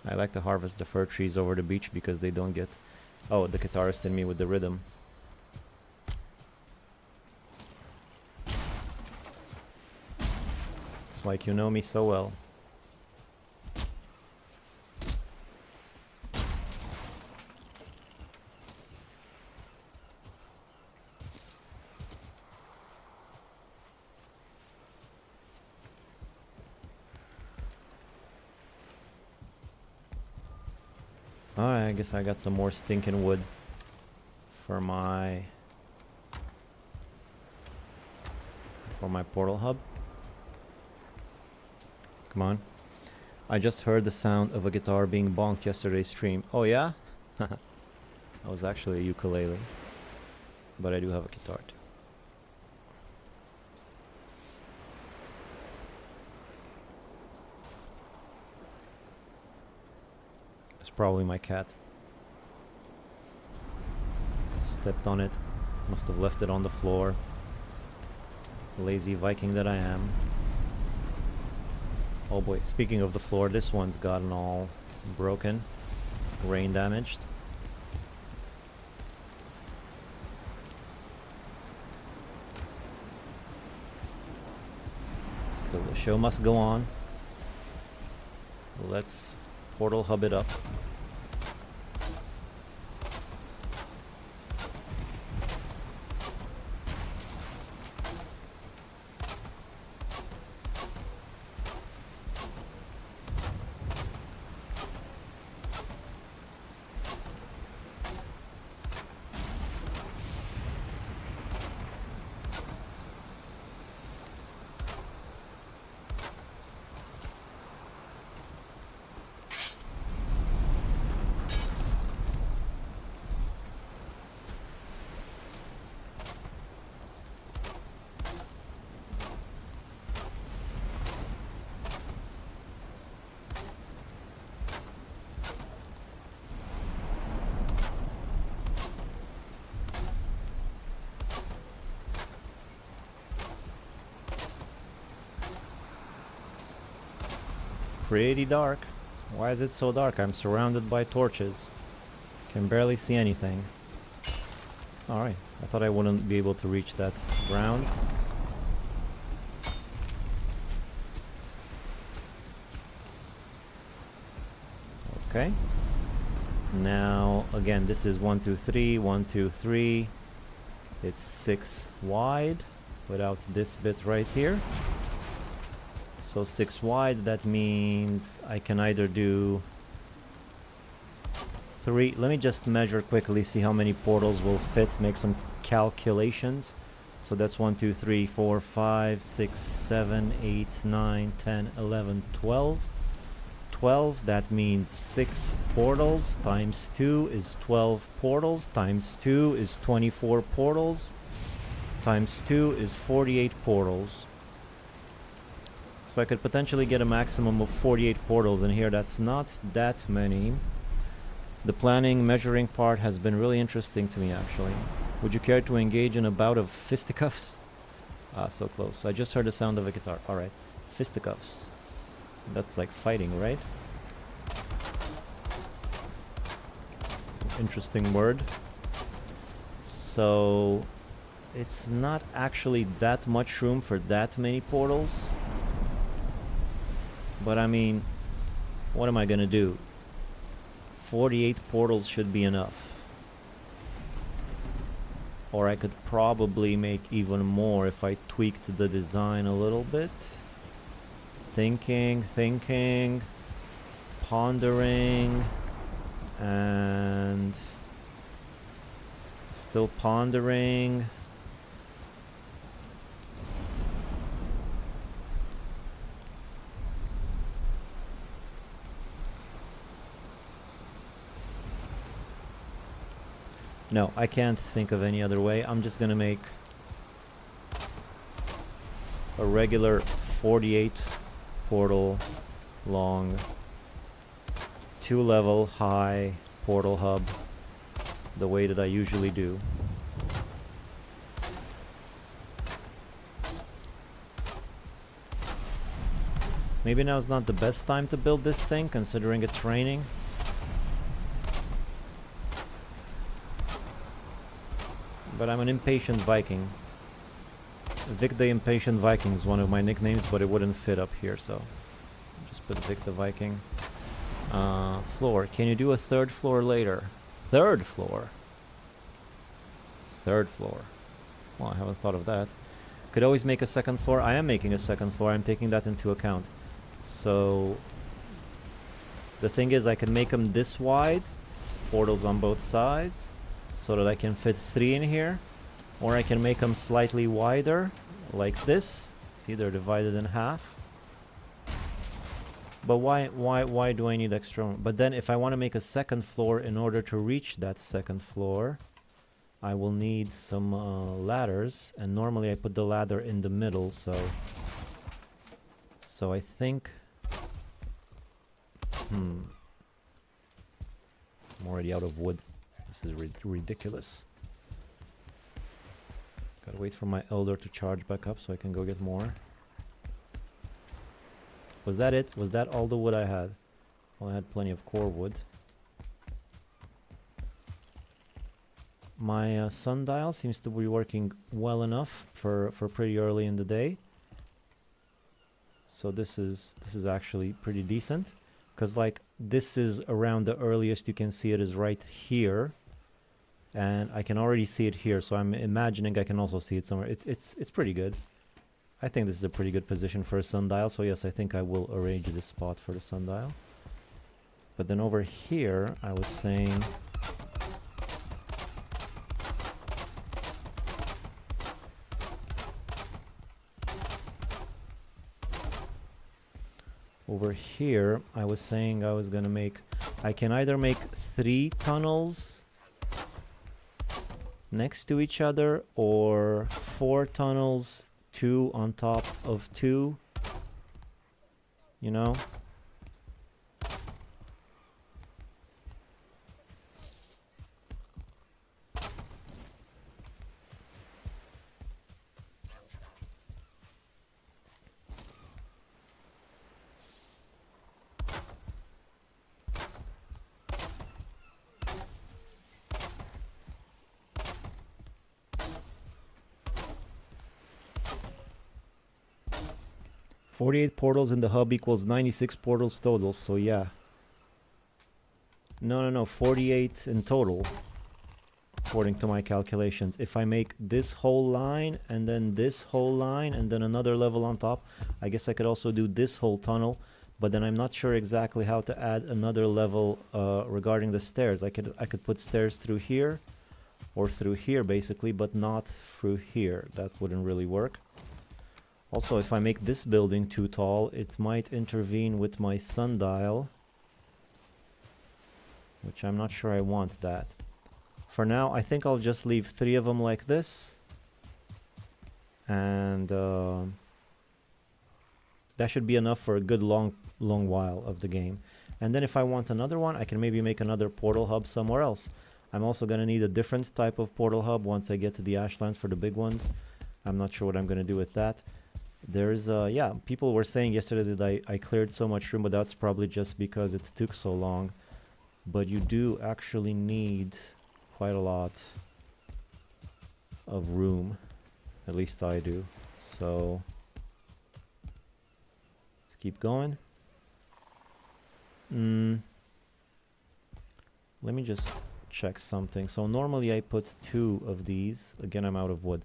[SPEAKER 1] I like to harvest the fir trees over the beach because they don't get... Oh, the guitarist in me with the rhythm. It's like you know me so well. Alright, I guess I got some more stinking wood for my portal hub. Come on. I just heard the sound of a guitar being bonked yesterday's stream. Oh yeah? That was actually a ukulele. But I do have a guitar too. Probably my cat. Stepped on it. Must have left it on the floor. Lazy Viking that I am. Oh boy, speaking of the floor, this one's gotten all broken. Rain damaged. Still, the show must go on. Let's portal hub it up. Pretty dark. Why is it so dark? I'm surrounded by torches. Can barely see anything. Alright, I thought I wouldn't be able to reach that ground. Okay. Now, again, this is 1, 2, 3, 1, 2, 3. It's 6 wide without this bit right here. So 6 wide, that means I can either do 3. Let me just measure quickly, see how many portals will fit, make some calculations. So that's 1, 2, 3, 4, 5, 6, 7, 8, 9, 10, 11, 12. 12, that means 6 portals times 2 is 12 portals, times 2 is 24 portals, times 2 is 48 portals. So I could potentially get a maximum of 48 portals in here. That's not that many. The planning, measuring part has been really interesting to me, actually. Would you care to engage in a bout of fisticuffs? Ah, so close. I just heard the sound of a guitar. Alright. Fisticuffs. That's like fighting, right? It's an interesting word. So... it's not actually that much room for that many portals. But I mean... what am I gonna do? 48 portals should be enough. Or I could probably make even more if I tweaked the design a little bit. Thinking, pondering, and still pondering. No, I can't think of any other way. I'm just gonna make a regular 48 portal long 2-level high portal hub the way that I usually do. Maybe now's not the best time to build this thing considering it's raining. But I'm an impatient Viking. Vic the Impatient Viking is one of my nicknames, but it wouldn't fit up here, so just put Vic the Viking. Floor. Can you do a third floor later? Third floor? Third floor. Well, I haven't thought of that. Could always make a second floor. I am making a second floor. I'm taking that into account. So the thing is, I can make them this wide, portals on both sides, so that I can fit 3 in here, or I can make them slightly wider, like this. See, they're divided in half. But why do I need extra? But then if I want to make a second floor, in order to reach that second floor, I will need some ladders, and normally I put the ladder in the middle, so I think I'm already out of wood. This is ridiculous. Gotta wait for my elder to charge back up so I can go get more. Was that it? Was that all the wood I had? Well, I had plenty of core wood. My sundial seems to be working well enough for pretty early in the day. So this is actually pretty decent, because like this is around the earliest you can see it is right here, and I can already see it here, so I'm imagining I can also see it somewhere. It's pretty good. I think this is a pretty good position for a sundial, so yes, I think I will arrange this spot for the sundial. But then over here, I was saying... over here, I was saying I was gonna make... I can either make 3 tunnels next to each other, or 4 tunnels, 2 on top of 2, you know? "48 portals in the hub equals 96 portals total," so yeah. No, 48 in total, according to my calculations. If I make this whole line, and then this whole line, and then another level on top, I guess I could also do this whole tunnel, but then I'm not sure exactly how to add another level regarding the stairs. I could put stairs through here, or through here basically, but not through here. That wouldn't really work. Also, if I make this building too tall, it might intervene with my sundial, which I'm not sure I want that. For now, I think I'll just leave 3 of them like this, and that should be enough for a good long while of the game. And then if I want another one, I can maybe make another portal hub somewhere else. I'm also going to need a different type of portal hub once I get to the Ashlands for the big ones. I'm not sure what I'm going to do with that. There's, yeah, people were saying yesterday that I cleared so much room, but that's probably just because it took so long. But you do actually need quite a lot of room. At least I do. So let's keep going. Let me just check something. So normally I put 2 of these. Again, I'm out of wood.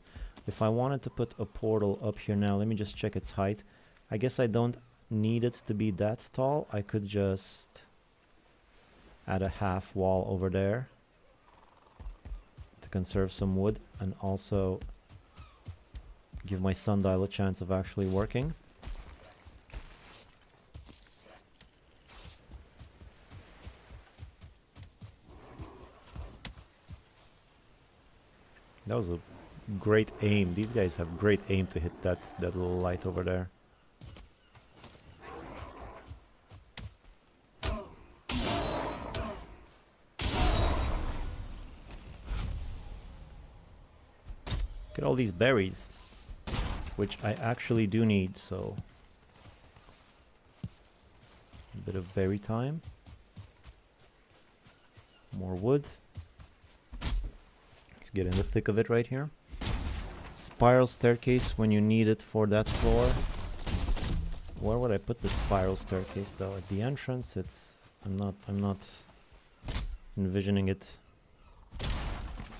[SPEAKER 1] If I wanted to put a portal up here now, let me just check its height. I guess I don't need it to be that tall. I could just add a half wall over there to conserve some wood and also give my sundial a chance of actually working. That was a great aim. These guys have great aim to hit that little light over there. Look at all these berries, which I actually do need, so a bit of berry time. More wood. Let's get in the thick of it right here. Spiral staircase when you need it for that floor. Where would I put the spiral staircase though? At the entrance? I'm not envisioning it.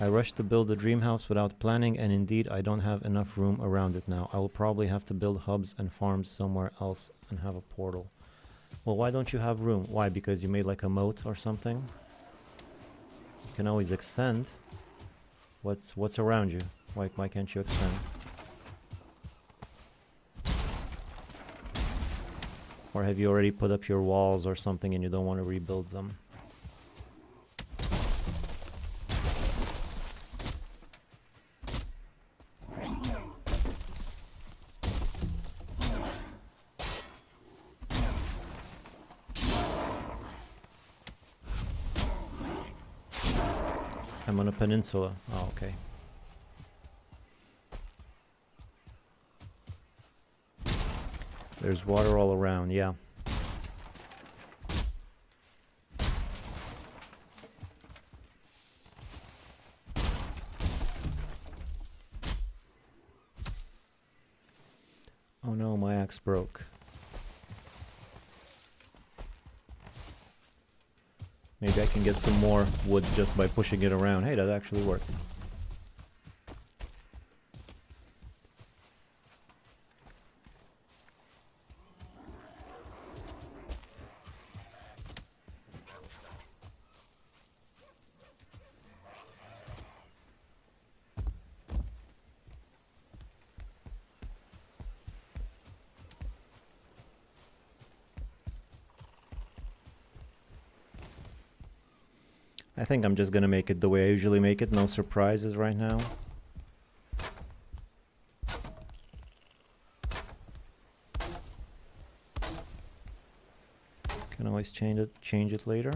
[SPEAKER 1] I rushed to build a dream house without planning, and indeed I don't have enough room around it now. I will probably have to build hubs and farms somewhere else and have a portal. Well, why don't you have room? Why? Because you made like a moat or something? You can always extend. What's around you? Why can't you extend? Or have you already put up your walls or something and you don't want to rebuild them? I'm on a peninsula. Oh, okay. There's water all around, yeah. Oh no, my axe broke. Maybe I can get some more wood just by pushing it around. Hey, that actually worked. I think I'm just gonna make it the way I usually make it, no surprises right now. Can always change it later.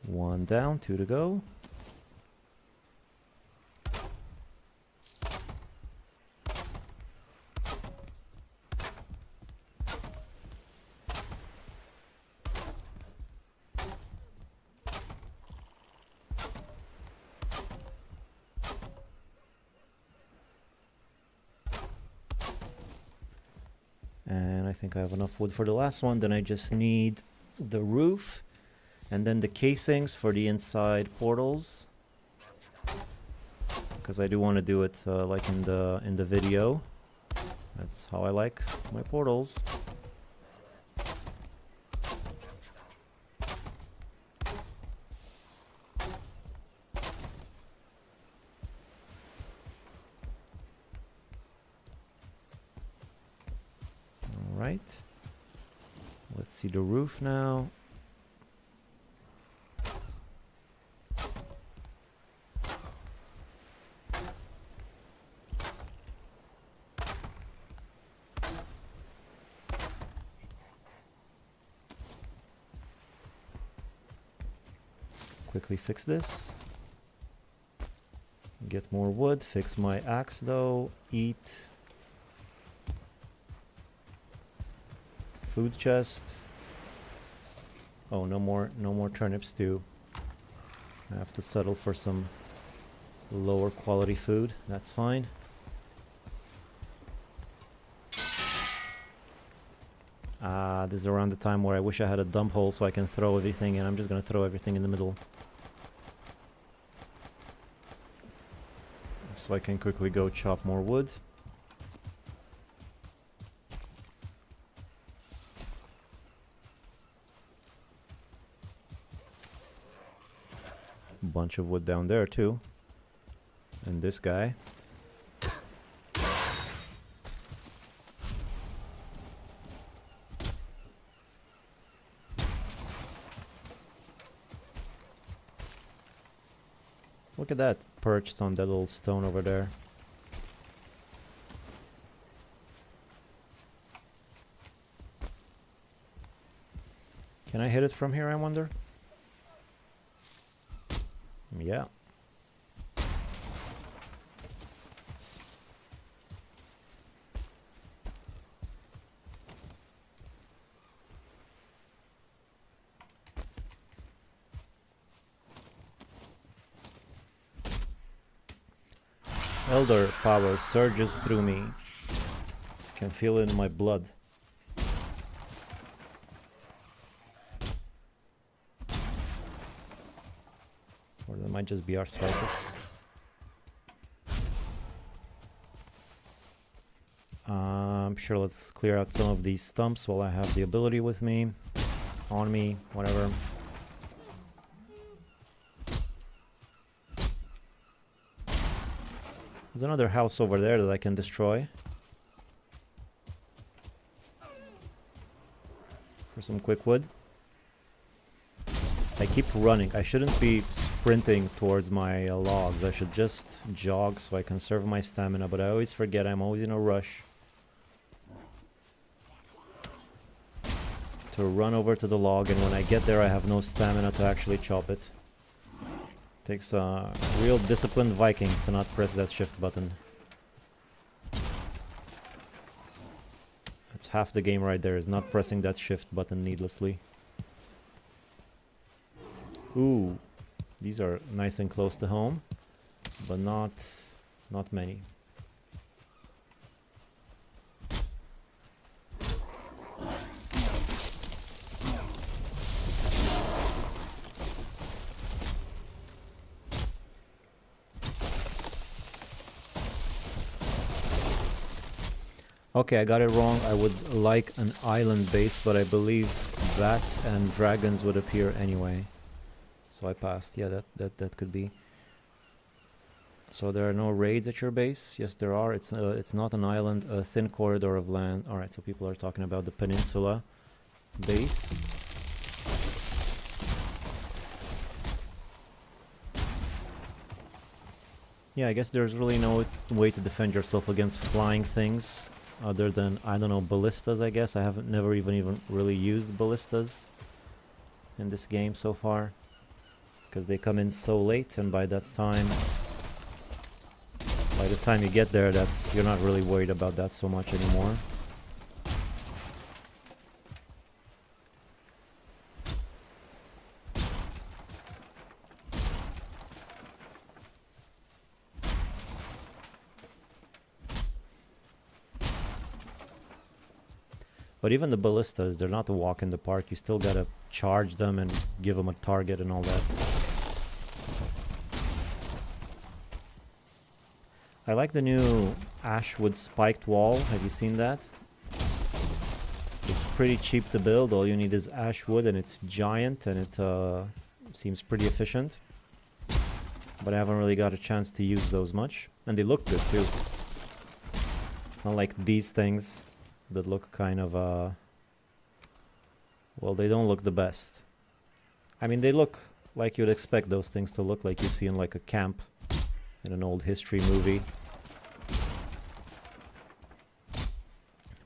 [SPEAKER 1] One down, 2 to go. And I think I have enough wood for the last one. Then I just need the roof. And then the casings for the inside portals, because I do want to do it like in the video. That's how I like my portals. Alright. Let's see the roof now. Quickly fix this. Get more wood. Fix my axe though. Eat. Food chest. Oh, no more turnips too. I have to settle for some lower quality food. That's fine. This is around the time where I wish I had a dump hole so I can throw everything in. I'm just gonna throw everything in the middle. So I can quickly go chop more wood. Bunch of wood down there too. And this guy. Look at that, perched on that little stone over there. Can I hit it from here, I wonder? Yeah. Elder power surges through me. Can feel it in my blood. Or that might just be arthritis. Sure, let's clear out some of these stumps while I have the ability with me. On me, whatever. There's another house over there that I can destroy. For some quick wood. I keep running. I shouldn't be sprinting towards my logs. I should just jog so I conserve my stamina, but I always forget I'm always in a rush to run over to the log, and when I get there I have no stamina to actually chop it. Takes a real disciplined Viking to not press that shift button. That's half the game right there, is not pressing that shift button needlessly. Ooh, these are nice and close to home, but not many. Okay, I got it wrong. I would like an island base, but I believe bats and dragons would appear anyway. So I passed. Yeah, that could be. So there are no raids at your base? Yes, there are. It's not an island, a thin corridor of land. All right, so people are talking about the peninsula base. Yeah, I guess there's really no way to defend yourself against flying things. Other than, I don't know, ballistas, I guess. I haven't never even really used ballistas in this game so far, because they come in so late, and by the time you get there, you're not really worried about that so much anymore. But even the ballistas, they're not a walk in the park. You still gotta charge them and give them a target and all that. I like the new ashwood spiked wall. Have you seen that? It's pretty cheap to build. All you need is ashwood, and it's giant, and it seems pretty efficient. But I haven't really got a chance to use those much. And they look good too. Not like these things that look kind of, well, they don't look the best. I mean, they look like you'd expect those things to look, like you see in like a camp in an old history movie.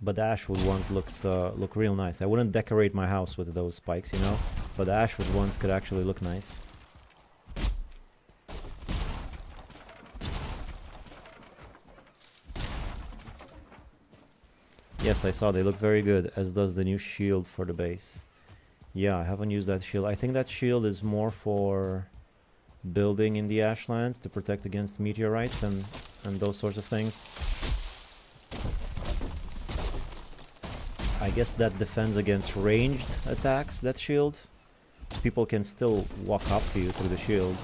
[SPEAKER 1] But the ashwood ones look real nice. I wouldn't decorate my house with those spikes, you know, but the ashwood ones could actually look nice. Yes, I saw they look very good, as does the new shield for the base. Yeah, I haven't used that shield. I think that shield is more for building in the ashlands to protect against meteorites and those sorts of things. I guess that defends against ranged attacks, that shield. People can still walk up to you through the shield.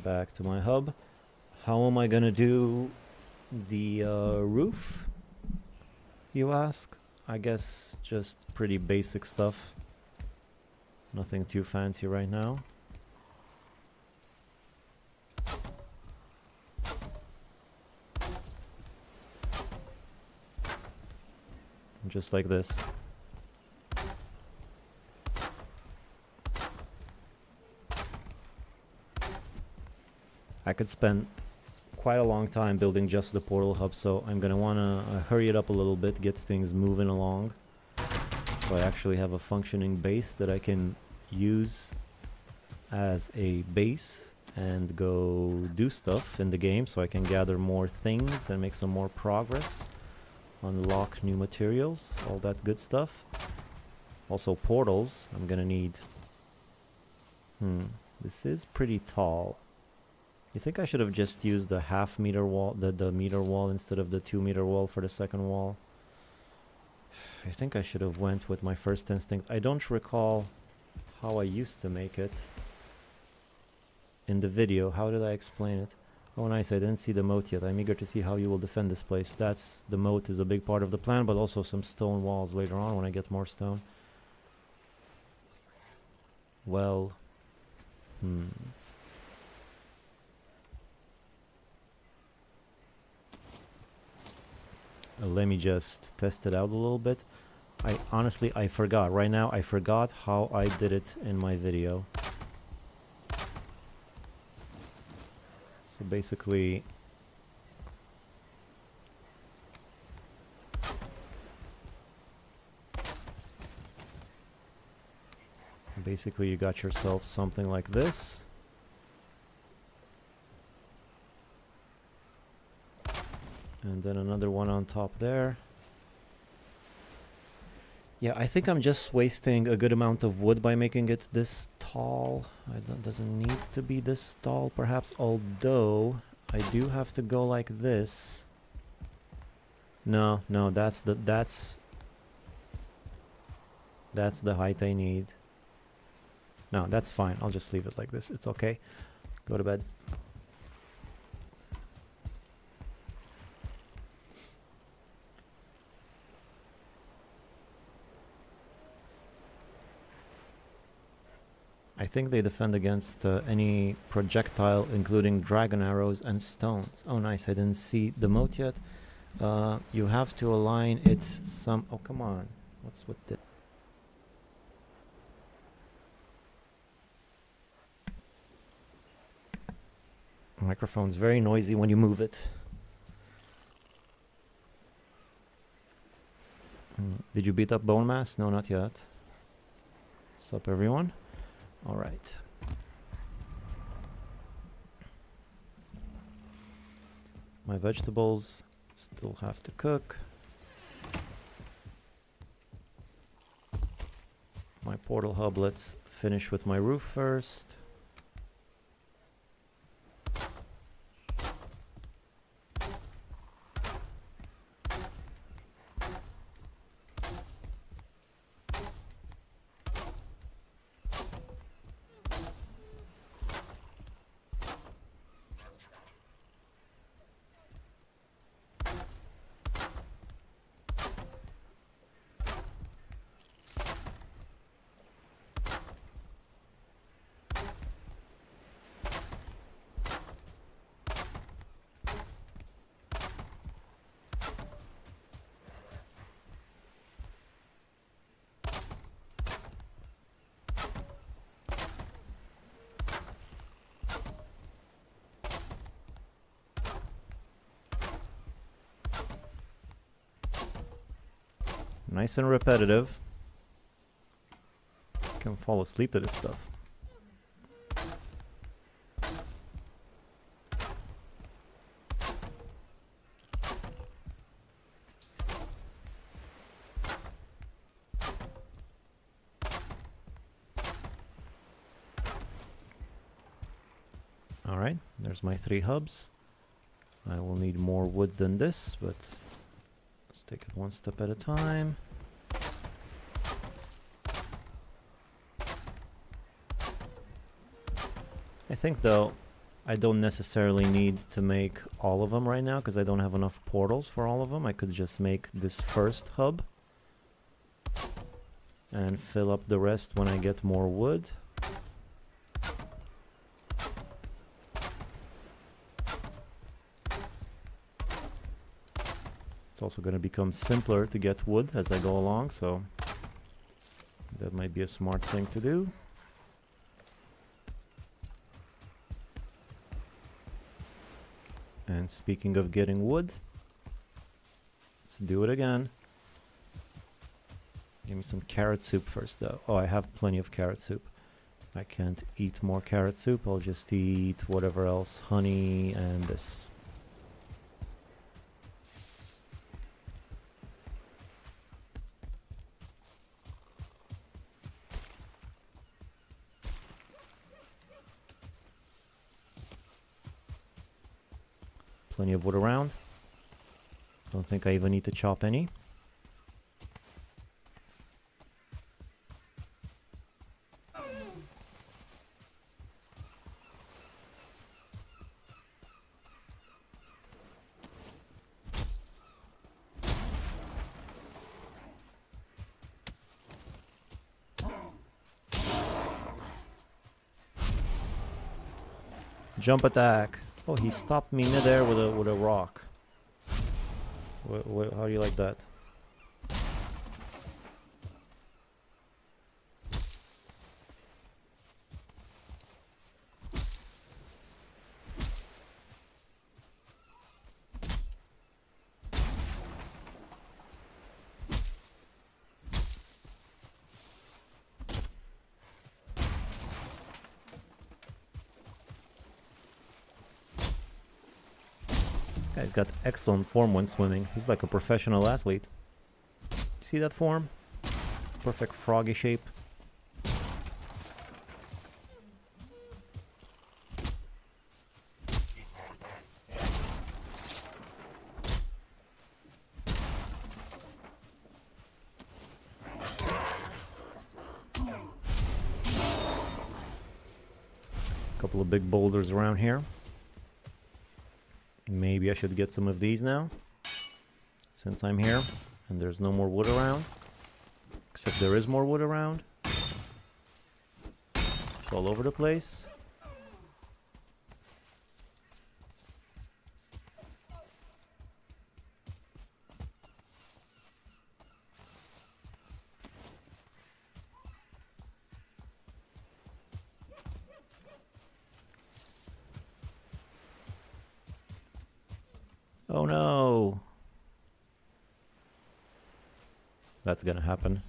[SPEAKER 1] Back to my hub. How am I gonna do the roof, you ask? I guess just pretty basic stuff. Nothing too fancy right now. Just like this. I could spend quite a long time building just the portal hub, so I'm gonna wanna hurry it up a little bit, get things moving along, so I actually have a functioning base that I can use as a base and go do stuff in the game, so I can gather more things and make some more progress, unlock new materials, all that good stuff. Also portals, I'm gonna need... this is pretty tall. You think I should have just used the half-meter wall, the meter wall, instead of the 2-meter wall for the second wall? I think I should have went with my first instinct. I don't recall how I used to make it in the video. How did I explain it? Oh, nice. I didn't see the moat yet. I'm eager to see how you will defend this place. The moat is a big part of the plan, but also some stone walls later on when I get more stone. Well, let me just test it out a little bit. I forgot. Right now, I forgot how I did it in my video. So basically... Basically, you got yourself something like this. And then another one on top there. Yeah, I think I'm just wasting a good amount of wood by making it this tall. It doesn't need to be this tall, perhaps, although I do have to go like this. No, that's the height I need. No, that's fine. I'll just leave it like this. It's okay. Go to bed. I think they defend against any projectile, including dragon arrows and stones. Oh, nice. I didn't see the moat yet. You have to align it some... Oh, come on. What's with this? Microphone's very noisy when you move it. Did you beat up bone mass? No, not yet. What's up, everyone? All right. My vegetables still have to cook. My portal hub, let's finish with my roof first. Nice and repetitive. Can fall asleep to this stuff. Alright, there's my 3 hubs. I will need more wood than this, but let's take it one step at a time. I think though, I don't necessarily need to make all of them right now because I don't have enough portals for all of them. I could just make this first hub and fill up the rest when I get more wood. It's also going to become simpler to get wood as I go along, so that might be a smart thing to do. And speaking of getting wood, let's do it again. Give me some carrot soup first though. Oh, I have plenty of carrot soup. I can't eat more carrot soup, I'll just eat whatever else, honey and this. Plenty of wood around. Don't think I even need to chop any. Jump attack. Oh, he stopped me midair with a rock. How do you like that? Guy's got excellent form when swimming. He's like a professional athlete. See that form? Perfect froggy shape. Couple of big boulders around here. Maybe I should get some of these now, since I'm here and there's no more wood around. Except there is more wood around. It's all over the place. Oh no! That's gonna happen.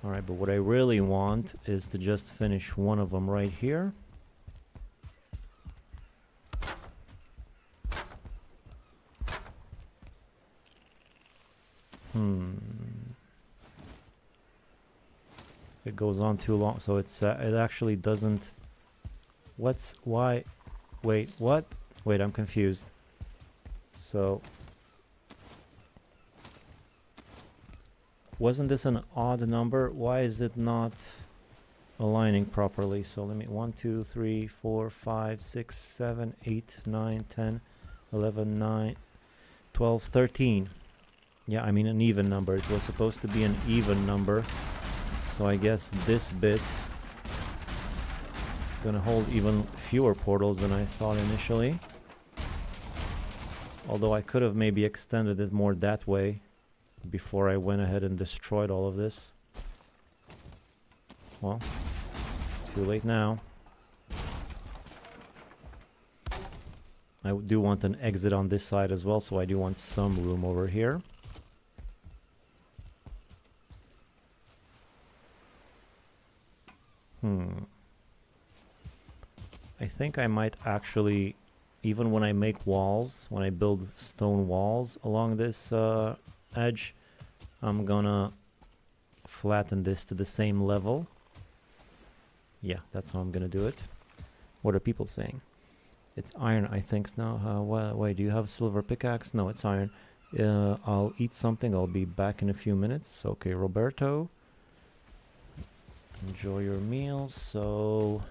[SPEAKER 1] Alright, but what I really want is to just finish one of them right here. It goes on too long, so it's it actually doesn't. Why? Wait, what? Wait, I'm confused. So, wasn't this an odd number? Why is it not aligning properly? So let me 1, 2, 3, 4, 5, 6, 7, 8, 9, 10, 11, 9, 12, 13. Yeah, I mean an even number. It was supposed to be an even number. So I guess this bit is gonna hold even fewer portals than I thought initially. Although I could have maybe extended it more that way. before I went ahead and destroyed all of this. Well, too late now. I do want an exit on this side as well, so I do want some room over here. I think I might actually, even when I make walls, when I build stone walls along this edge, I'm gonna flatten this to the same level. Yeah, that's how I'm gonna do it. What are people saying? It's iron, I think. Now, wait, do you have a silver pickaxe? No, it's iron. I'll eat something. I'll be back in a few minutes. Okay, Roberto. Enjoy your meal. So,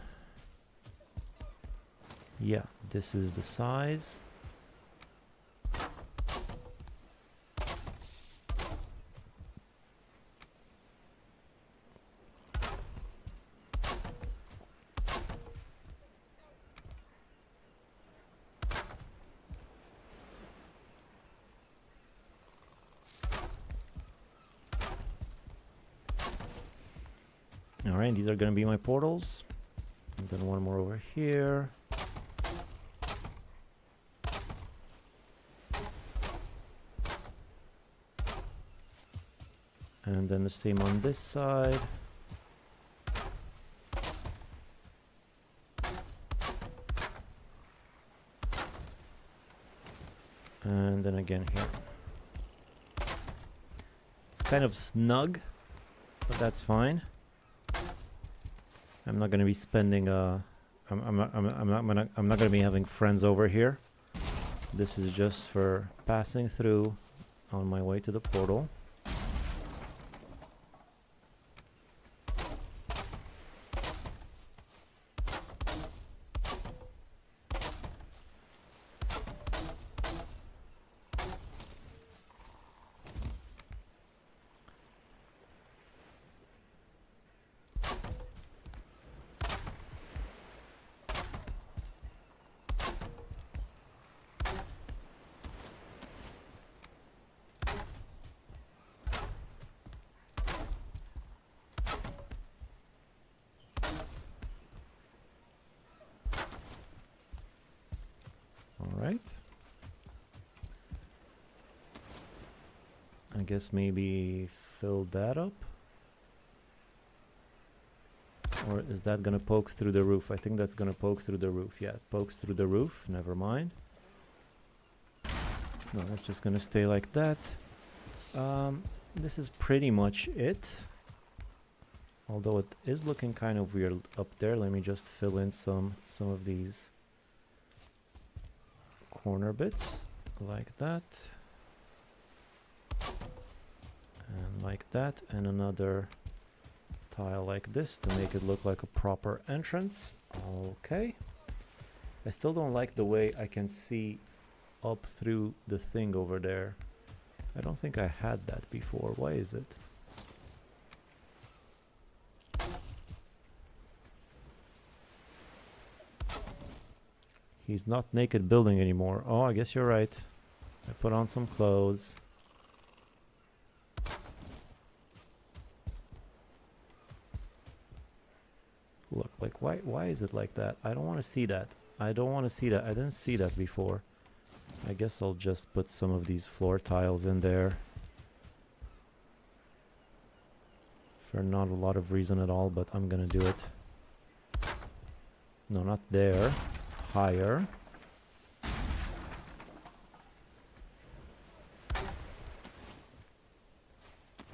[SPEAKER 1] yeah, this is the size. Alright, these are going to be my portals. And then one more over here. And then the same on this side. And then again here. It's kind of snug, but that's fine. I'm not going to be spending I'm not going to be having friends over here. This is just for passing through on my way to the portal. Alright. I guess maybe fill that up. Or is that gonna poke through the roof? I think that's gonna poke through the roof. Yeah, it pokes through the roof. Never mind. No, that's just gonna stay like that. This is pretty much it. Although it is looking kind of weird up there. Let me just fill in some of these corner bits like that. And like that. And another tile like this to make it look like a proper entrance. Okay. I still don't like the way I can see up through the thing over there. I don't think I had that before. Why is it? He's not naked building anymore. Oh, I guess you're right. I put on some clothes. Look, like, why is it like that? I don't want to see that. I don't want to see that. I didn't see that before. I guess I'll just put some of these floor tiles in there. For not a lot of reason at all, but I'm gonna do it. No, not there. Higher.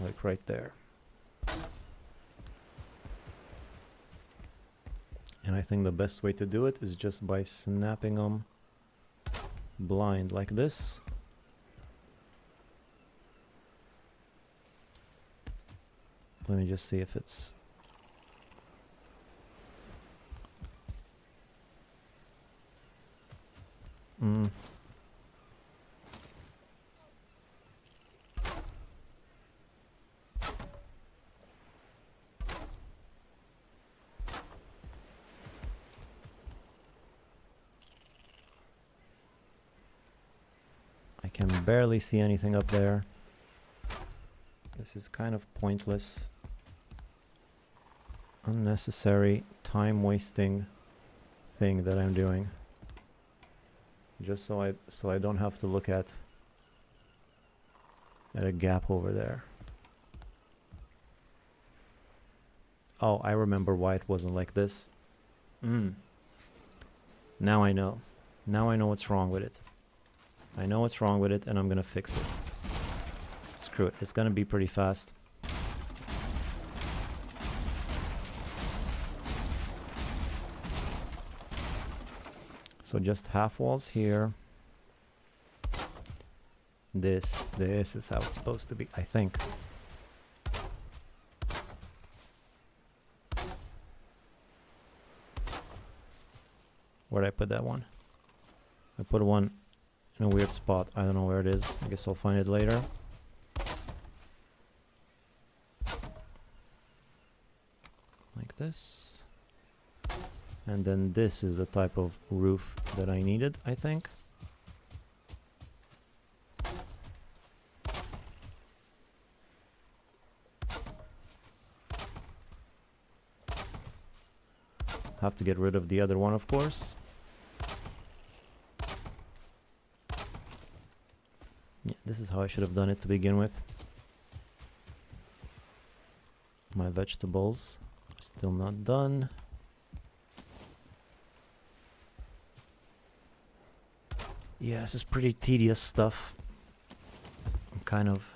[SPEAKER 1] Like right there. And I think the best way to do it is just by snapping them blind like this. Let me just see if it's... I can barely see anything up there. This is kind of pointless, unnecessary, time-wasting thing that I'm doing. Just so I don't have to look at a gap over there. Oh, I remember why it wasn't like this. Now I know. Now I know what's wrong with it. I know what's wrong with it, and I'm gonna fix it. Screw it. It's gonna be pretty fast. So just half walls here. This is how it's supposed to be, I think. Where'd I put that one? I put one in a weird spot. I don't know where it is. I guess I'll find it later. Like this. And then this is the type of roof that I needed, I think. Have to get rid of the other one, of course. Yeah, this is how I should have done it to begin with. My vegetables are still not done. Yeah, this is pretty tedious stuff. I'm kind of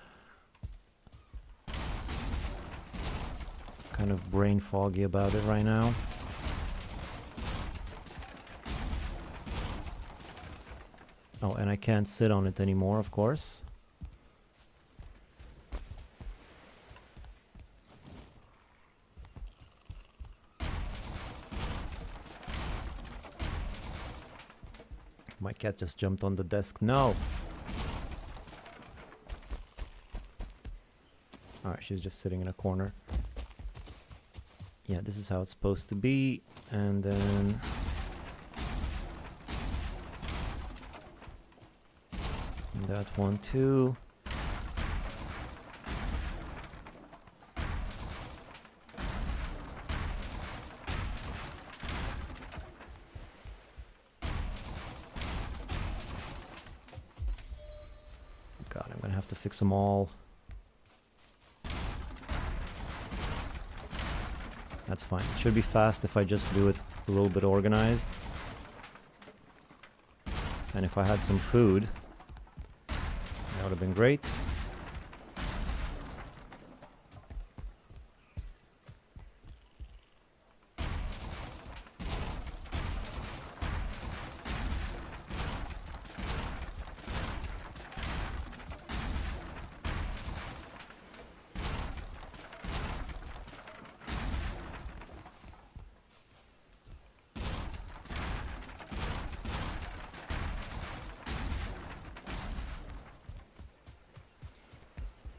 [SPEAKER 1] brain foggy about it right now. Oh, and I can't sit on it anymore, of course. My cat just jumped on the desk. No! Alright, she's just sitting in a corner. Yeah, this is how it's supposed to be. And then... that one too. God, I'm gonna have to fix them all. That's fine. It should be fast if I just do it a little bit organized. And if I had some food, that would have been great.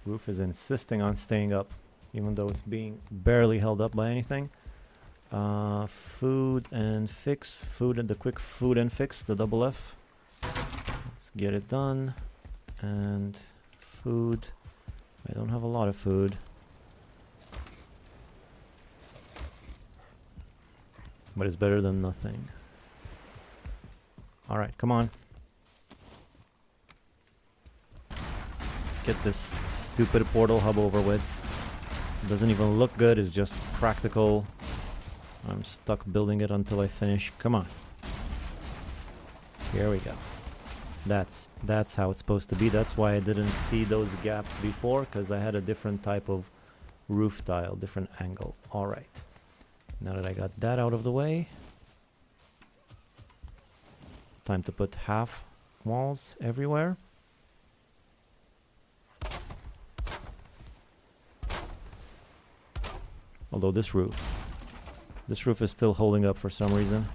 [SPEAKER 1] Roof is insisting on staying up, even though it's being barely held up by anything. Food and fix. Food and the quick food and fix, the double F. Let's get it done. And food. I don't have a lot of food. But it's better than nothing. Alright, come on. Get this stupid portal hub over with. It doesn't even look good, it's just practical. I'm stuck building it until I finish. Come on. Here we go. That's how it's supposed to be. That's why I didn't see those gaps before, because I had a different type of roof tile, different angle. Alright. Now that I got that out of the way, time to put half walls everywhere. Although this roof is still holding up for some reason.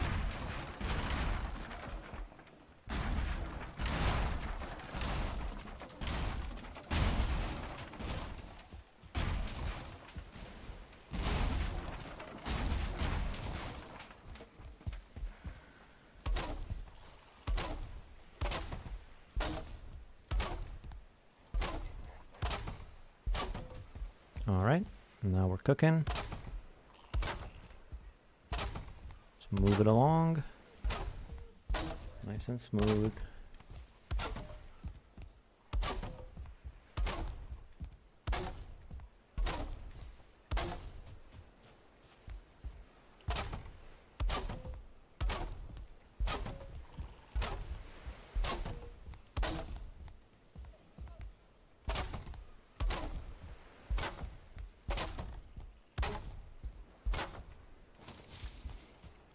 [SPEAKER 1] Now we're cooking. Let's move it along. Nice and smooth.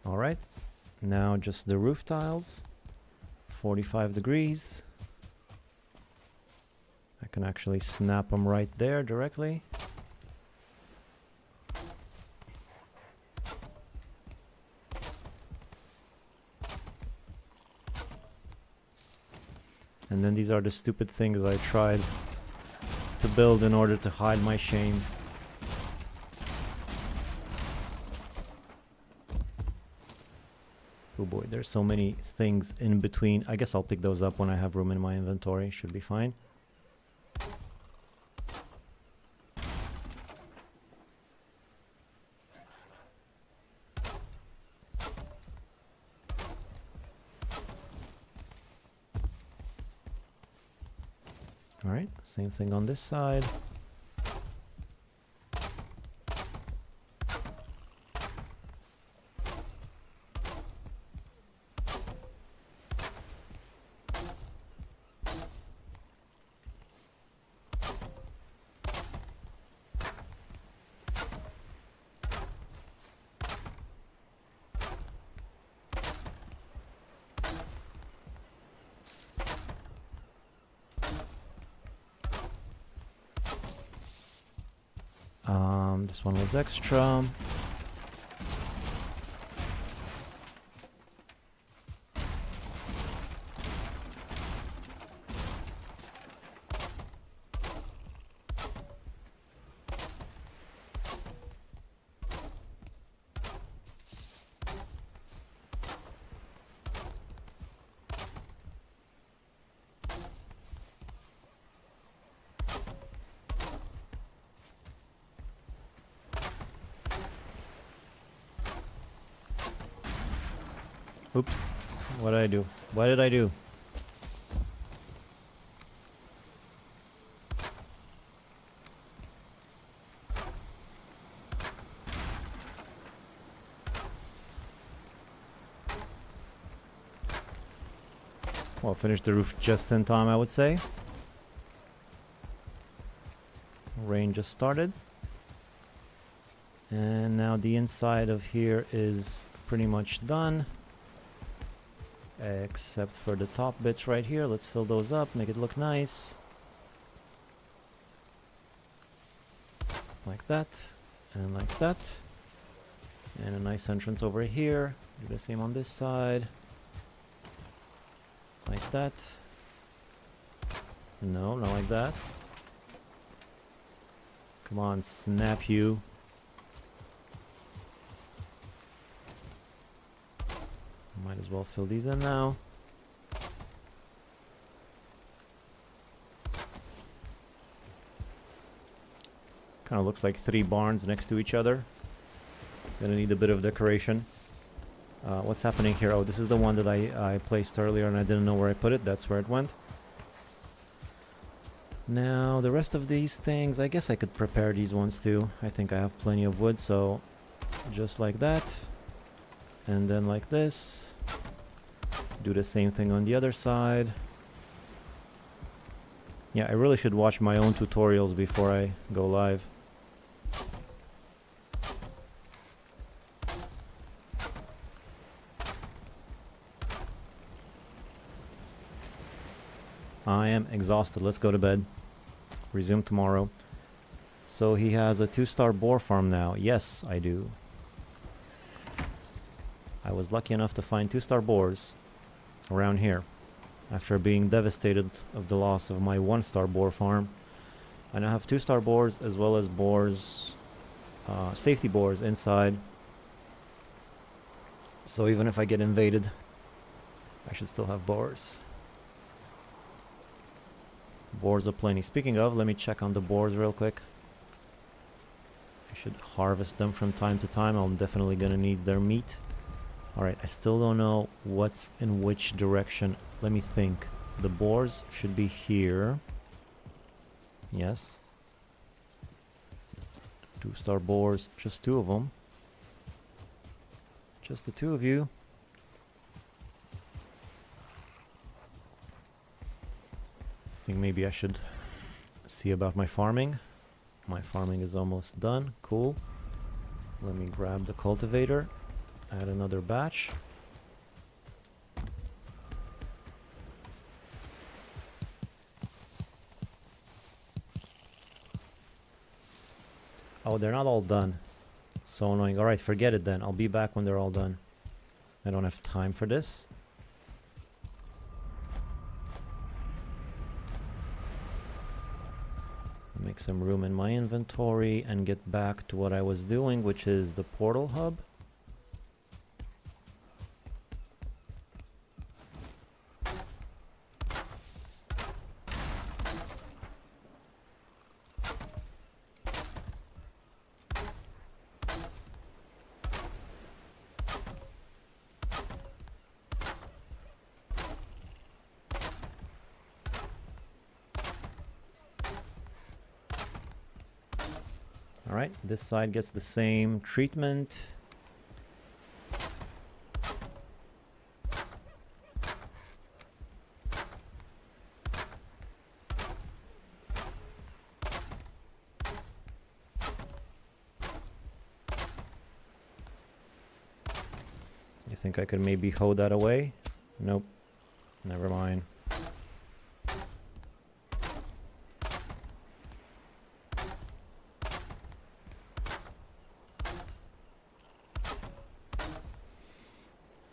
[SPEAKER 1] All right, now just the roof tiles, 45 degrees. I can actually snap them right there directly. And then these are the stupid things I tried to build in order to hide my shame. Oh boy, there's so many things in between. I guess I'll pick those up when I have room in my inventory. Should be fine. Alright, same thing on this side. This one was extra. Oops, what did I do? What did I do? Well, finished the roof just in time, I would say. Rain just started. And now the inside of here is pretty much done. Except for the top bits right here. Let's fill those up, make it look nice. Like that, and like that. And a nice entrance over here. Do the same on this side. Like that. No, not like that. Come on, snap you. Might as well fill these in now. Kind of looks like 3 barns next to each other. It's gonna need a bit of decoration. What's happening here? Oh, this is the one that I placed earlier and I didn't know where I put it. That's where it went. Now, the rest of these things, I guess I could prepare these ones too. I think I have plenty of wood, so just like that. And then like this. Do the same thing on the other side. Yeah, I really should watch my own tutorials before I go live. I am exhausted. Let's go to bed. Resume tomorrow. So he has a 2-star boar farm now. Yes, I do. I was lucky enough to find 2-star boars around here after being devastated of the loss of my 1-star boar farm. And I have 2-star boars as well as boars, safety boars inside. So even if I get invaded, I should still have boars. Boars are plenty. Speaking of, let me check on the boars real quick. I should harvest them from time to time. I'm definitely gonna need their meat. Alright, I still don't know what's in which direction. Let me think. The boars should be here. Yes. 2-star boars, just 2 of them. Just the 2 of you. I think maybe I should see about my farming. My farming is almost done. Cool. Let me grab the cultivator. Add another batch. Oh, they're not all done. So annoying. Alright, forget it then. I'll be back when they're all done. I don't have time for this. Make some room in my inventory and get back to what I was doing, which is the portal hub. Alright, this side gets the same treatment. You think I could maybe hoe that away? Nope. Never mind.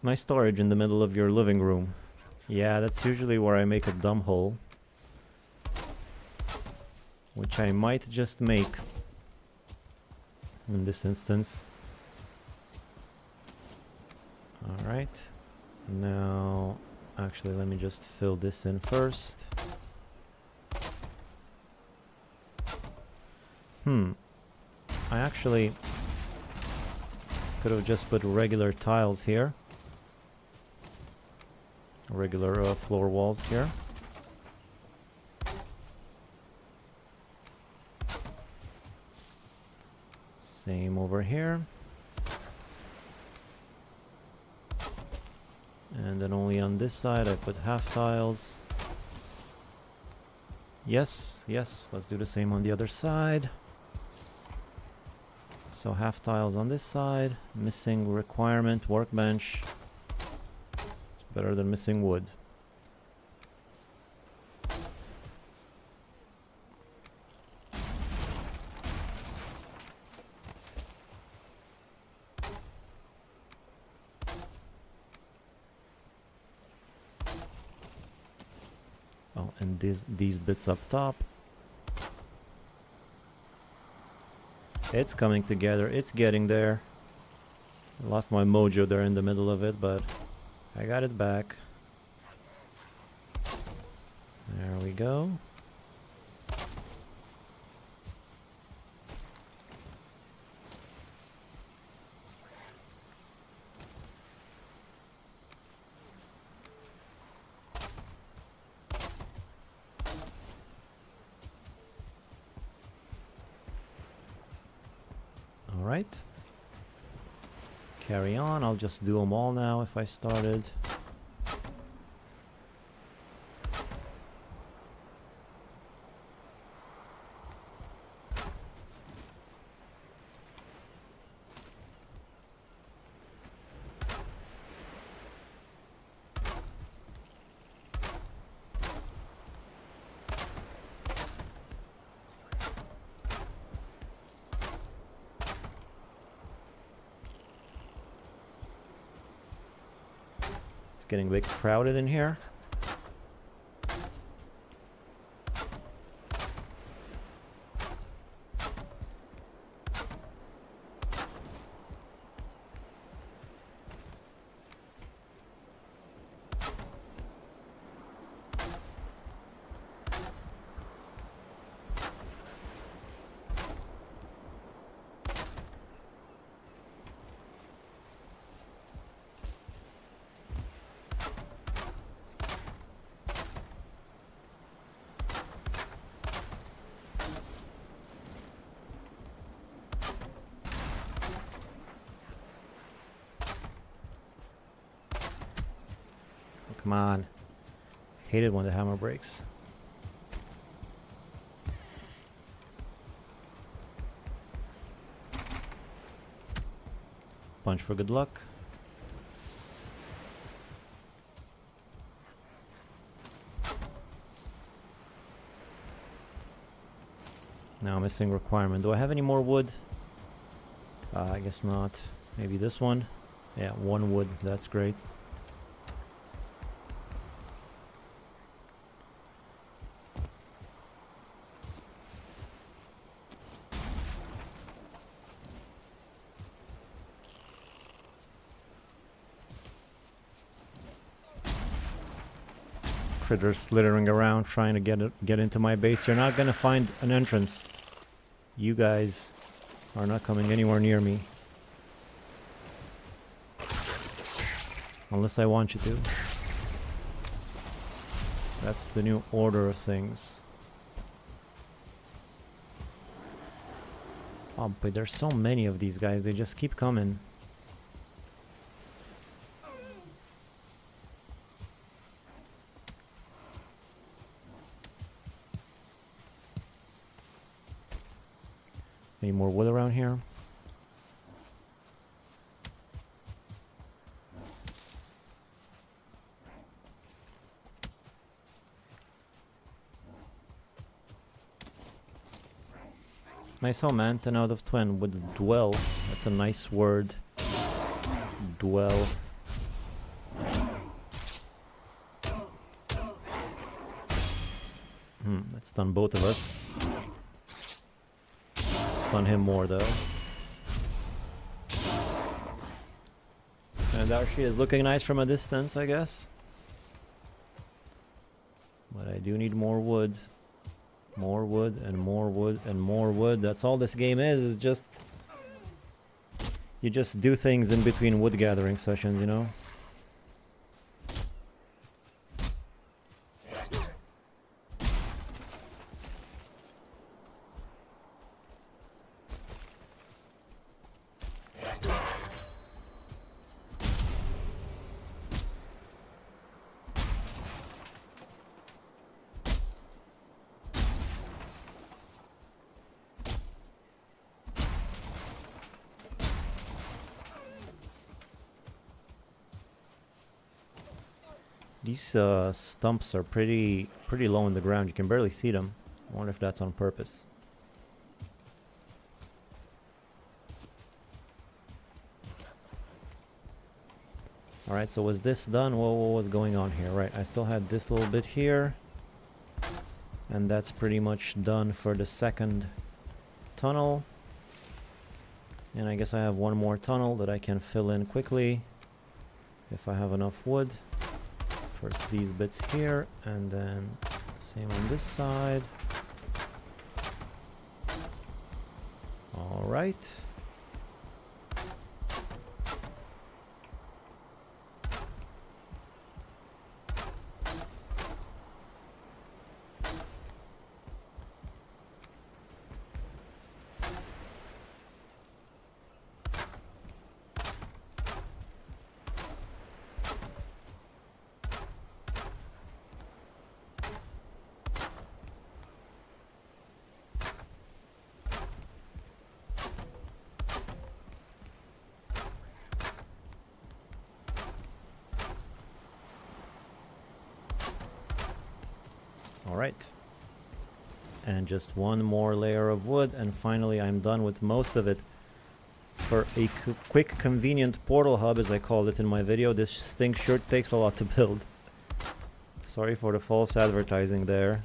[SPEAKER 1] Nice storage in the middle of your living room. Yeah, that's usually where I make a dumb hole. Which I might just make in this instance. Alright. Now, actually, let me just fill this in first. I actually could have just put regular tiles here. Regular floor walls here. Same over here. And then only on this side I put half tiles. Yes, yes, let's do the same on the other side. So half tiles on this side. Missing requirement, workbench. Better than missing wood. Oh, and these bits up top. It's coming together. It's getting there. I lost my mojo there in the middle of it, but I got it back. There we go. All right. Carry on. I'll just do them all now if I started. Getting a bit crowded in here. Come on. Hate it when the hammer breaks. Punch for good luck. Now missing requirement. Do I have any more wood? I guess not. Maybe this one? Yeah, 1 wood. That's great. Critters slithering around trying to get into my base. You're not gonna find an entrance. You guys are not coming anywhere near me. Unless I want you to. That's the new order of things. Oh, but there's so many of these guys. They just keep coming. Any more wood around here? Nice home, man. 10 out of 10 with dwell. That's a nice word. Dwell. That's done both of us. Stun him more though. And Archie is looking nice from a distance, I guess. But I do need more wood. More wood and more wood and more wood. That's all this game is just... You just do things in between wood gathering sessions, you know? These stumps are pretty low in the ground. You can barely see them. I wonder if that's on purpose. Alright, so was this done? What was going on here? Right, I still had this little bit here. And that's pretty much done for the second tunnel. And I guess I have one more tunnel that I can fill in quickly if I have enough wood. First these bits here, and then same on this side. All right. Alright, and just one more layer of wood, and finally I'm done with most of it. For a quick, convenient portal hub, as I called it in my video, this thing sure takes a lot to build. Sorry for the false advertising there.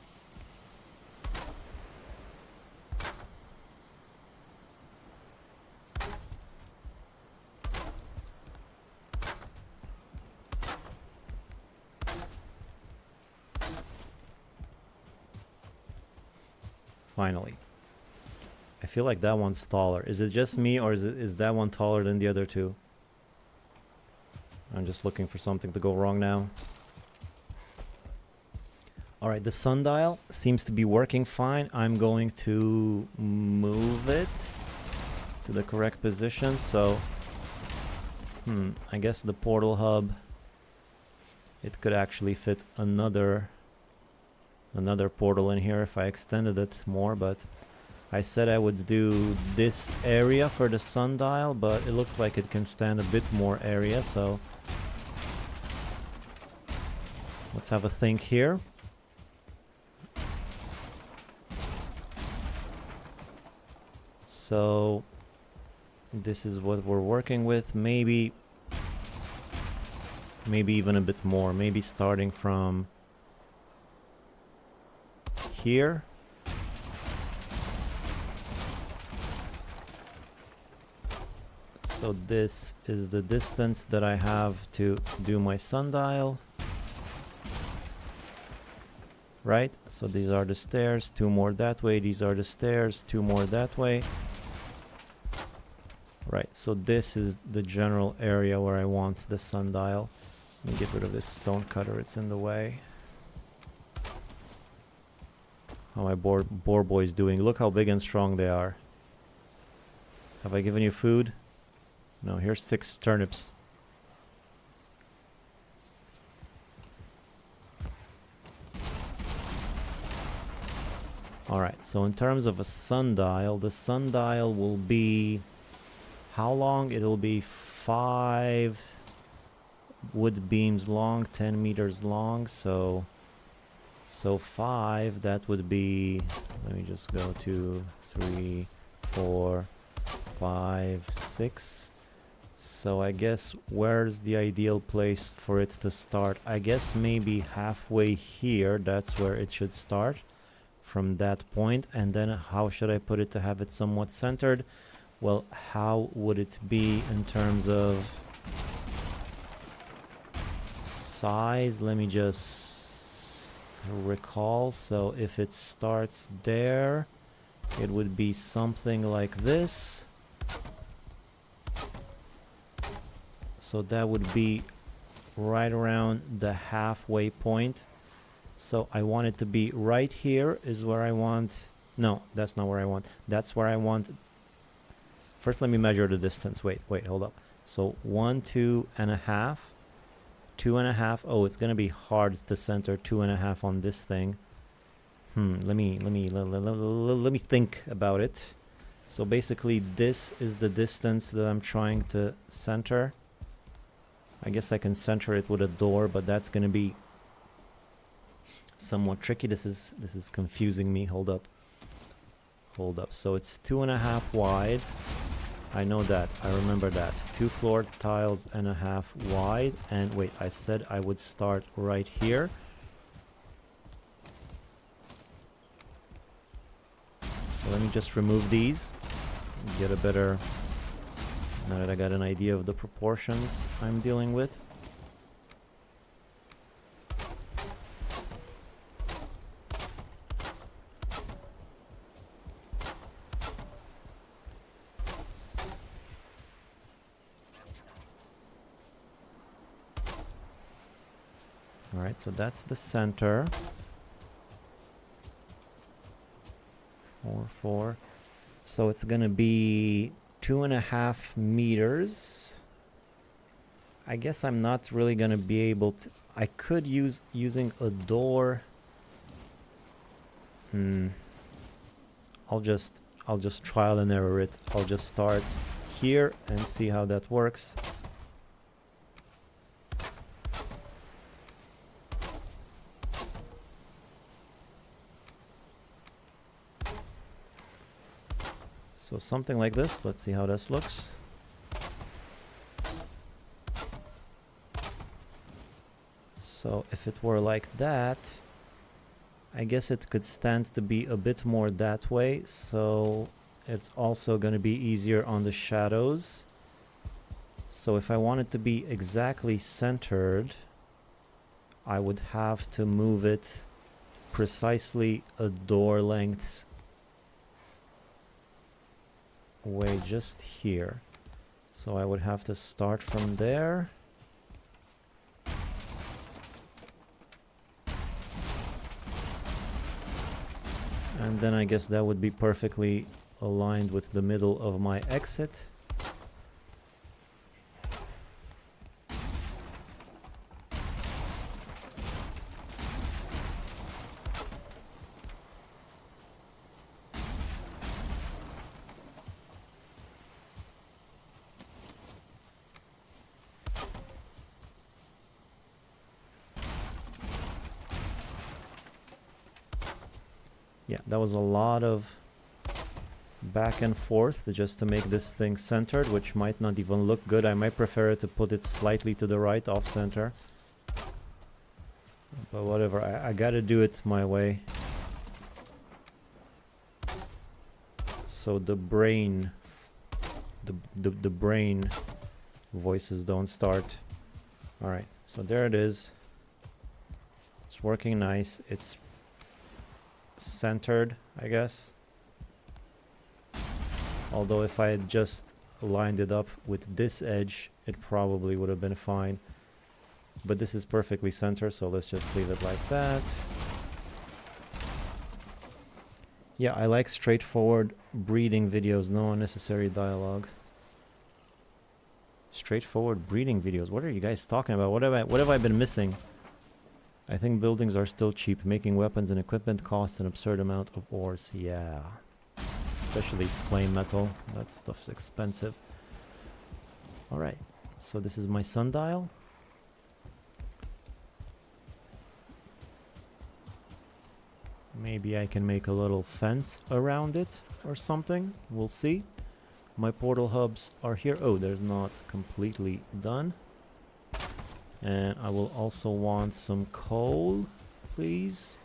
[SPEAKER 1] Finally. I feel like that one's taller. Is it just me, or is that one taller than the other two? I'm just looking for something to go wrong now. Alright, the sundial seems to be working fine. I'm going to move it to the correct position, so... I guess the portal hub it could actually fit another portal in here if I extended it more, but I said I would do this area for the sundial, but it looks like it can stand a bit more area, so let's have a think here. So this is what we're working with. Maybe even a bit more. Maybe starting from here. So this is the distance that I have to do my sundial. Right? So these are the stairs, 2 more that way. These are the stairs, 2 more that way. Right, so this is the general area where I want the sundial. Let me get rid of this stone cutter, it's in the way. How my boar boys doing? Look how big and strong they are. Have I given you food? No, here's 6 turnips. Alright, so in terms of a sundial, the sundial will be... how long? It'll be 5 wood beams long, 10 meters long, so 5, that would be... let me just go to 3, 4, 5, 6. So I guess where's the ideal place for it to start? I guess maybe halfway here, that's where it should start. From that point, and then how should I put it to have it somewhat centered? Well, how would it be in terms of size? Let me just recall. So if it starts there, it would be something like this. So that would be right around the halfway point. So I want it to be right here is where I want... no, that's not where I want. That's where I want... first let me measure the distance. Wait, hold up. So 1, 2.5. 2.5. Oh, it's gonna be hard to center 2.5 on this thing. Let me think about it. So basically this is the distance that I'm trying to center. I guess I can center it with a door, but that's gonna be somewhat tricky. This is confusing me. Hold up. So it's 2.5 wide. I know that. I remember that. 2 floor tiles and a half wide. And wait, I said I would start right here. So let me just remove these. Get a better... now that I got an idea of the proportions I'm dealing with. Alright, so that's the center. 4, 4. So it's gonna be 2.5 meters. I guess I'm not really gonna be able to... I could using a door. I'll just trial and error it. I'll just start here and see how that works. So something like this. Let's see how this looks. So if it were like that, I guess it could stand to be a bit more that way. So it's also going to be easier on the shadows. So if I want it to be exactly centered, I would have to move it precisely a door length way just here. So I would have to start from there. And then I guess that would be perfectly aligned with the middle of my exit. Yeah, that was a lot of back and forth just to make this thing centered, which might not even look good. I might prefer it to put it slightly to the right, off center. But whatever, I gotta do it my way. So the brain, the brain voices don't start. All right, so there it is. It's working nice. It's centered, I guess. Although if I had just lined it up with this edge, it probably would have been fine. But this is perfectly centered, so let's just leave it like that. Yeah, I like straightforward breeding videos, no unnecessary dialogue. Straightforward breeding videos. What are you guys talking about? What have I been missing? I think buildings are still cheap. Making weapons and equipment costs an absurd amount of ores. Yeah. Especially flame metal. That stuff's expensive. Alright. So this is my sundial. Maybe I can make a little fence around it or something. We'll see. My portal hubs are here. Oh, there's not completely done. And I will also want some coal, please.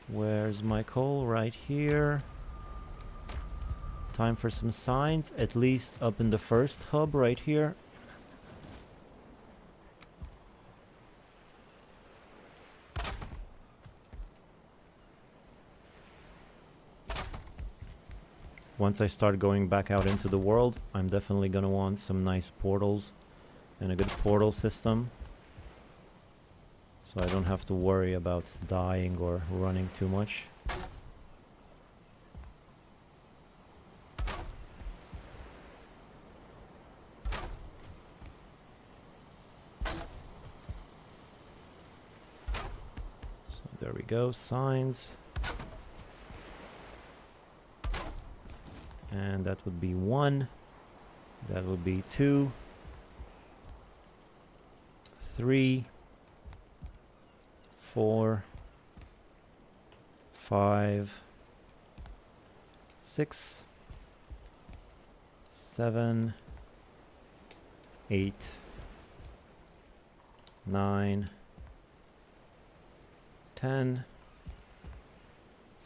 [SPEAKER 1] Where's my coal? Right here. Time for some signs, at least up in the first hub right here. Once I start going back out into the world, I'm definitely gonna want some nice portals and a good portal system. So I don't have to worry about dying or running too much. So there we go, signs. And that would be 1. That would be 2. 3. 4. 5. 6. 7. 8. 9. 10.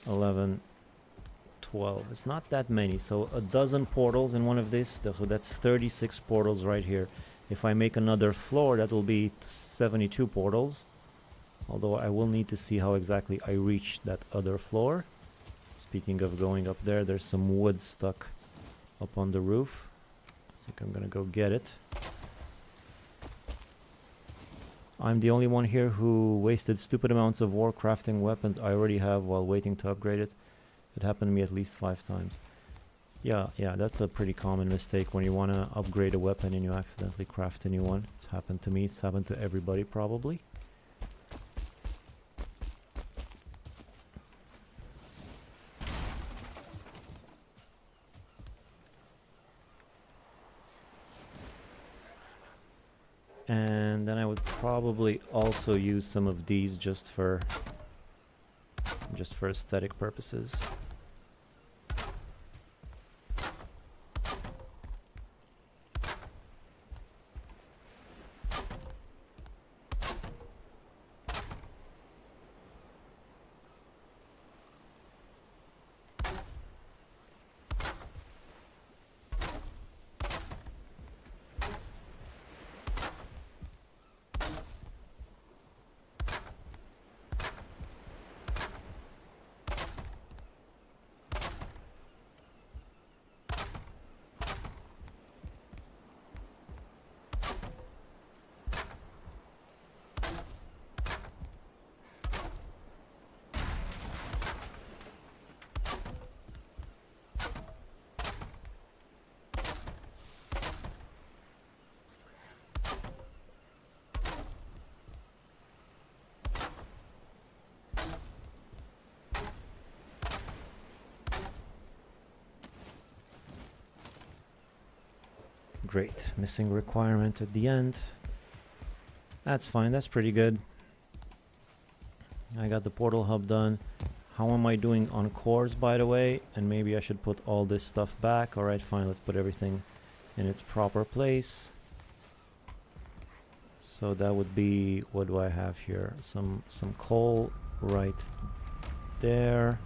[SPEAKER 1] 11. 12. It's not that many, so a dozen portals in one of these, so that's 36 portals right here. If I make another floor, that will be 72 portals, although I will need to see how exactly I reach that other floor. Speaking of going up there, there's some wood stuck up on the roof. I think I'm gonna go get it. I'm the only one here who wasted stupid amounts of war crafting weapons I already have while waiting to upgrade it. It happened to me at least 5 times. Yeah, that's a pretty common mistake when you want to upgrade a weapon and you accidentally craft a new one. It's happened to me, it's happened to everybody probably. And then I would probably also use some of these just for aesthetic purposes. Great, missing requirement at the end. That's fine, that's pretty good. I got the portal hub done. How am I doing on cores, by the way? And maybe I should put all this stuff back. Alright, fine, let's put everything in its proper place. So that would be, what do I have here? Some coal right there.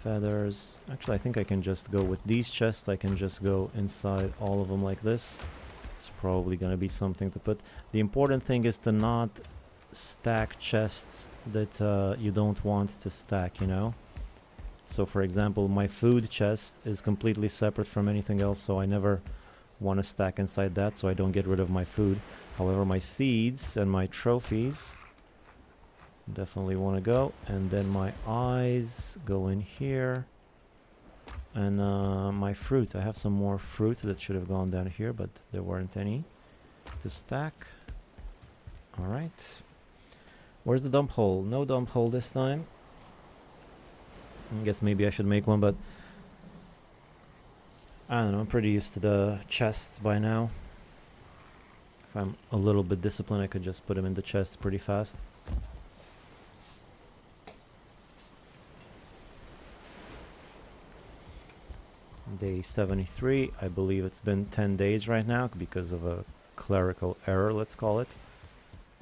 [SPEAKER 1] Feathers. Actually, I think I can just go with these chests. I can just go inside all of them like this. It's probably going to be something to put. The important thing is to not stack chests that you don't want to stack, you know? So for example, my food chest is completely separate from anything else, so I never want to stack inside that, so I don't get rid of my food. However, my seeds and my trophies definitely want to go, and then my eyes go in here, and my fruit. I have some more fruit that should have gone down here, but there weren't any to stack. All right. Where's the dump hole? No dump hole this time. I guess maybe I should make one, but I don't know. I'm pretty used to the chests by now. If I'm a little bit disciplined, I could just put them in the chests pretty fast. Day 73. I believe it's been 10 days right now because of a clerical error, let's call it.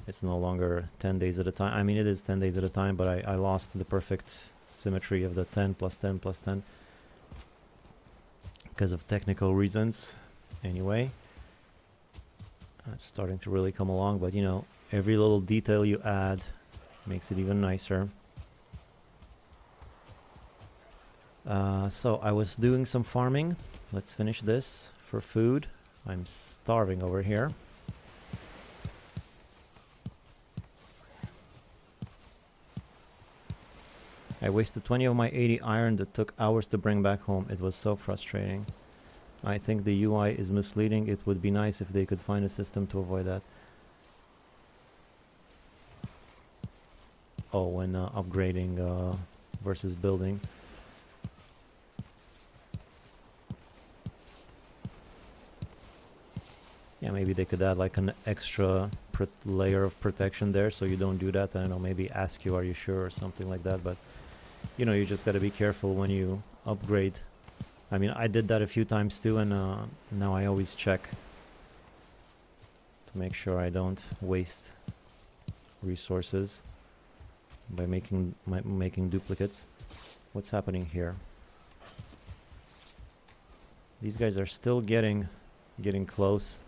[SPEAKER 1] It's no longer 10 days at a time. I mean, it is 10 days at a time, but I lost the perfect symmetry of the 10 plus 10 plus 10 because of technical reasons. Anyway, it's starting to really come along, but you know, every little detail you add makes it even nicer. So I was doing some farming. Let's finish this for food. I'm starving over here. I wasted 20 of my 80 iron that took hours to bring back home. It was so frustrating. I think the UI is misleading. It would be nice if they could find a system to avoid that. Oh, when upgrading versus building. Yeah, maybe they could add like an extra layer of protection there so you don't do that. I don't know, maybe ask you, are you sure, or something like that. But you know, you just got to be careful when you upgrade. I mean, I did that a few times too, and now I always check to make sure I don't waste resources by making duplicates. What's happening here? These guys are still getting close,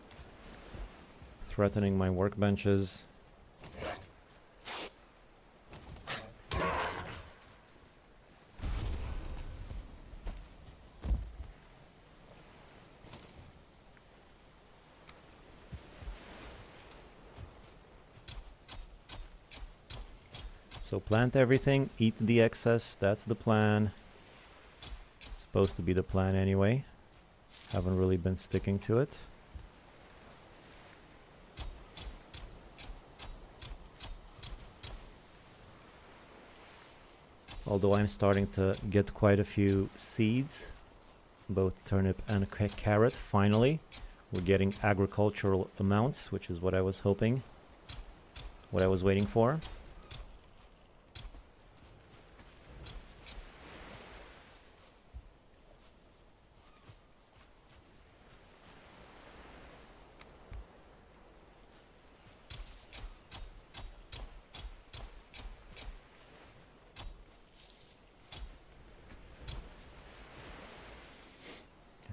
[SPEAKER 1] threatening my workbenches. So plant everything, eat the excess, that's the plan. It's supposed to be the plan anyway. Haven't really been sticking to it. Although I'm starting to get quite a few seeds, both turnip and carrot, finally. We're getting agricultural amounts, which is what I was hoping, what I was waiting for.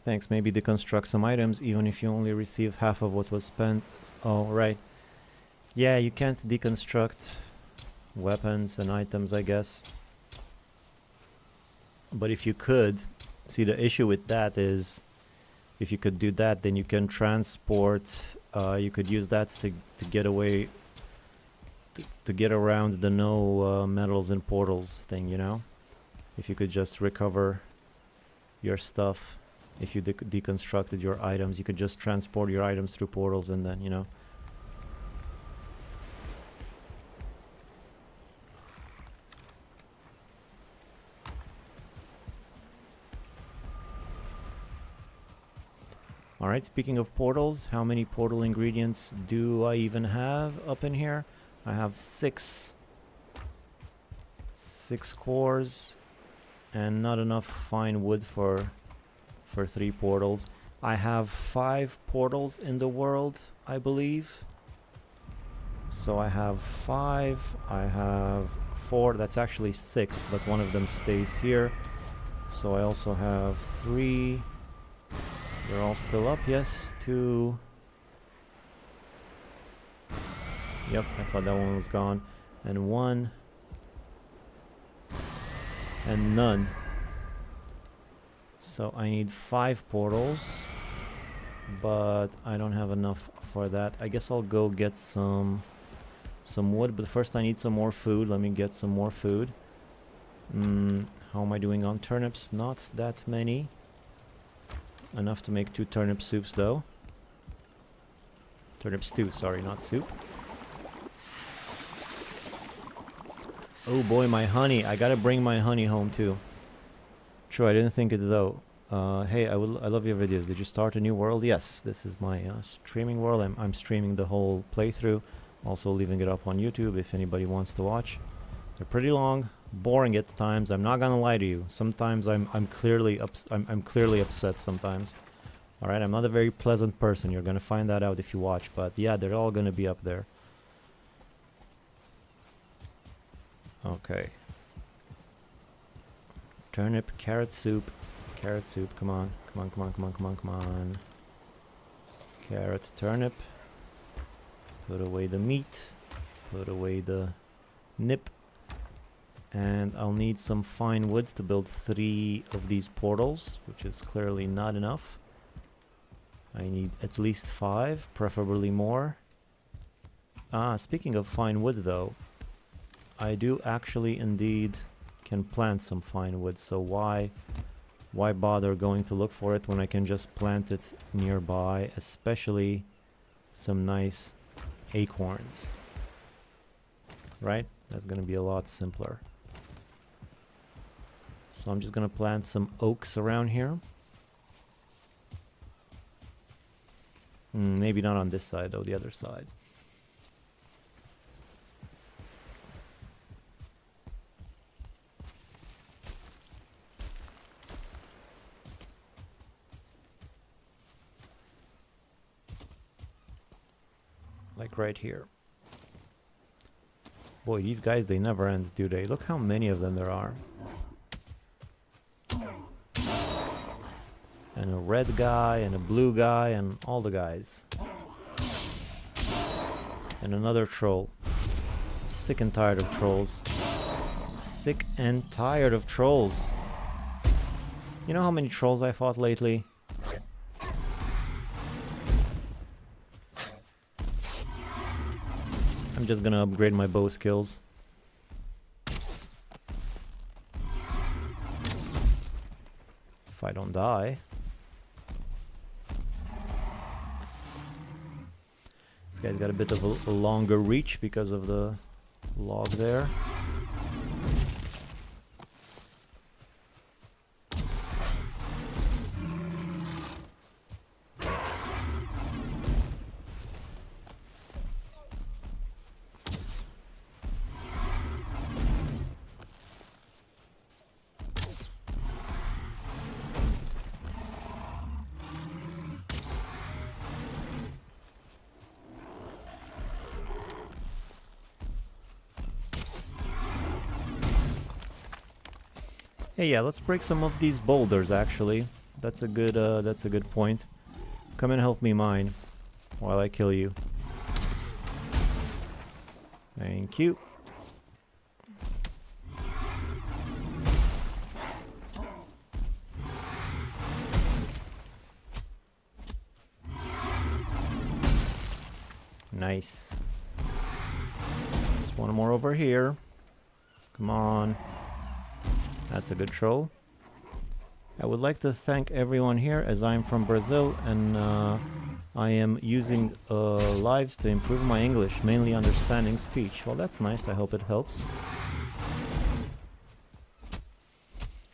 [SPEAKER 1] Thanks. Maybe deconstruct some items even if you only receive half of what was spent. Oh, right. Yeah, you can't deconstruct weapons and items, I guess. But if you could, see, the issue with that is if you could do that, then you can transport, you could use that to get away, to get around the no metals and portals thing, you know? If you could just recover your stuff. If you deconstructed your items, you could just transport your items through portals and then, you know. Alright, speaking of portals, how many portal ingredients do I even have up in here? I have 6. 6 cores and not enough fine wood for 3 portals. I have 5 portals in the world, I believe. So I have 5, I have 4, that's actually 6, but one of them stays here. So I also have 3. They're all still up, yes. 2. Yep, I thought that one was gone. And 1. And none. So I need 5 portals, but I don't have enough for that. I guess I'll go get some wood, but first I need some more food. Let me get some more food. How am I doing on turnips? Not that many. Enough to make 2 turnip soups though. Turnip stew, sorry, not soup. Oh boy, my honey. I gotta bring my honey home too. True, I didn't think it though. Hey, I love your videos. Did you start a new world? Yes, this is my streaming world. I'm streaming the whole playthrough. Also leaving it up on YouTube if anybody wants to watch. They're pretty long, boring at times. I'm not gonna lie to you. Sometimes I'm clearly upset sometimes. All right, I'm not a very pleasant person. You're gonna find that out if you watch. But yeah, they're all gonna be up there. Okay. Turnip, carrot soup. Carrot soup, come on. Come on, come on, come on, come on, come on. Carrot, turnip. Put away the meat. Put away the nip. And I'll need some fine woods to build 3 of these portals, which is clearly not enough. I need at least 5, preferably more. Speaking of fine wood though, I do actually indeed can plant some fine wood, so why bother going to look for it when I can just plant it nearby, especially some nice acorns, right? That's gonna be a lot simpler. So I'm just gonna plant some oaks around here. Maybe not on this side though, the other side. Like right here. Boy, these guys, they never end, do they? Look how many of them there are. And a red guy, and a blue guy, and all the guys. And another troll. I'm sick and tired of trolls. Sick and tired of trolls. You know how many trolls I fought lately? I'm just gonna upgrade my bow skills. If I don't die. This guy's got a bit of a longer reach because of the log there. Hey, yeah, let's break some of these boulders, actually. That's a good point. Come and help me mine while I kill you. Thank you. Nice. There's one more over here. Come on. That's a good troll. I would like to thank everyone here as I'm from Brazil and I am using lives to improve my English, mainly understanding speech. Well, that's nice. I hope it helps.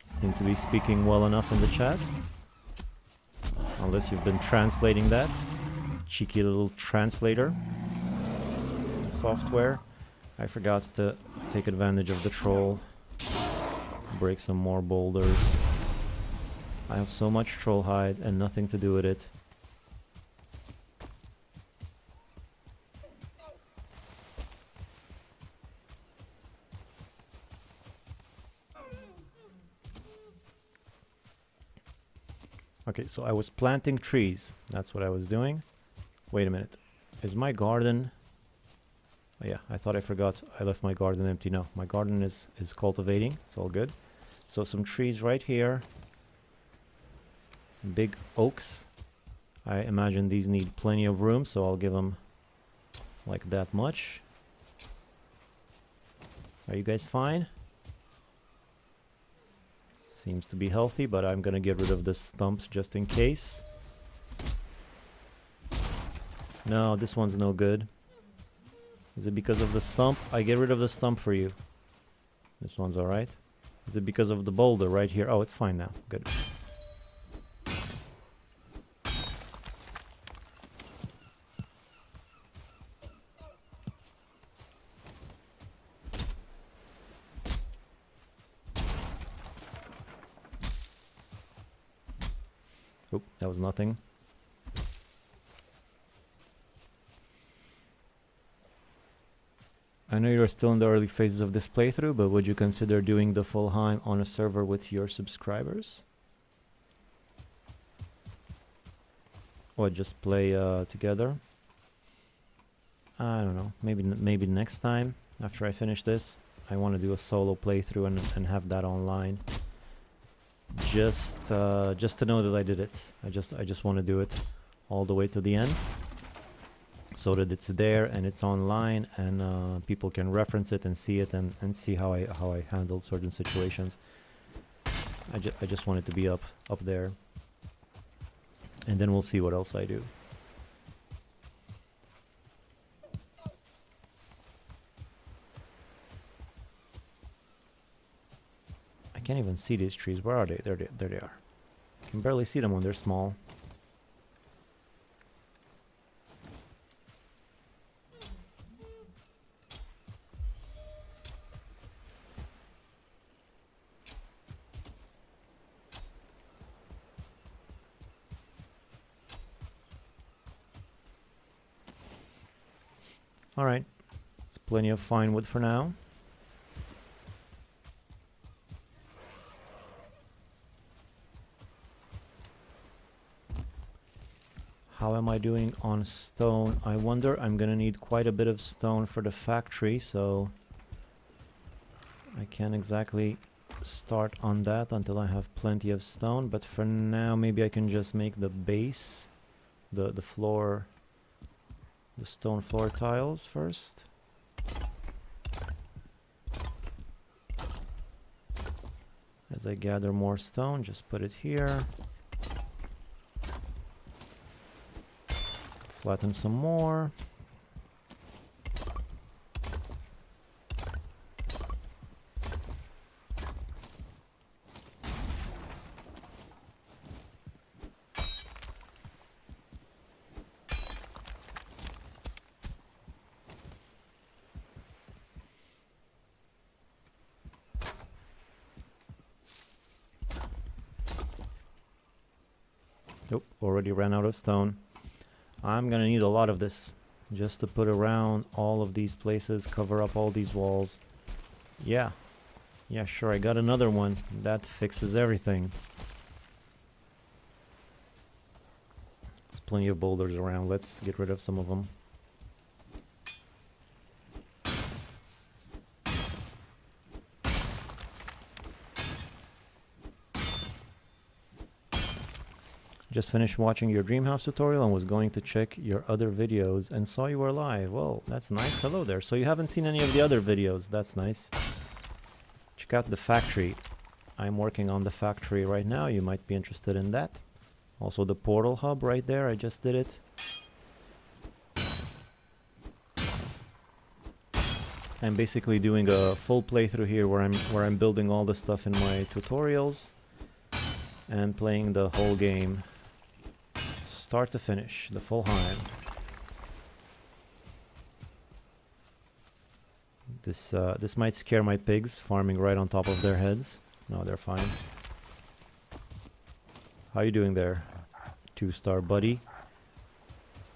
[SPEAKER 1] Seem to be speaking well enough in the chat. Unless you've been translating that. Cheeky little translator software. I forgot to take advantage of the troll. break some more boulders. I have so much troll hide and nothing to do with it. Okay, so I was planting trees. That's what I was doing. Wait a minute. Is my garden... Oh yeah, I thought I forgot. I left my garden empty. No, my garden is cultivating. It's all good. So some trees right here. Big oaks. I imagine these need plenty of room, so I'll give them like that much. Are you guys fine? Seems to be healthy, but I'm gonna get rid of the stumps just in case. No, this one's no good. Is it because of the stump? I get rid of the stump for you. This one's alright. Is it because of the boulder right here? Oh, it's fine now. Good. Oop, that was nothing. I know you're still in the early phases of this playthrough, but would you consider doing the full Heim on a server with your subscribers? Or just play together? I don't know. Maybe next time after I finish this, I want to do a solo playthrough and have that online. Just to know that I did it. I just want to do it all the way to the end, so that it's there and it's online and people can reference it and see it and see how I handled certain situations. I just want it to be up there, and then we'll see what else I do. I can't even see these trees. Where are they? There they are. I can barely see them when they're small. Alright, it's plenty of fine wood for now. How am I doing on stone? I wonder. I'm gonna need quite a bit of stone for the factory, so I can't exactly start on that until I have plenty of stone. But for now, maybe I can just make the base, the floor, the stone floor tiles first. As I gather more stone, just put it here. Flatten some more. Nope, already ran out of stone. I'm gonna need a lot of this just to put around all of these places, cover up all these walls. Yeah, sure, I got another one. That fixes everything. There's plenty of boulders around. Let's get rid of some of them. Just finished watching your dream house tutorial and was going to check your other videos and saw you were live. Well, that's nice. Hello there. So you haven't seen any of the other videos. That's nice. Check out the factory. I'm working on the factory right now. You might be interested in that. Also the portal hub right there. I just did it. I'm basically doing a full playthrough here where I'm building all the stuff in my tutorials and playing the whole game. Start to finish, the full Heim. This might scare my pigs, farming right on top of their heads. No, they're fine. How you doing there, 2-star buddy?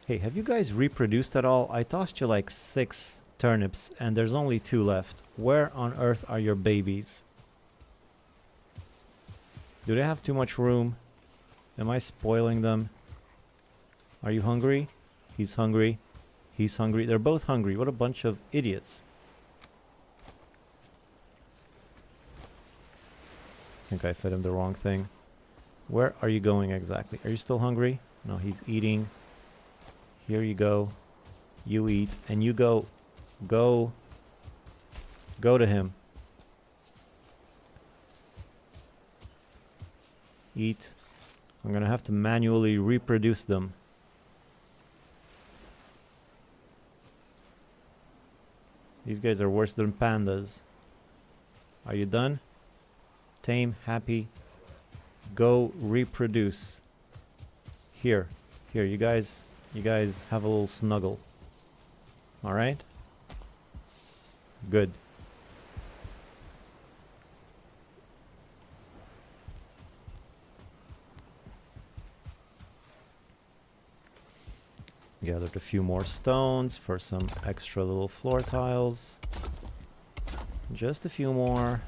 [SPEAKER 1] Hey, have you guys reproduced at all? I tossed you like 6 turnips and there's only 2 left. Where on earth are your babies? Do they have too much room? Am I spoiling them? Are you hungry? He's hungry. He's hungry. They're both hungry. What a bunch of idiots. I think I fed him the wrong thing. Where are you going exactly? Are you still hungry? No, he's eating. Here you go. You eat. And you go. Go to him. Eat. I'm gonna have to manually reproduce them. These guys are worse than pandas. Are you done? Tame, happy. Go reproduce. Here, you guys have a little snuggle. All right? Good. Gathered a few more stones for some extra little floor tiles. Just a few more.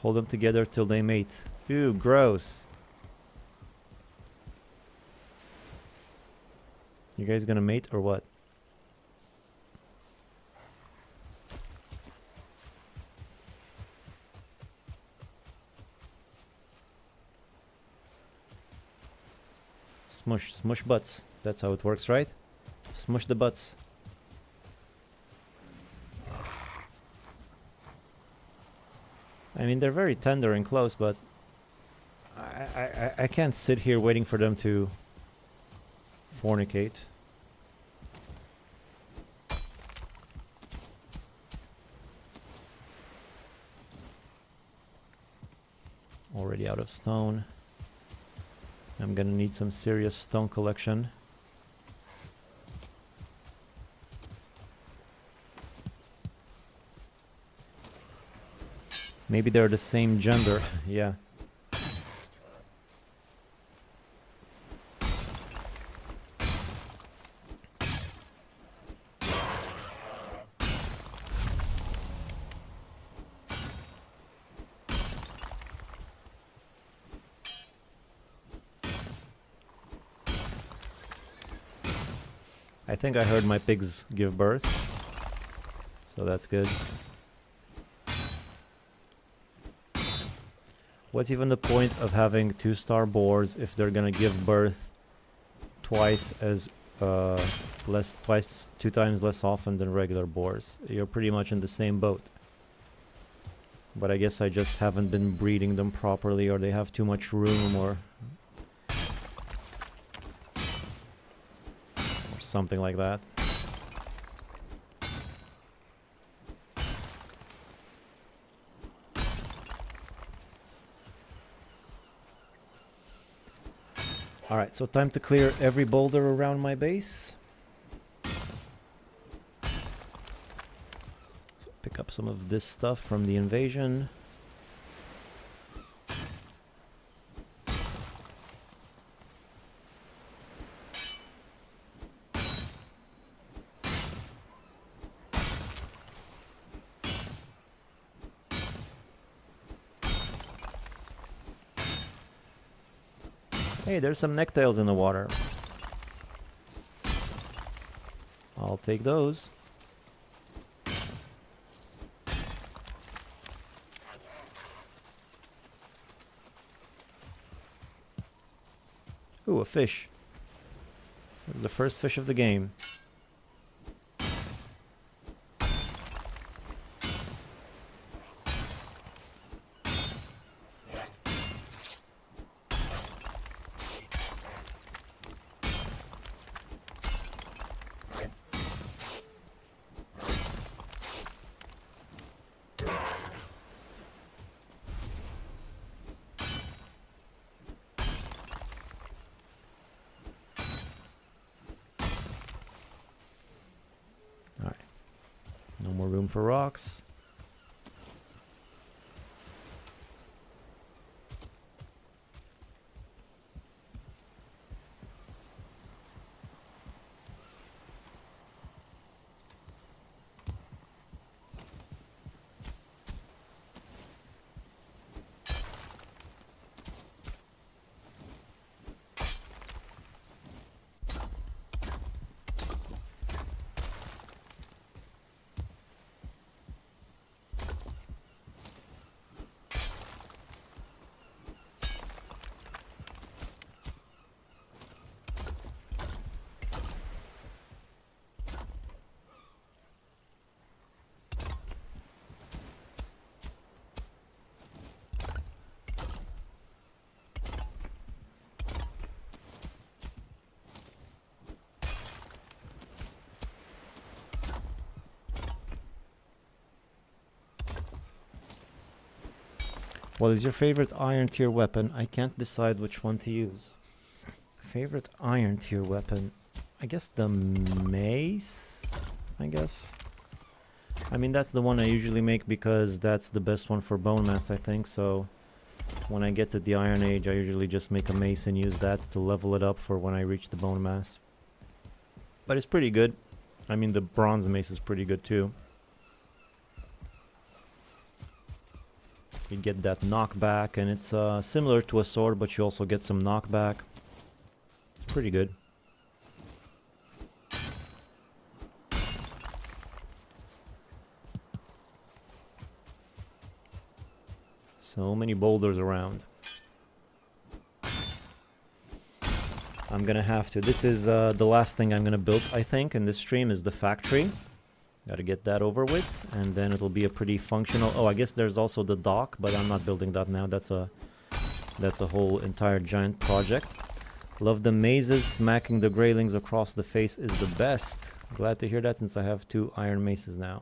[SPEAKER 1] Hold them together till they mate. Ew, gross. You guys gonna mate or what? Smush butts. That's how it works, right? Smush the butts. I mean, they're very tender and close, but I can't sit here waiting for them to fornicate. Already out of stone. I'm gonna need some serious stone collection. Maybe they're the same gender. Yeah. I think I heard my pigs give birth, so that's good. What's even the point of having 2-star boars if they're gonna give birth twice as two times less often than regular boars? You're pretty much in the same boat. But I guess I just haven't been breeding them properly, or they have too much room, or something like that. Alright, so time to clear every boulder around my base. So pick up some of this stuff from the invasion. Hey, there's some necktails in the water. I'll take those. Ooh, a fish. The first fish of the game. for rocks. What is your favorite iron tier weapon? I can't decide which one to use. Favorite iron tier weapon? I guess the mace? I guess. I mean, that's the one I usually make because that's the best one for bone mass, I think. So when I get to the Iron Age, I usually just make a mace and use that to level it up for when I reach the bone mass. But it's pretty good. I mean, the bronze mace is pretty good too. You get that knockback, and it's similar to a sword, but you also get some knockback. It's pretty good. So many boulders around. I'm gonna have to. This is the last thing I'm gonna build, I think, in this stream is the factory. Gotta get that over with, and then it'll be a pretty functional... Oh, I guess there's also the dock, but I'm not building that now. That's a whole entire giant project. Love the mazes. Smacking the graylings across the face is the best. Glad to hear that, since I have 2 iron maces now.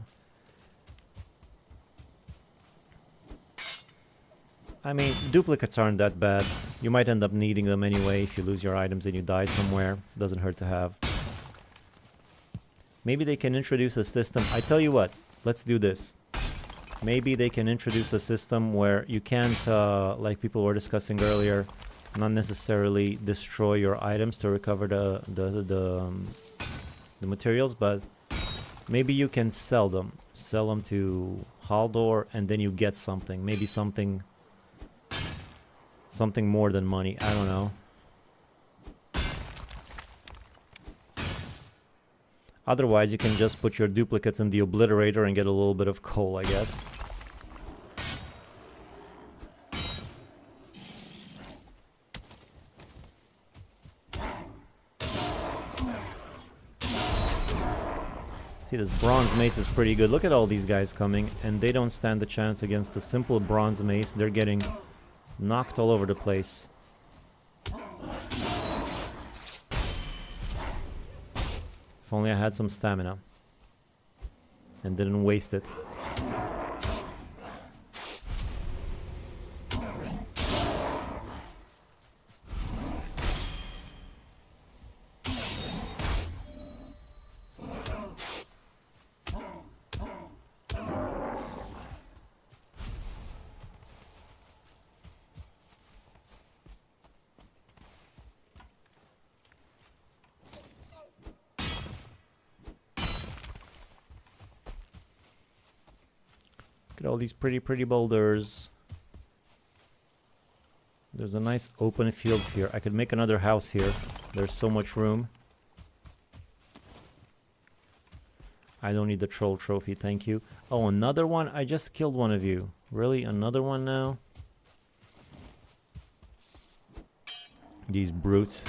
[SPEAKER 1] I mean, duplicates aren't that bad. You might end up needing them anyway if you lose your items and you die somewhere. Doesn't hurt to have. Maybe they can introduce a system. I tell you what, let's do this. Maybe they can introduce a system where you can't, like people were discussing earlier, not necessarily destroy your items to recover the materials, but maybe you can sell them. Sell them to Haldor, and then you get something. Maybe something more than money. I don't know. Otherwise, you can just put your duplicates in the obliterator and get a little bit of coal, I guess. See, this bronze mace is pretty good. Look at all these guys coming, and they don't stand a chance against a simple bronze mace. They're getting knocked all over the place. If only I had some stamina and didn't waste it. Look at all these pretty boulders. There's a nice open field here. I could make another house here. There's so much room. I don't need the troll trophy, thank you. Oh, another one? I just killed one of you. Really? Another one now? These brutes.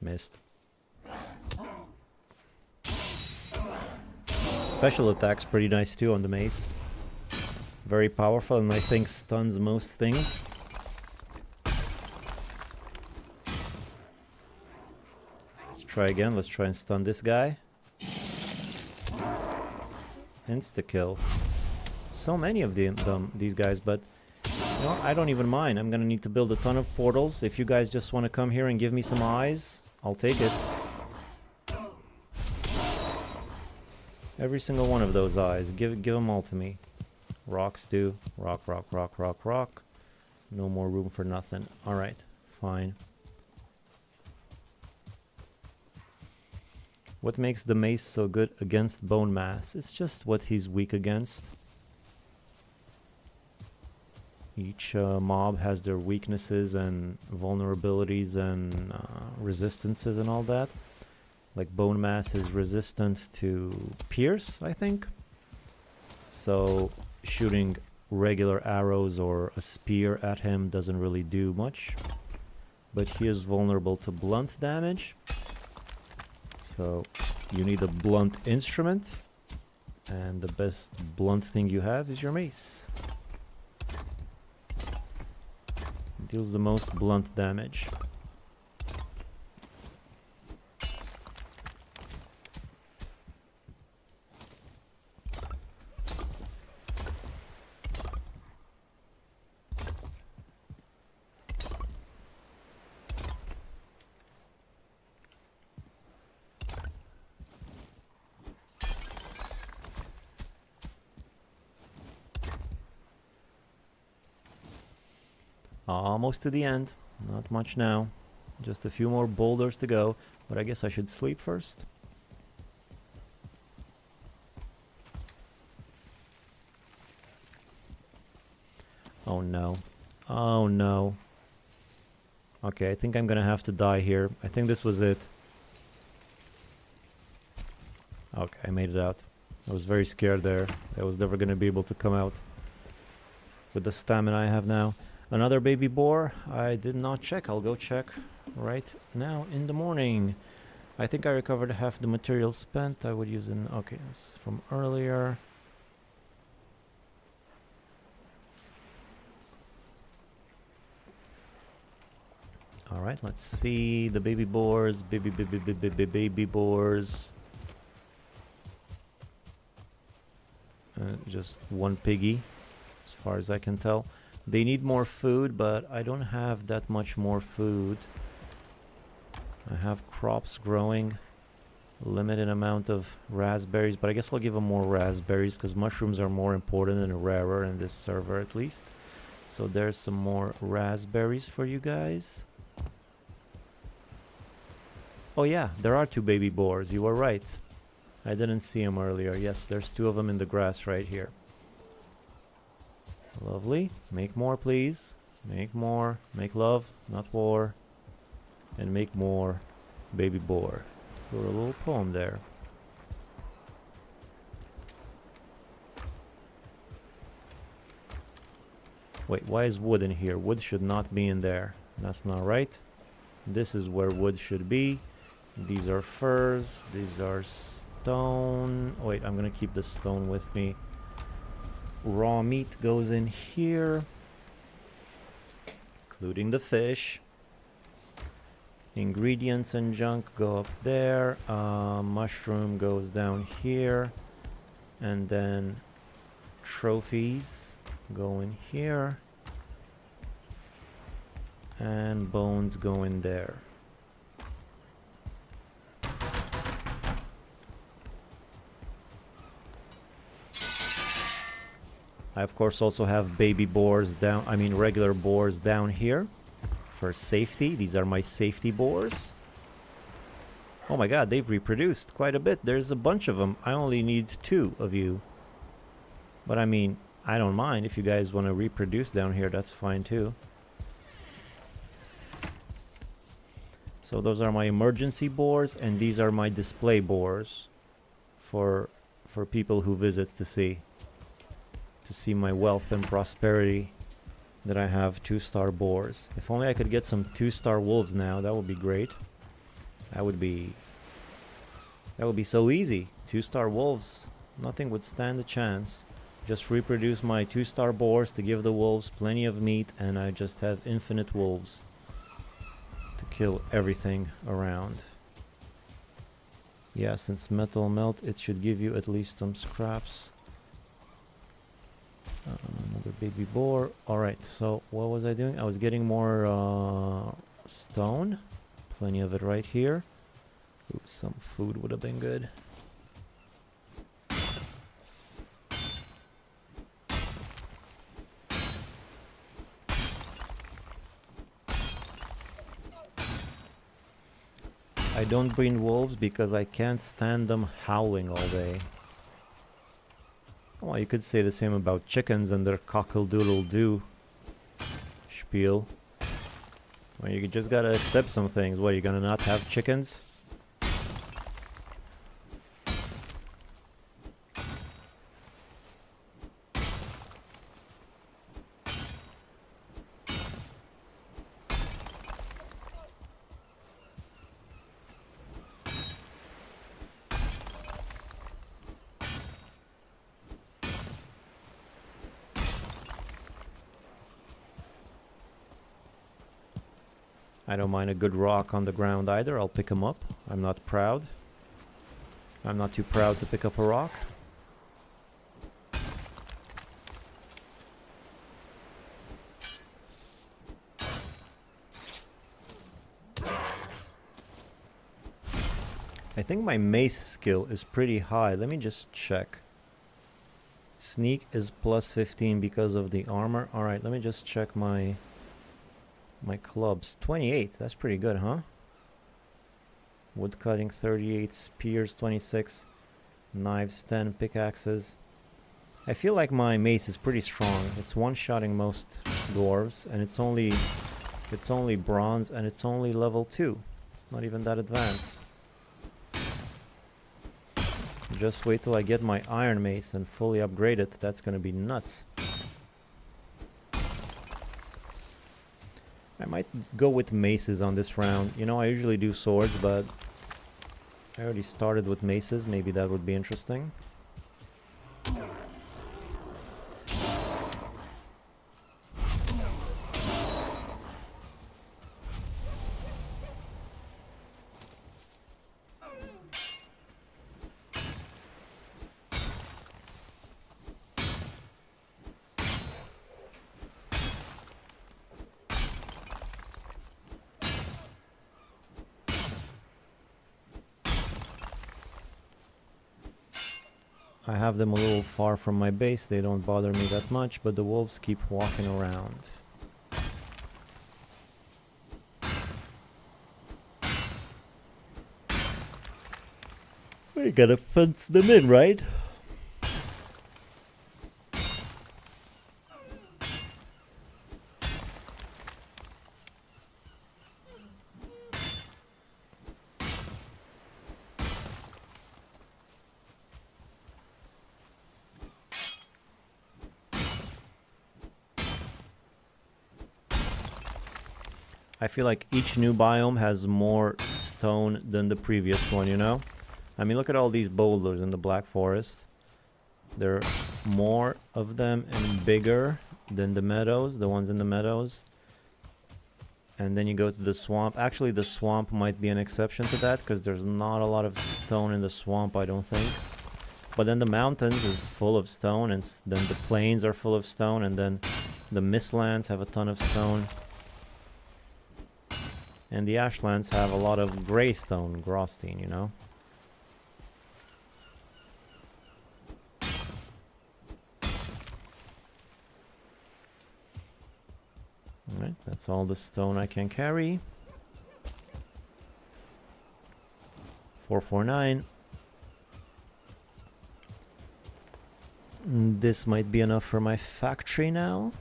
[SPEAKER 1] Missed. Special attack's pretty nice too on the mace. Very powerful, and I think stuns most things. Let's try again. Let's try and stun this guy. Insta-kill. so many of these guys, but you know, I don't even mind. I'm gonna need to build a ton of portals. If you guys just want to come here and give me some eyes, I'll take it. Every single one of those eyes. Give them all to me. Rocks too. Rock, rock, rock, rock, rock. No more room for nothing. Alright, fine. What makes the mace so good against bone mass? It's just what he's weak against. Each mob has their weaknesses and vulnerabilities and resistances and all that. Like bone mass is resistant to pierce, I think. So shooting regular arrows or a spear at him doesn't really do much. But he is vulnerable to blunt damage. So you need a blunt instrument. And the best blunt thing you have is your mace. Deals the most blunt damage. Almost to the end. Not much now. Just a few more boulders to go. But I guess I should sleep first. Oh no. Oh no. Okay, I think I'm gonna have to die here. I think this was it. Okay, I made it out. I was very scared there. I was never gonna be able to come out with the stamina I have now. Another baby boar. I did not check. I'll go check right now in the morning. I think I recovered half the material spent. I would use an... Okay, it's from earlier. Alright, let's see. The baby boars. Baby boars. Just one piggy, as far as I can tell. They need more food, but I don't have that much more food. I have crops growing. Limited amount of raspberries, but I guess I'll give them more raspberries because mushrooms are more important and rarer in this server at least. So there's some more raspberries for you guys. Oh yeah, there are two baby boars. You were right. I didn't see them earlier. Yes, there's two of them in the grass right here. Lovely. Make more, please. Make more. Make love, not war. And make more baby boar. Put a little poem there. Wait, why is wood in here? Wood should not be in there. That's not right. This is where wood should be. These are furs. These are stone. Wait, I'm gonna keep the stone with me. Raw meat goes in here, including the fish. Ingredients and junk go up there. Mushroom goes down here. And then trophies go in here. And bones go in there. I of course also have baby boars down, I mean regular boars down here for safety. These are my safety boars. Oh my god, they've reproduced quite a bit. There's a bunch of them. I only need 2 of you. But I mean, I don't mind. If you guys want to reproduce down here, that's fine too. So those are my emergency boars, and these are my display boars for people who visit to see my wealth and prosperity that I have 2-star boars. If only I could get some 2-star wolves now, that would be great. That would be so easy. 2-star wolves, nothing would stand a chance. Just reproduce my 2-star boars to give the wolves plenty of meat, and I just have infinite wolves to kill everything around. Yeah, since metal melt, it should give you at least some scraps. Another baby boar. Alright, so what was I doing? I was getting more stone. Plenty of it right here. Ooh, some food would have been good. I don't breed wolves because I can't stand them howling all day. Well, you could say the same about chickens and their cockle-doodle-doo spiel. Well, you just gotta accept some things. What, you're gonna not have chickens? I don't mind a good rock on the ground either. I'll pick them up. I'm not proud. I'm not too proud to pick up a rock. I think my mace skill is pretty high. Let me just check. Sneak is plus 15 because of the armor. Alright, let me just check my clubs. 28, that's pretty good, huh? Woodcutting 38, spears 26, knives 10, pickaxes. I feel like my mace is pretty strong. It's one-shotting most dwarves, and it's only bronze, and it's only level 2. It's not even that advanced. Just wait till I get my iron mace and fully upgrade it. That's gonna be nuts. I might go with maces on this round. You know, I usually do swords, but I already started with maces. Maybe that would be interesting. I have them a little far from my base. They don't bother me that much, but the wolves keep walking around. We gotta fence them in, right? I feel like each new biome has more stone than the previous one, you know? I mean, look at all these boulders in the Black Forest. There are more of them and bigger than the meadows, the ones in the meadows. And then you go to the swamp. Actually, the swamp might be an exception to that, because there's not a lot of stone in the swamp, I don't think. But then the mountains is full of stone, and then the plains are full of stone, and then the mistlands have a ton of stone. And the ashlands have a lot of gray stone, grostine, you know? Alright, that's all the stone I can carry. 449. This might be enough for my factory now.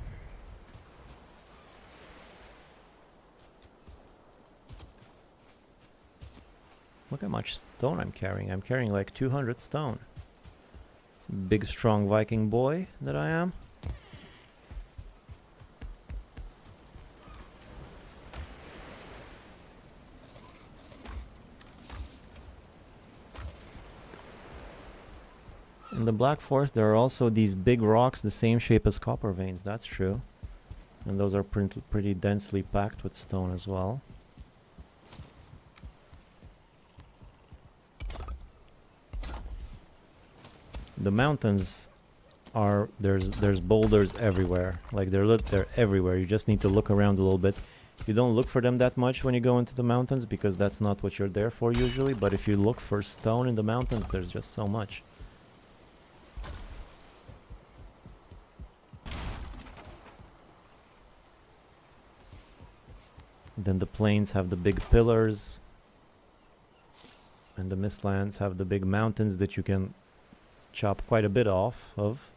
[SPEAKER 1] Look how much stone I'm carrying. I'm carrying like 200 stone. Big strong Viking boy that I am. In the Black Forest there are also these big rocks the same shape as copper veins, that's true. And those are pretty densely packed with stone as well. The mountains are there's boulders everywhere. Like they're everywhere. You just need to look around a little bit. You don't look for them that much when you go into the mountains because that's not what you're there for usually. But if you look for stone in the mountains, there's just so much. Then the plains have the big pillars. And the mistlands have the big mountains that you can chop quite a bit off of.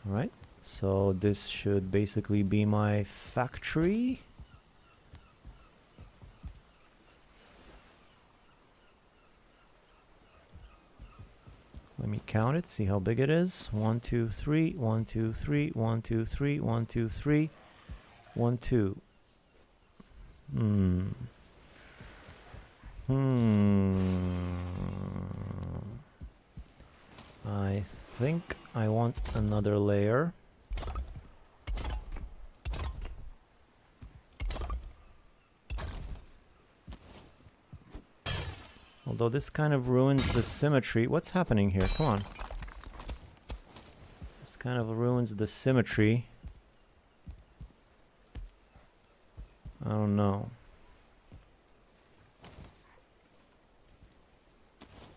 [SPEAKER 1] Alright, so this should basically be my factory. Let me count it, see how big it is. 1, 2, 3, 1, 2, 3, 1, 2, 3, 1, 2, 3, 1, 2. I think I want another layer. Although this kind of ruins the symmetry. What's happening here? Come on. This kind of ruins the symmetry. I don't know.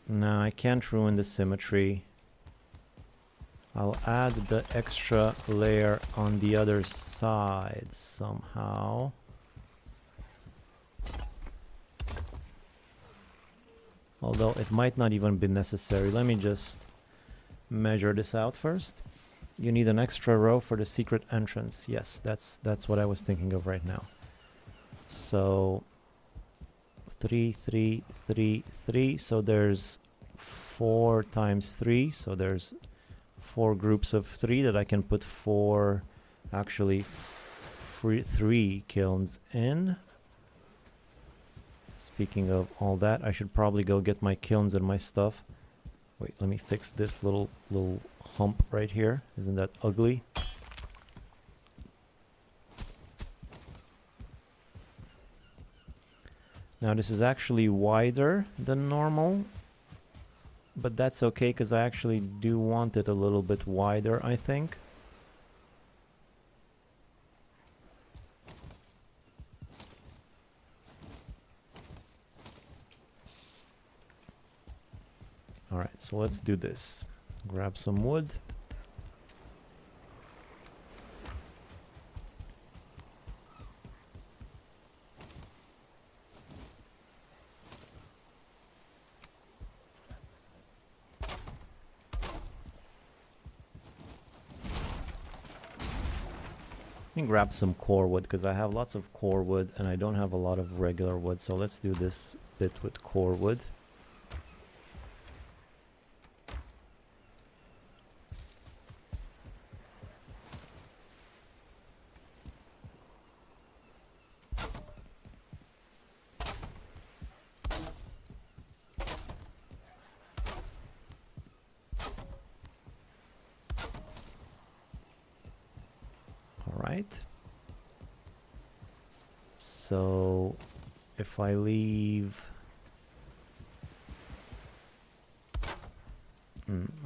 [SPEAKER 1] No, I can't ruin the symmetry. I'll add the extra layer on the other side somehow. Although it might not even be necessary. Let me just measure this out first. You need an extra row for the secret entrance. Yes, that's what I was thinking of right now. So 3, 3, 3, 3. So there's 4 times 3. So there's 4 groups of 3 that I can put 4, actually 3 kilns in. Speaking of all that, I should probably go get my kilns and my stuff. Wait, let me fix this little hump right here. Isn't that ugly? Now this is actually wider than normal, but that's okay because I actually do want it a little bit wider, I think. Alright, so let's do this. Grab some wood. Let me grab some core wood because I have lots of core wood and I don't have a lot of regular wood, so let's do this bit with core wood. Alright, so if I leave,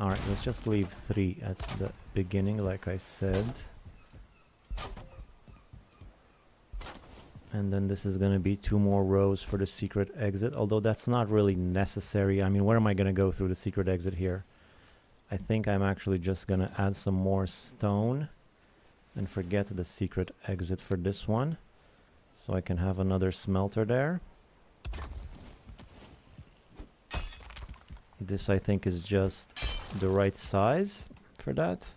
[SPEAKER 1] alright, let's just leave 3 at the beginning like I said, and then this is gonna be 2 more rows for the secret exit, although that's not really necessary. I mean, where am I gonna go through the secret exit here? I think I'm actually just gonna add some more stone and forget the secret exit for this one, so I can have another smelter there. This I think is just the right size for that.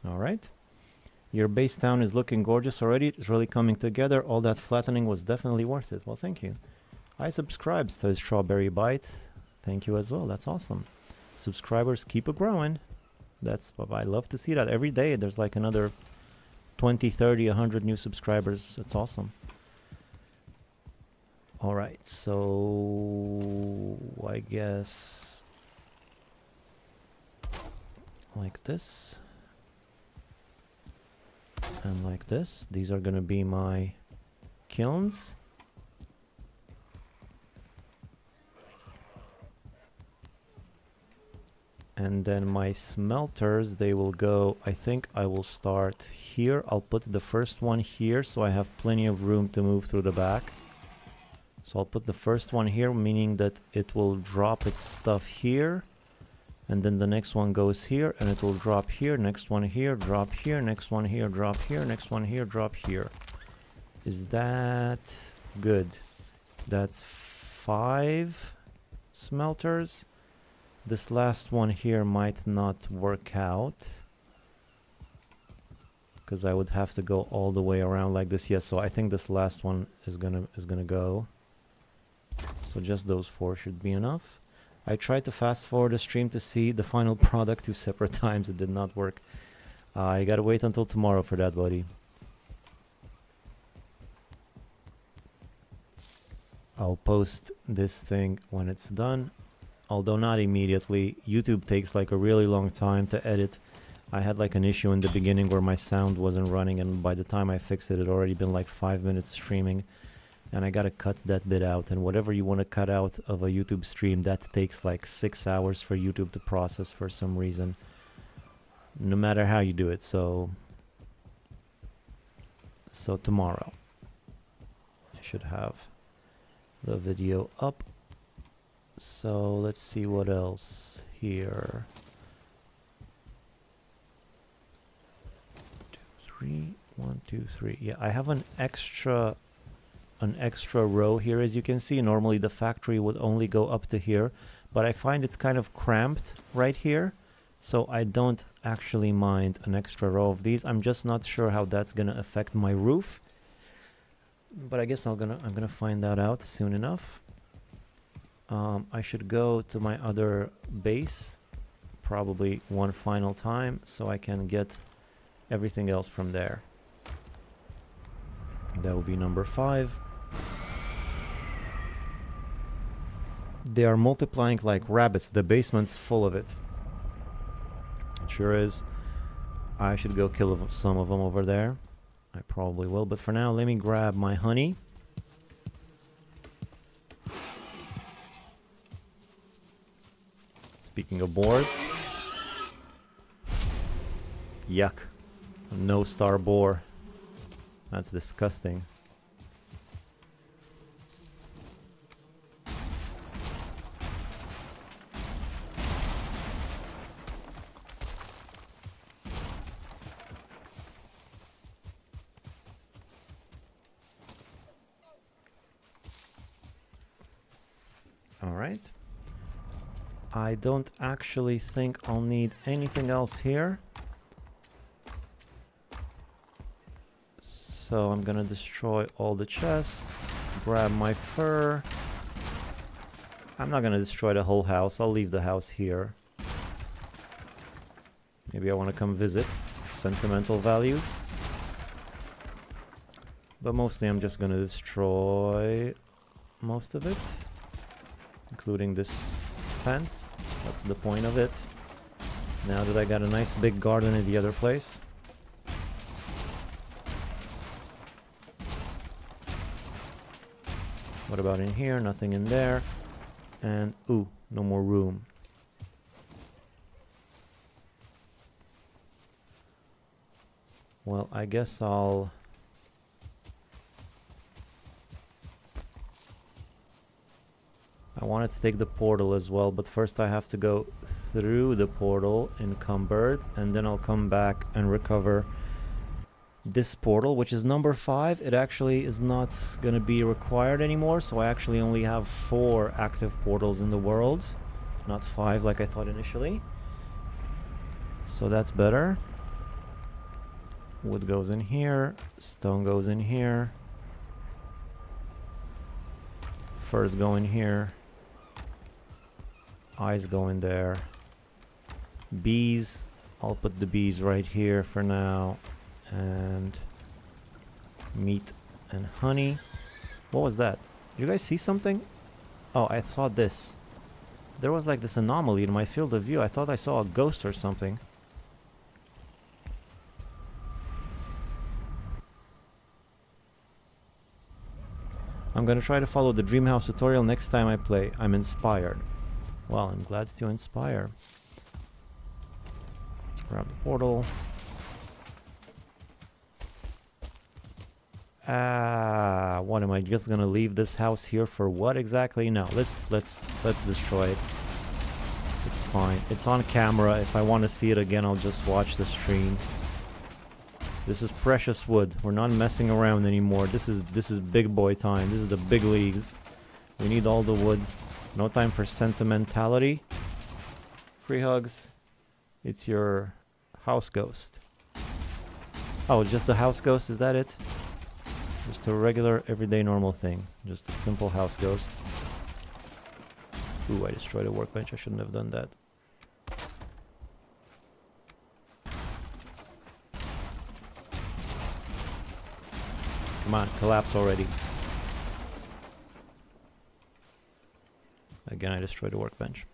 [SPEAKER 1] All right. Your base town is looking gorgeous already. It's really coming together. All that flattening was definitely worth it. Well, thank you. I subscribed to the Strawberry Bite. Thank you as well. That's awesome. Subscribers keep it growing. That's what I love to see that. Every day there's like another 20, 30, 100 new subscribers. It's awesome. All right, so I guess like this and like this. These are gonna be my kilns. And then my smelters, they will go, I think I will start here. I'll put the first one here so I have plenty of room to move through the back. So I'll put the first one here, meaning that it will drop its stuff here. And then the next one goes here and it will drop here. Next one here, drop here. Next one here, drop here. Next one here, drop here. Is that good? That's 5 smelters. This last one here might not work out because I would have to go all the way around like this. Yes, so I think this last one is gonna go. So just those 4 should be enough. I tried to fast forward the stream to see the final product 2 separate times. It did not work. I gotta wait until tomorrow for that, buddy. I'll post this thing when it's done. Although not immediately. YouTube takes like a really long time to edit. I had like an issue in the beginning where my sound wasn't running, and by the time I fixed it, it had already been like 5 minutes streaming. And I gotta cut that bit out, and whatever you want to cut out of a YouTube stream, that takes like 6 hours for YouTube to process for some reason. No matter how you do it, so tomorrow I should have the video up. So let's see what else here. 2, 3, 1, 2, 3. Yeah, I have an extra row here, as you can see. Normally the factory would only go up to here, but I find it's kind of cramped right here, so I don't actually mind an extra row of these. I'm just not sure how that's gonna affect my roof, but I guess I'm gonna find that out soon enough. I should go to my other base probably one final time so I can get everything else from there. That will be number 5. They are multiplying like rabbits. The basement's full of it. It sure is. I should go kill some of them over there. I probably will, but for now let me grab my honey. Speaking of boars. Yuck. A no-star boar. That's disgusting. All right. I don't actually think I'll need anything else here. So I'm gonna destroy all the chests, grab my fur. I'm not gonna destroy the whole house. I'll leave the house here. Maybe I want to come visit. Sentimental values. But mostly I'm just gonna destroy most of it, including this fence. That's the point of it. Now that I got a nice big garden in the other place. What about in here? Nothing in there. And ooh, no more room. Well, I guess I wanted to take the portal as well, but first I have to go through the portal encumbered, and then I'll come back and recover this portal, which is number 5. It actually is not gonna be required anymore, so I actually only have 4 active portals in the world, not 5 like I thought initially. So that's better. Wood goes in here. Stone goes in here. Furs go in here. Eyes go in there. Bees. I'll put the bees right here for now. And meat and honey. What was that? Did you guys see something? Oh, I saw this. There was like this anomaly in my field of view. I thought I saw a ghost or something. I'm gonna try to follow the dream house tutorial next time I play. I'm inspired. Well, I'm glad to inspire. Let's grab the portal. What am I just gonna leave this house here for what exactly? No, let's destroy it. It's fine. It's on camera. If I want to see it again, I'll just watch the stream. This is precious wood. We're not messing around anymore. This is big boy time. This is the big leagues. We need all the wood. No time for sentimentality. Free hugs. It's your house ghost. Oh, just the house ghost? Is that it? Just a regular, everyday, normal thing. Just a simple house ghost. Ooh, I destroyed a workbench. I shouldn't have done that. Come on, collapse already. Again, I destroyed a workbench.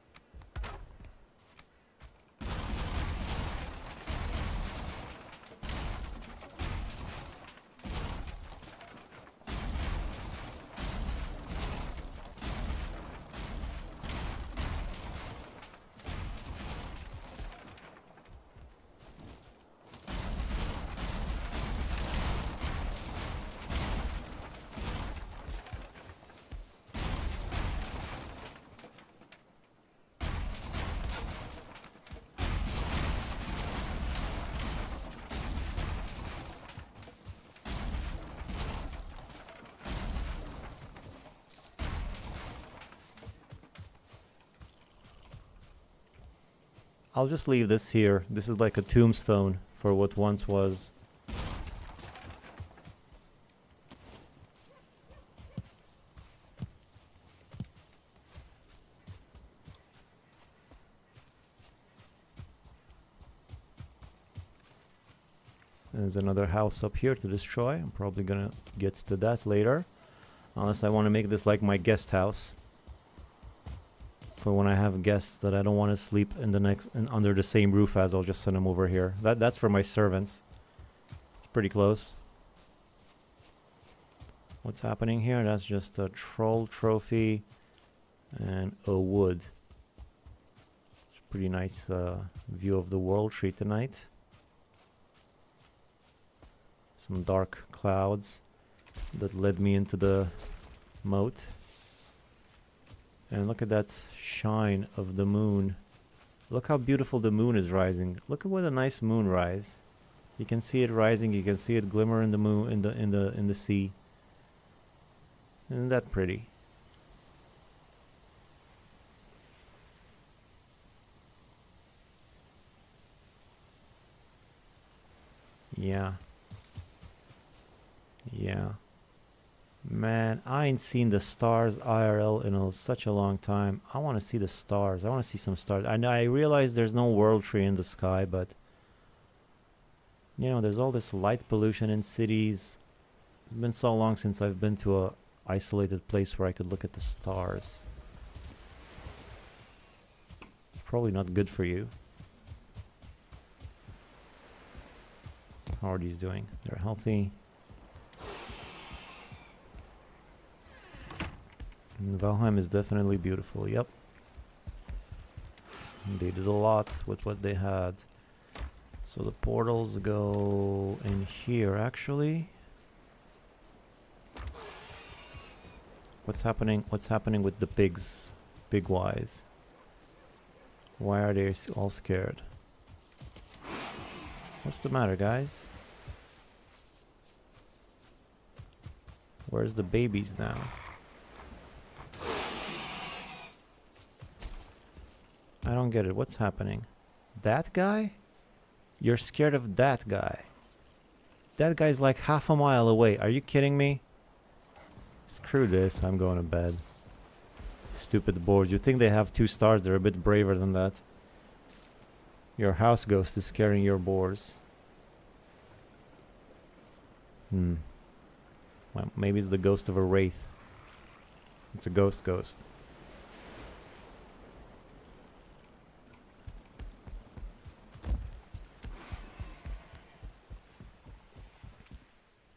[SPEAKER 1] I'll just leave this here. This is like a tombstone for what once was. There's another house up here to destroy. I'm probably gonna get to that later. Unless I want to make this like my guest house. For when I have guests that I don't want to sleep in the next under the same roof as, I'll just send them over here. That's for my servants. It's pretty close. What's happening here? That's just a troll trophy and a wood. It's a pretty nice view of the world tree tonight. Some dark clouds that led me into the moat. And look at that shine of the moon. Look how beautiful the moon is rising. Look at what a nice moon rise. You can see it rising. You can see it glimmer in the moon in the sea. Isn't that pretty? Yeah. Yeah. Man, I ain't seen the stars IRL in such a long time. I want to see the stars. I want to see some stars. I realize there's no world tree in the sky, but you know, there's all this light pollution in cities. It's been so long since I've been to a isolated place where I could look at the stars. It's probably not good for you. How are these doing? They're healthy. And Valheim is definitely beautiful, yep. They did a lot with what they had. So the portals go in here, actually. What's happening with the pigs? Pig-wise. Why are they all scared? What's the matter, guys? Where's the babies now? I don't get it. What's happening? That guy? You're scared of that guy. That guy's like half a mile away. Are you kidding me? Screw this. I'm going to bed. Stupid boars. You think they have 2 stars? They're a bit braver than that. Your house ghost is scaring your boars. Well, maybe it's the ghost of a wraith. It's a ghost.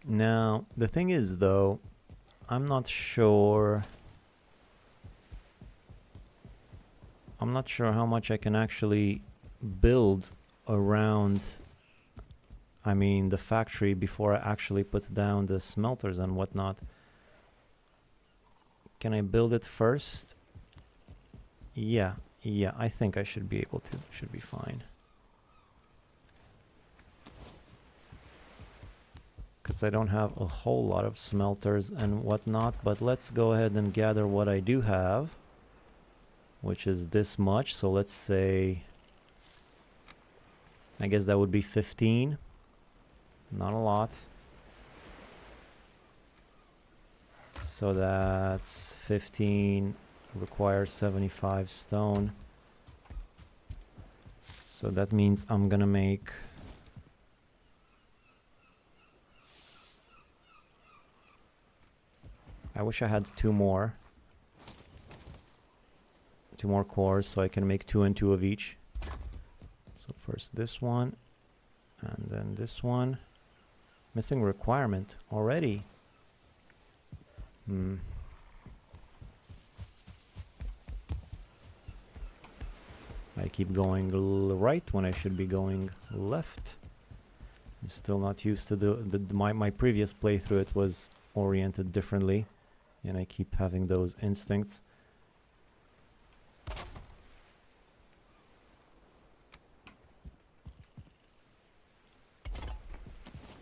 [SPEAKER 1] Now, the thing is, though, I'm not sure how much I can actually build around, I mean, the factory before I actually put down the smelters and whatnot. Can I build it first? Yeah, I think I should be able to. Should be fine. Because I don't have a whole lot of smelters and whatnot, but let's go ahead and gather what I do have, which is this much. So let's say, I guess that would be 15. Not a lot. So that's 15, requires 75 stone. So that means I'm gonna make I wish I had 2 more cores so I can make 2 and 2 of each. So first this one and then this one. Missing requirement already. I keep going right when I should be going left. I'm still not used to my previous playthrough. It was oriented differently, and I keep having those instincts.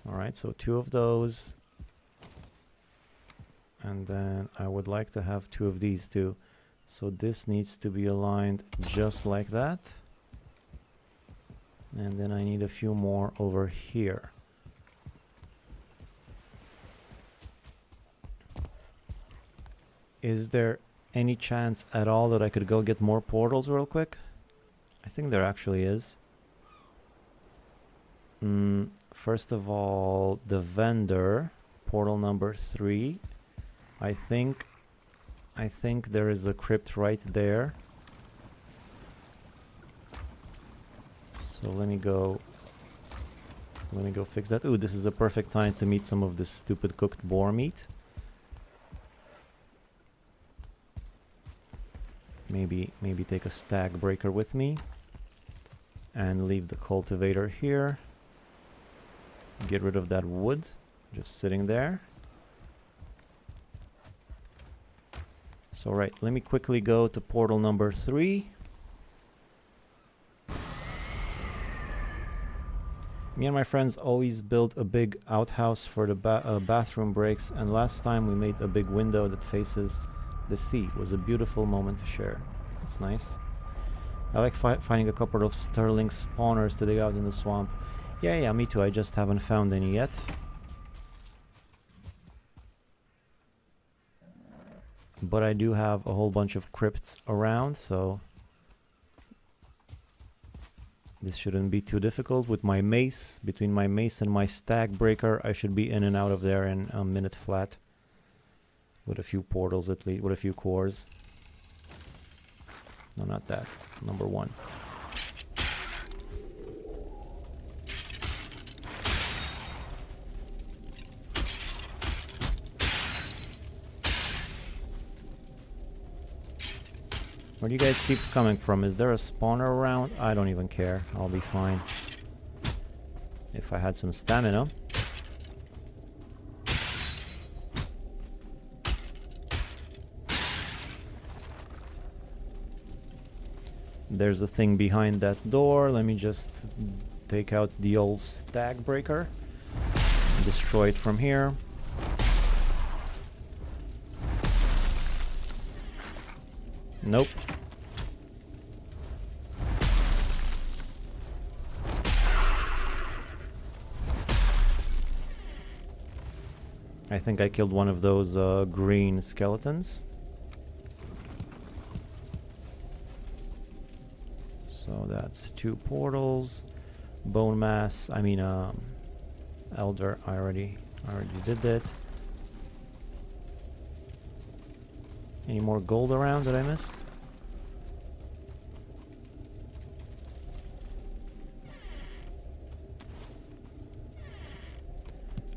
[SPEAKER 1] Alright, so 2 of those. And then I would like to have 2 of these too. So this needs to be aligned just like that. And then I need a few more over here. Is there any chance at all that I could go get more portals real quick? I think there actually is. First of all, the vendor, portal number 3. I think there is a crypt right there. So let me go fix that. Ooh, this is a perfect time to meet some of this stupid cooked boar meat. Maybe take a stag breaker with me and leave the cultivator here. Get rid of that wood just sitting there. So right, let me quickly go to portal number 3. Me and my friends always build a big outhouse for the bathroom breaks, and last time we made a big window that faces the sea. It was a beautiful moment to share. It's nice. I like finding a couple of sterling spawners to dig out in the swamp. Yeah, me too. I just haven't found any yet. But I do have a whole bunch of crypts around, so this shouldn't be too difficult. With my mace, between my mace and my stag breaker, I should be in and out of there in a minute flat. With a few portals at least, with a few cores. No, not that. Number 1. Where do you guys keep coming from? Is there a spawner around? I don't even care. I'll be fine. If I had some stamina. There's a thing behind that door. Let me just take out the old stag breaker. Destroy it from here. Nope. I think I killed one of those green skeletons. So that's 2 portals. Bone mass, I mean elder, I already did that. Any more gold around that I missed?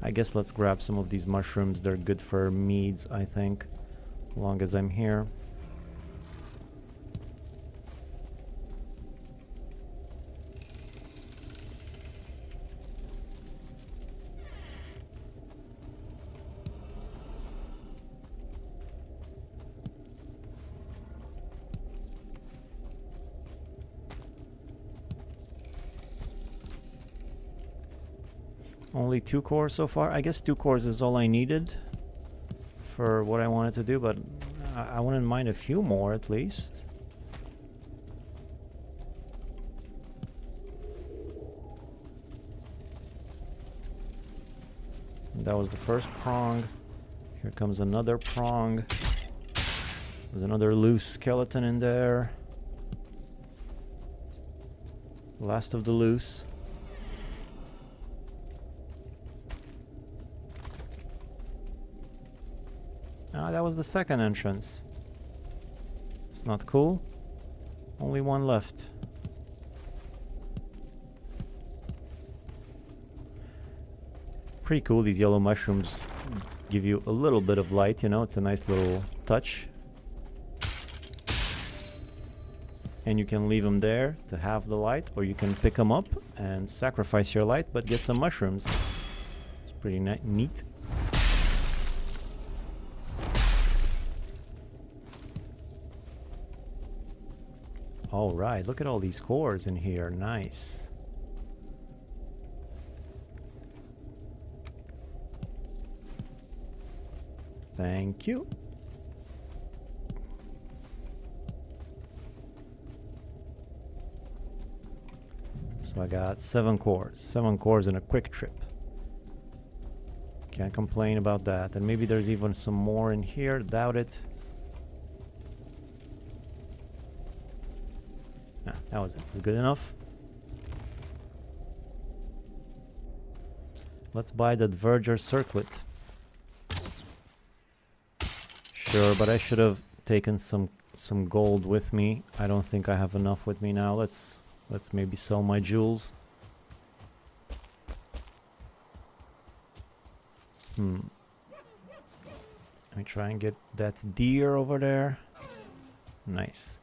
[SPEAKER 1] I guess let's grab some of these mushrooms. They're good for meads, I think, as long as I'm here. Only 2 cores so far. I guess 2 cores is all I needed for what I wanted to do, but I wouldn't mind a few more at least. And that was the first prong. Here comes another prong. There's another loose skeleton in there. Last of the loose. Ah, that was the second entrance. It's not cool. Only one left. Pretty cool, these yellow mushrooms give you a little bit of light, you know, it's a nice little touch. And you can leave them there to have the light, or you can pick them up and sacrifice your light, but get some mushrooms. It's pretty neat. Alright, look at all these cores in here, nice. Thank you. So I got 7 cores. 7 cores in a quick trip. Can't complain about that. And maybe there's even some more in here, doubt it. Nah, that was it. Good enough. Let's buy that Verger circlet. Sure, but I should have taken some gold with me. I don't think I have enough with me now. Let's maybe sell my jewels. Let me try and get that deer over there. Nice.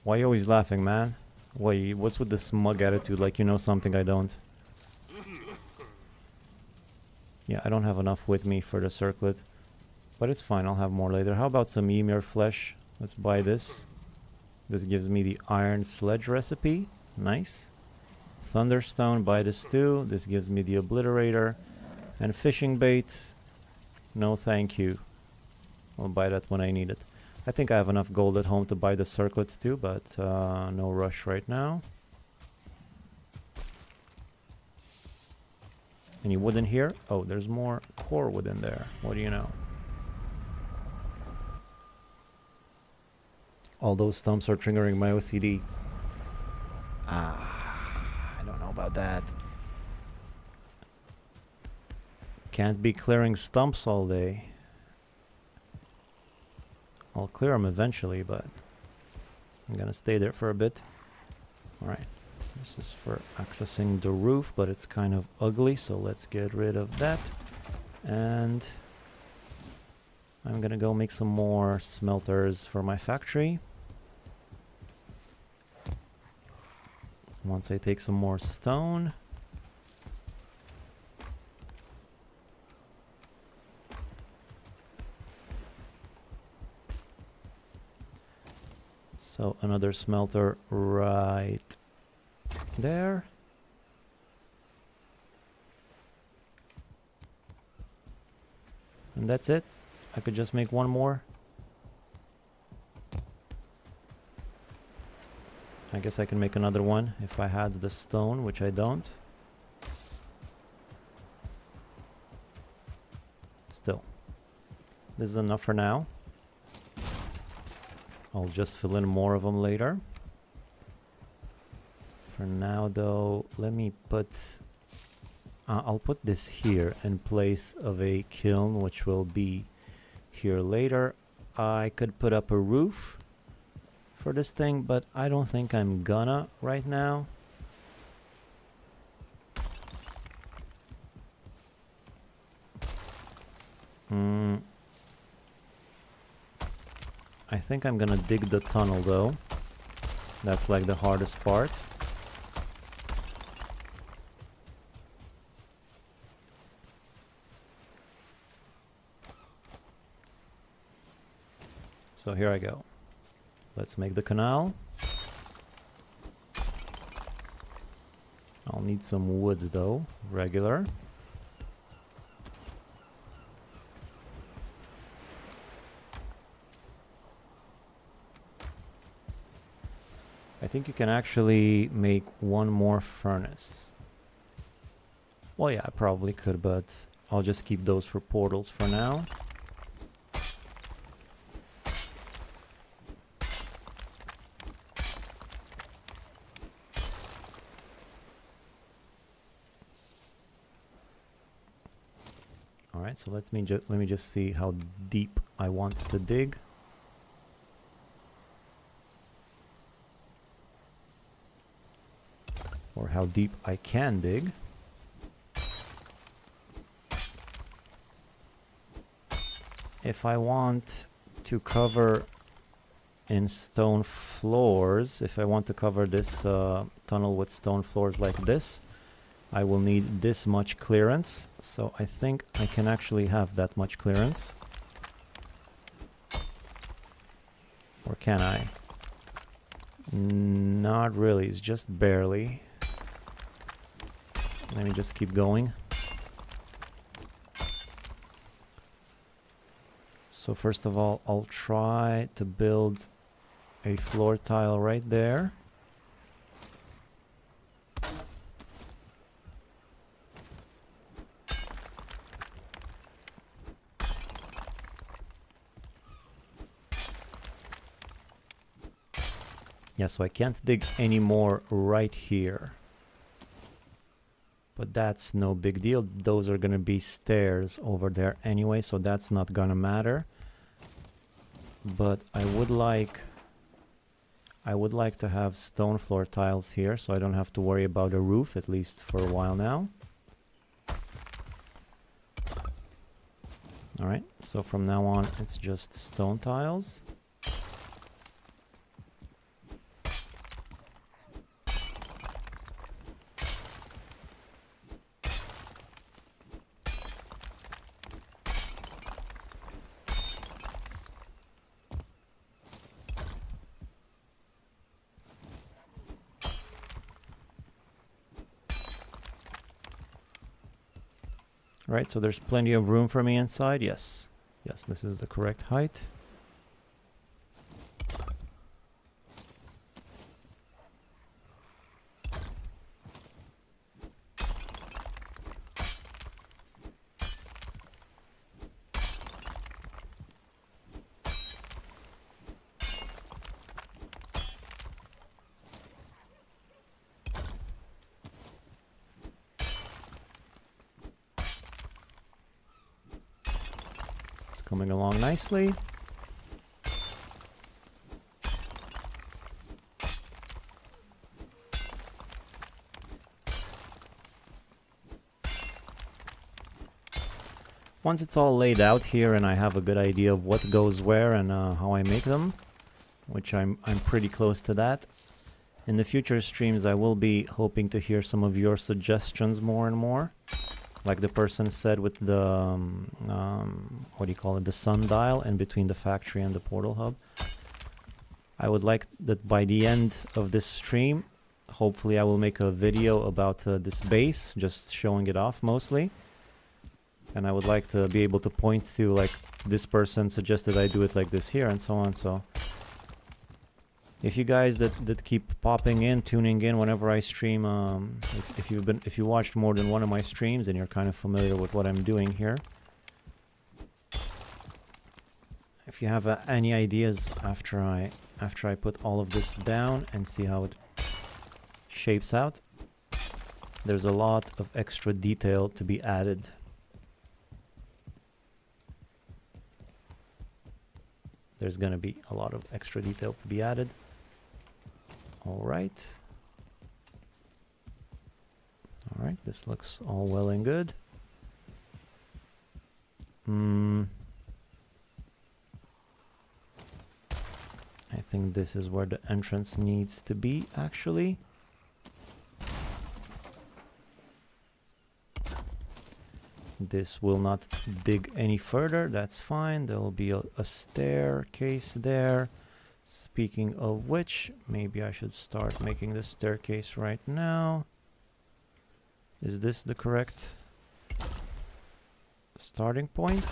[SPEAKER 1] Why are you always laughing, man? What's with this smug attitude, like you know something I don't? Yeah, I don't have enough with me for the circlet. But it's fine, I'll have more later. How about some ymir flesh? Let's buy this. This gives me the iron sledge recipe. Nice. Thunderstone, buy this too. This gives me the obliterator. And fishing bait. No thank you. I'll buy that when I need it. I think I have enough gold at home to buy the circlets too, but no rush right now. Any wood in here? Oh, there's more core wood in there. What do you know? All those stumps are triggering my OCD. I don't know about that. Can't be clearing stumps all day. I'll clear them eventually, but I'm gonna stay there for a bit. Alright, this is for accessing the roof, but it's kind of ugly, so let's get rid of that. And I'm gonna go make some more smelters for my factory. Once I take some more stone. So another smelter right there. And that's it. I could just make one more. I guess I can make another one if I had the stone, which I don't. Still, this is enough for now. I'll just fill in more of them later. For now though, let me put... I'll put this here in place of a kiln, which will be here later. I could put up a roof for this thing, but I don't think I'm gonna right now. I think I'm gonna dig the tunnel though. That's like the hardest part. So here I go. Let's make the canal. I'll need some wood though, regular. I think you can actually make one more furnace. Well, yeah, I probably could, but I'll just keep those for portals for now. All right, so let me just see how deep I want to dig. Or how deep I can dig. If I want to cover in stone floors, if I want to cover this tunnel with stone floors like this, I will need this much clearance. So I think I can actually have that much clearance. Or can I? Not really, it's just barely. Let me just keep going. So first of all, I'll try to build a floor tile right there. Yeah, so I can't dig any more right here. But that's no big deal. Those are gonna be stairs over there anyway, so that's not gonna matter. But I would like to have stone floor tiles here, so I don't have to worry about a roof, at least for a while now. Alright, so from now on it's just stone tiles. Right, so there's plenty of room for me inside. Yes. Yes, this is the correct height. Coming along nicely. Once it's all laid out here and I have a good idea of what goes where and how I make them, which I'm pretty close to that. In the future streams I will be hoping to hear some of your suggestions more and more. Like the person said with the, what do you call it, the sundial in between the factory and the portal hub. I would like that by the end of this stream, hopefully I will make a video about this base, just showing it off mostly. And I would like to be able to point to, like, this person suggested I do it like this here and so on, so... If you guys that keep popping in, tuning in whenever I stream, if you watched more than one of my streams and you're kind of familiar with what I'm doing here, if you have any ideas after I put all of this down and see how it shapes out, there's a lot of extra detail to be added. There's gonna be a lot of extra detail to be added. All right. All right, this looks all well and good. I think this is where the entrance needs to be, actually. This will not dig any further, that's fine. There will be a staircase there. Speaking of which, maybe I should start making the staircase right now. Is this the correct starting point?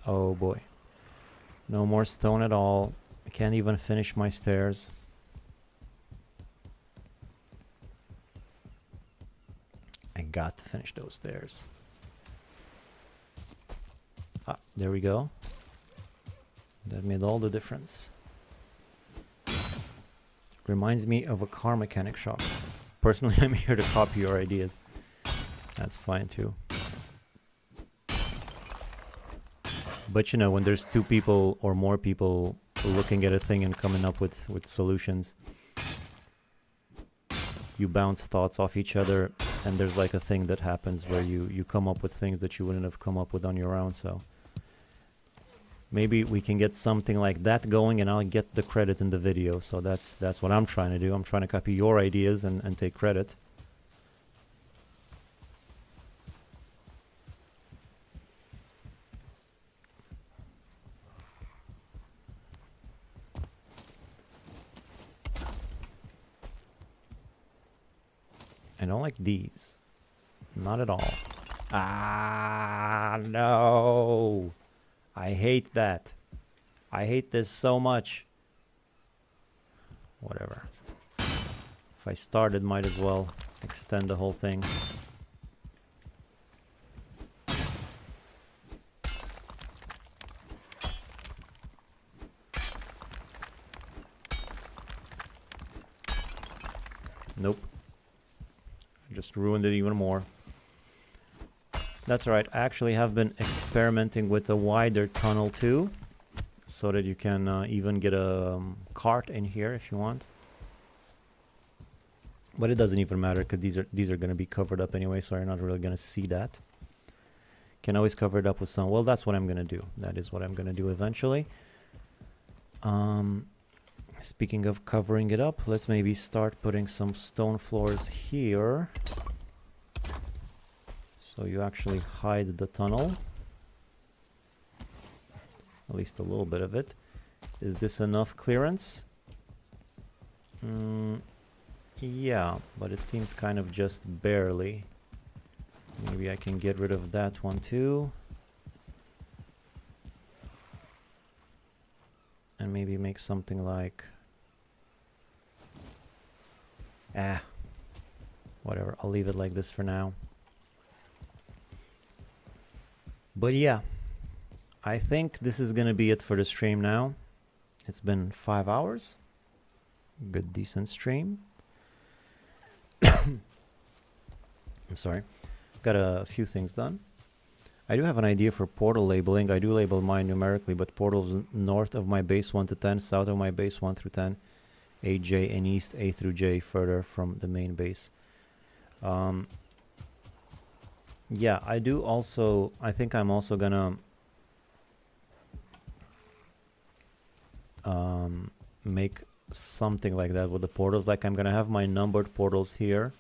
[SPEAKER 1] Oh boy. No more stone at all. I can't even finish my stairs. I got to finish those stairs. Ah, there we go. That made all the difference. Reminds me of a car mechanic shop. Personally, I'm here to copy your ideas. That's fine too. But you know, when there's two people or more people looking at a thing and coming up with solutions, you bounce thoughts off each other, and there's like a thing that happens where you come up with things that you wouldn't have come up with on your own. So maybe we can get something like that going, and I'll get the credit in the video. So that's what I'm trying to do. I'm trying to copy your ideas and take credit. I don't like these. Not at all. Ah, no. I hate that. I hate this so much. Whatever. If I started, might as well extend the whole thing. Nope. Just ruined it even more. That's alright. I actually have been experimenting with a wider tunnel too, so that you can even get a cart in here if you want. But it doesn't even matter because these are going to be covered up anyway, so you're not really going to see that. Can always cover it up with some. Well, that's what I'm going to do. That is what I'm going to do eventually. Speaking of covering it up, let's maybe start putting some stone floors here. So you actually hide the tunnel. At least a little bit of it. Is this enough clearance? Yeah, but it seems kind of just barely. Maybe I can get rid of that one too. And maybe make something like... whatever, I'll leave it like this for now. But yeah, I think this is gonna be it for the stream now. It's been 5 hours. Good, decent stream. I'm sorry. Got a few things done. I do have an idea for portal labeling. I do label mine numerically, but portals north of my base 1 to 10, south of my base 1 through 10, A, J, and east A through J, further from the main base. Yeah, I do also, I think I'm also gonna make something like that with the portals. Like I'm gonna have my numbered portals here,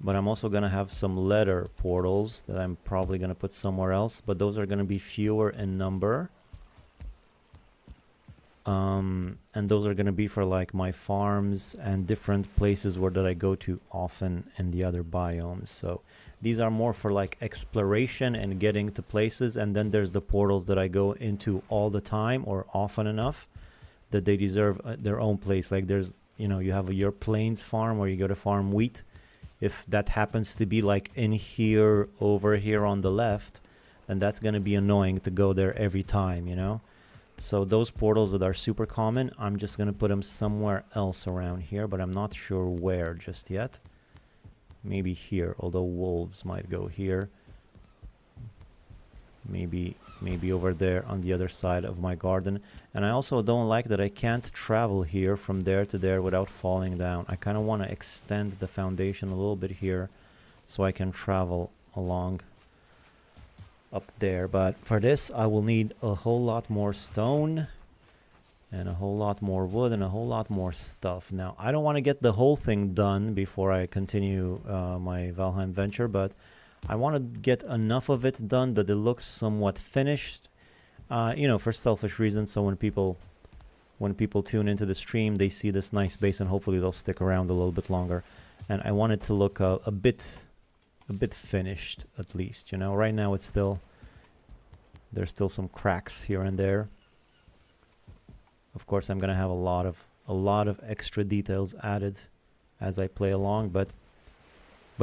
[SPEAKER 1] But I'm also going to have some leather portals that I'm probably going to put somewhere else. But those are going to be fewer in number. And those are going to be for like my farms and different places where that I go to often in the other biomes. So these are more for like exploration and getting to places. And then there's the portals that I go into all the time or often enough that they deserve their own place. Like there's, you know, you have your plains farm where you go to farm wheat. If that happens to be like in here, over here on the left, then that's going to be annoying to go there every time, you know? So those portals that are super common, I'm just going to put them somewhere else around here, but I'm not sure where just yet. Maybe here, although wolves might go here. Maybe over there on the other side of my garden. And I also don't like that I can't travel here from there to there without falling down. I kind of want to extend the foundation a little bit here so I can travel along up there. But for this, I will need a whole lot more stone and a whole lot more wood and a whole lot more stuff. Now, I don't want to get the whole thing done before I continue my Valheim venture, but I want to get enough of it done that it looks somewhat finished, you know, for selfish reasons. So when people tune into the stream, they see this nice base and hopefully they'll stick around a little bit longer. And I want it to look a bit finished at least, you know. Right now it's still, there's still some cracks here and there. Of course, I'm gonna have a lot of extra details added as I play along, but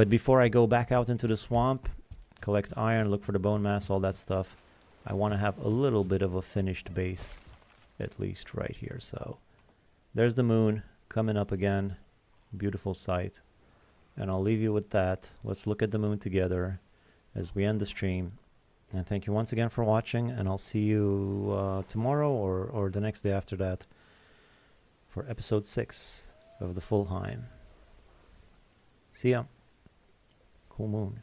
[SPEAKER 1] before I go back out into the swamp, collect iron, look for the bone mass, all that stuff, I want to have a little bit of a finished base, at least right here. So there's the moon coming up again. Beautiful sight. And I'll leave you with that. Let's look at the moon together as we end the stream. And thank you once again for watching, and I'll see you tomorrow or the next day after that for episode 6 of the full Heim. See ya. Full moon.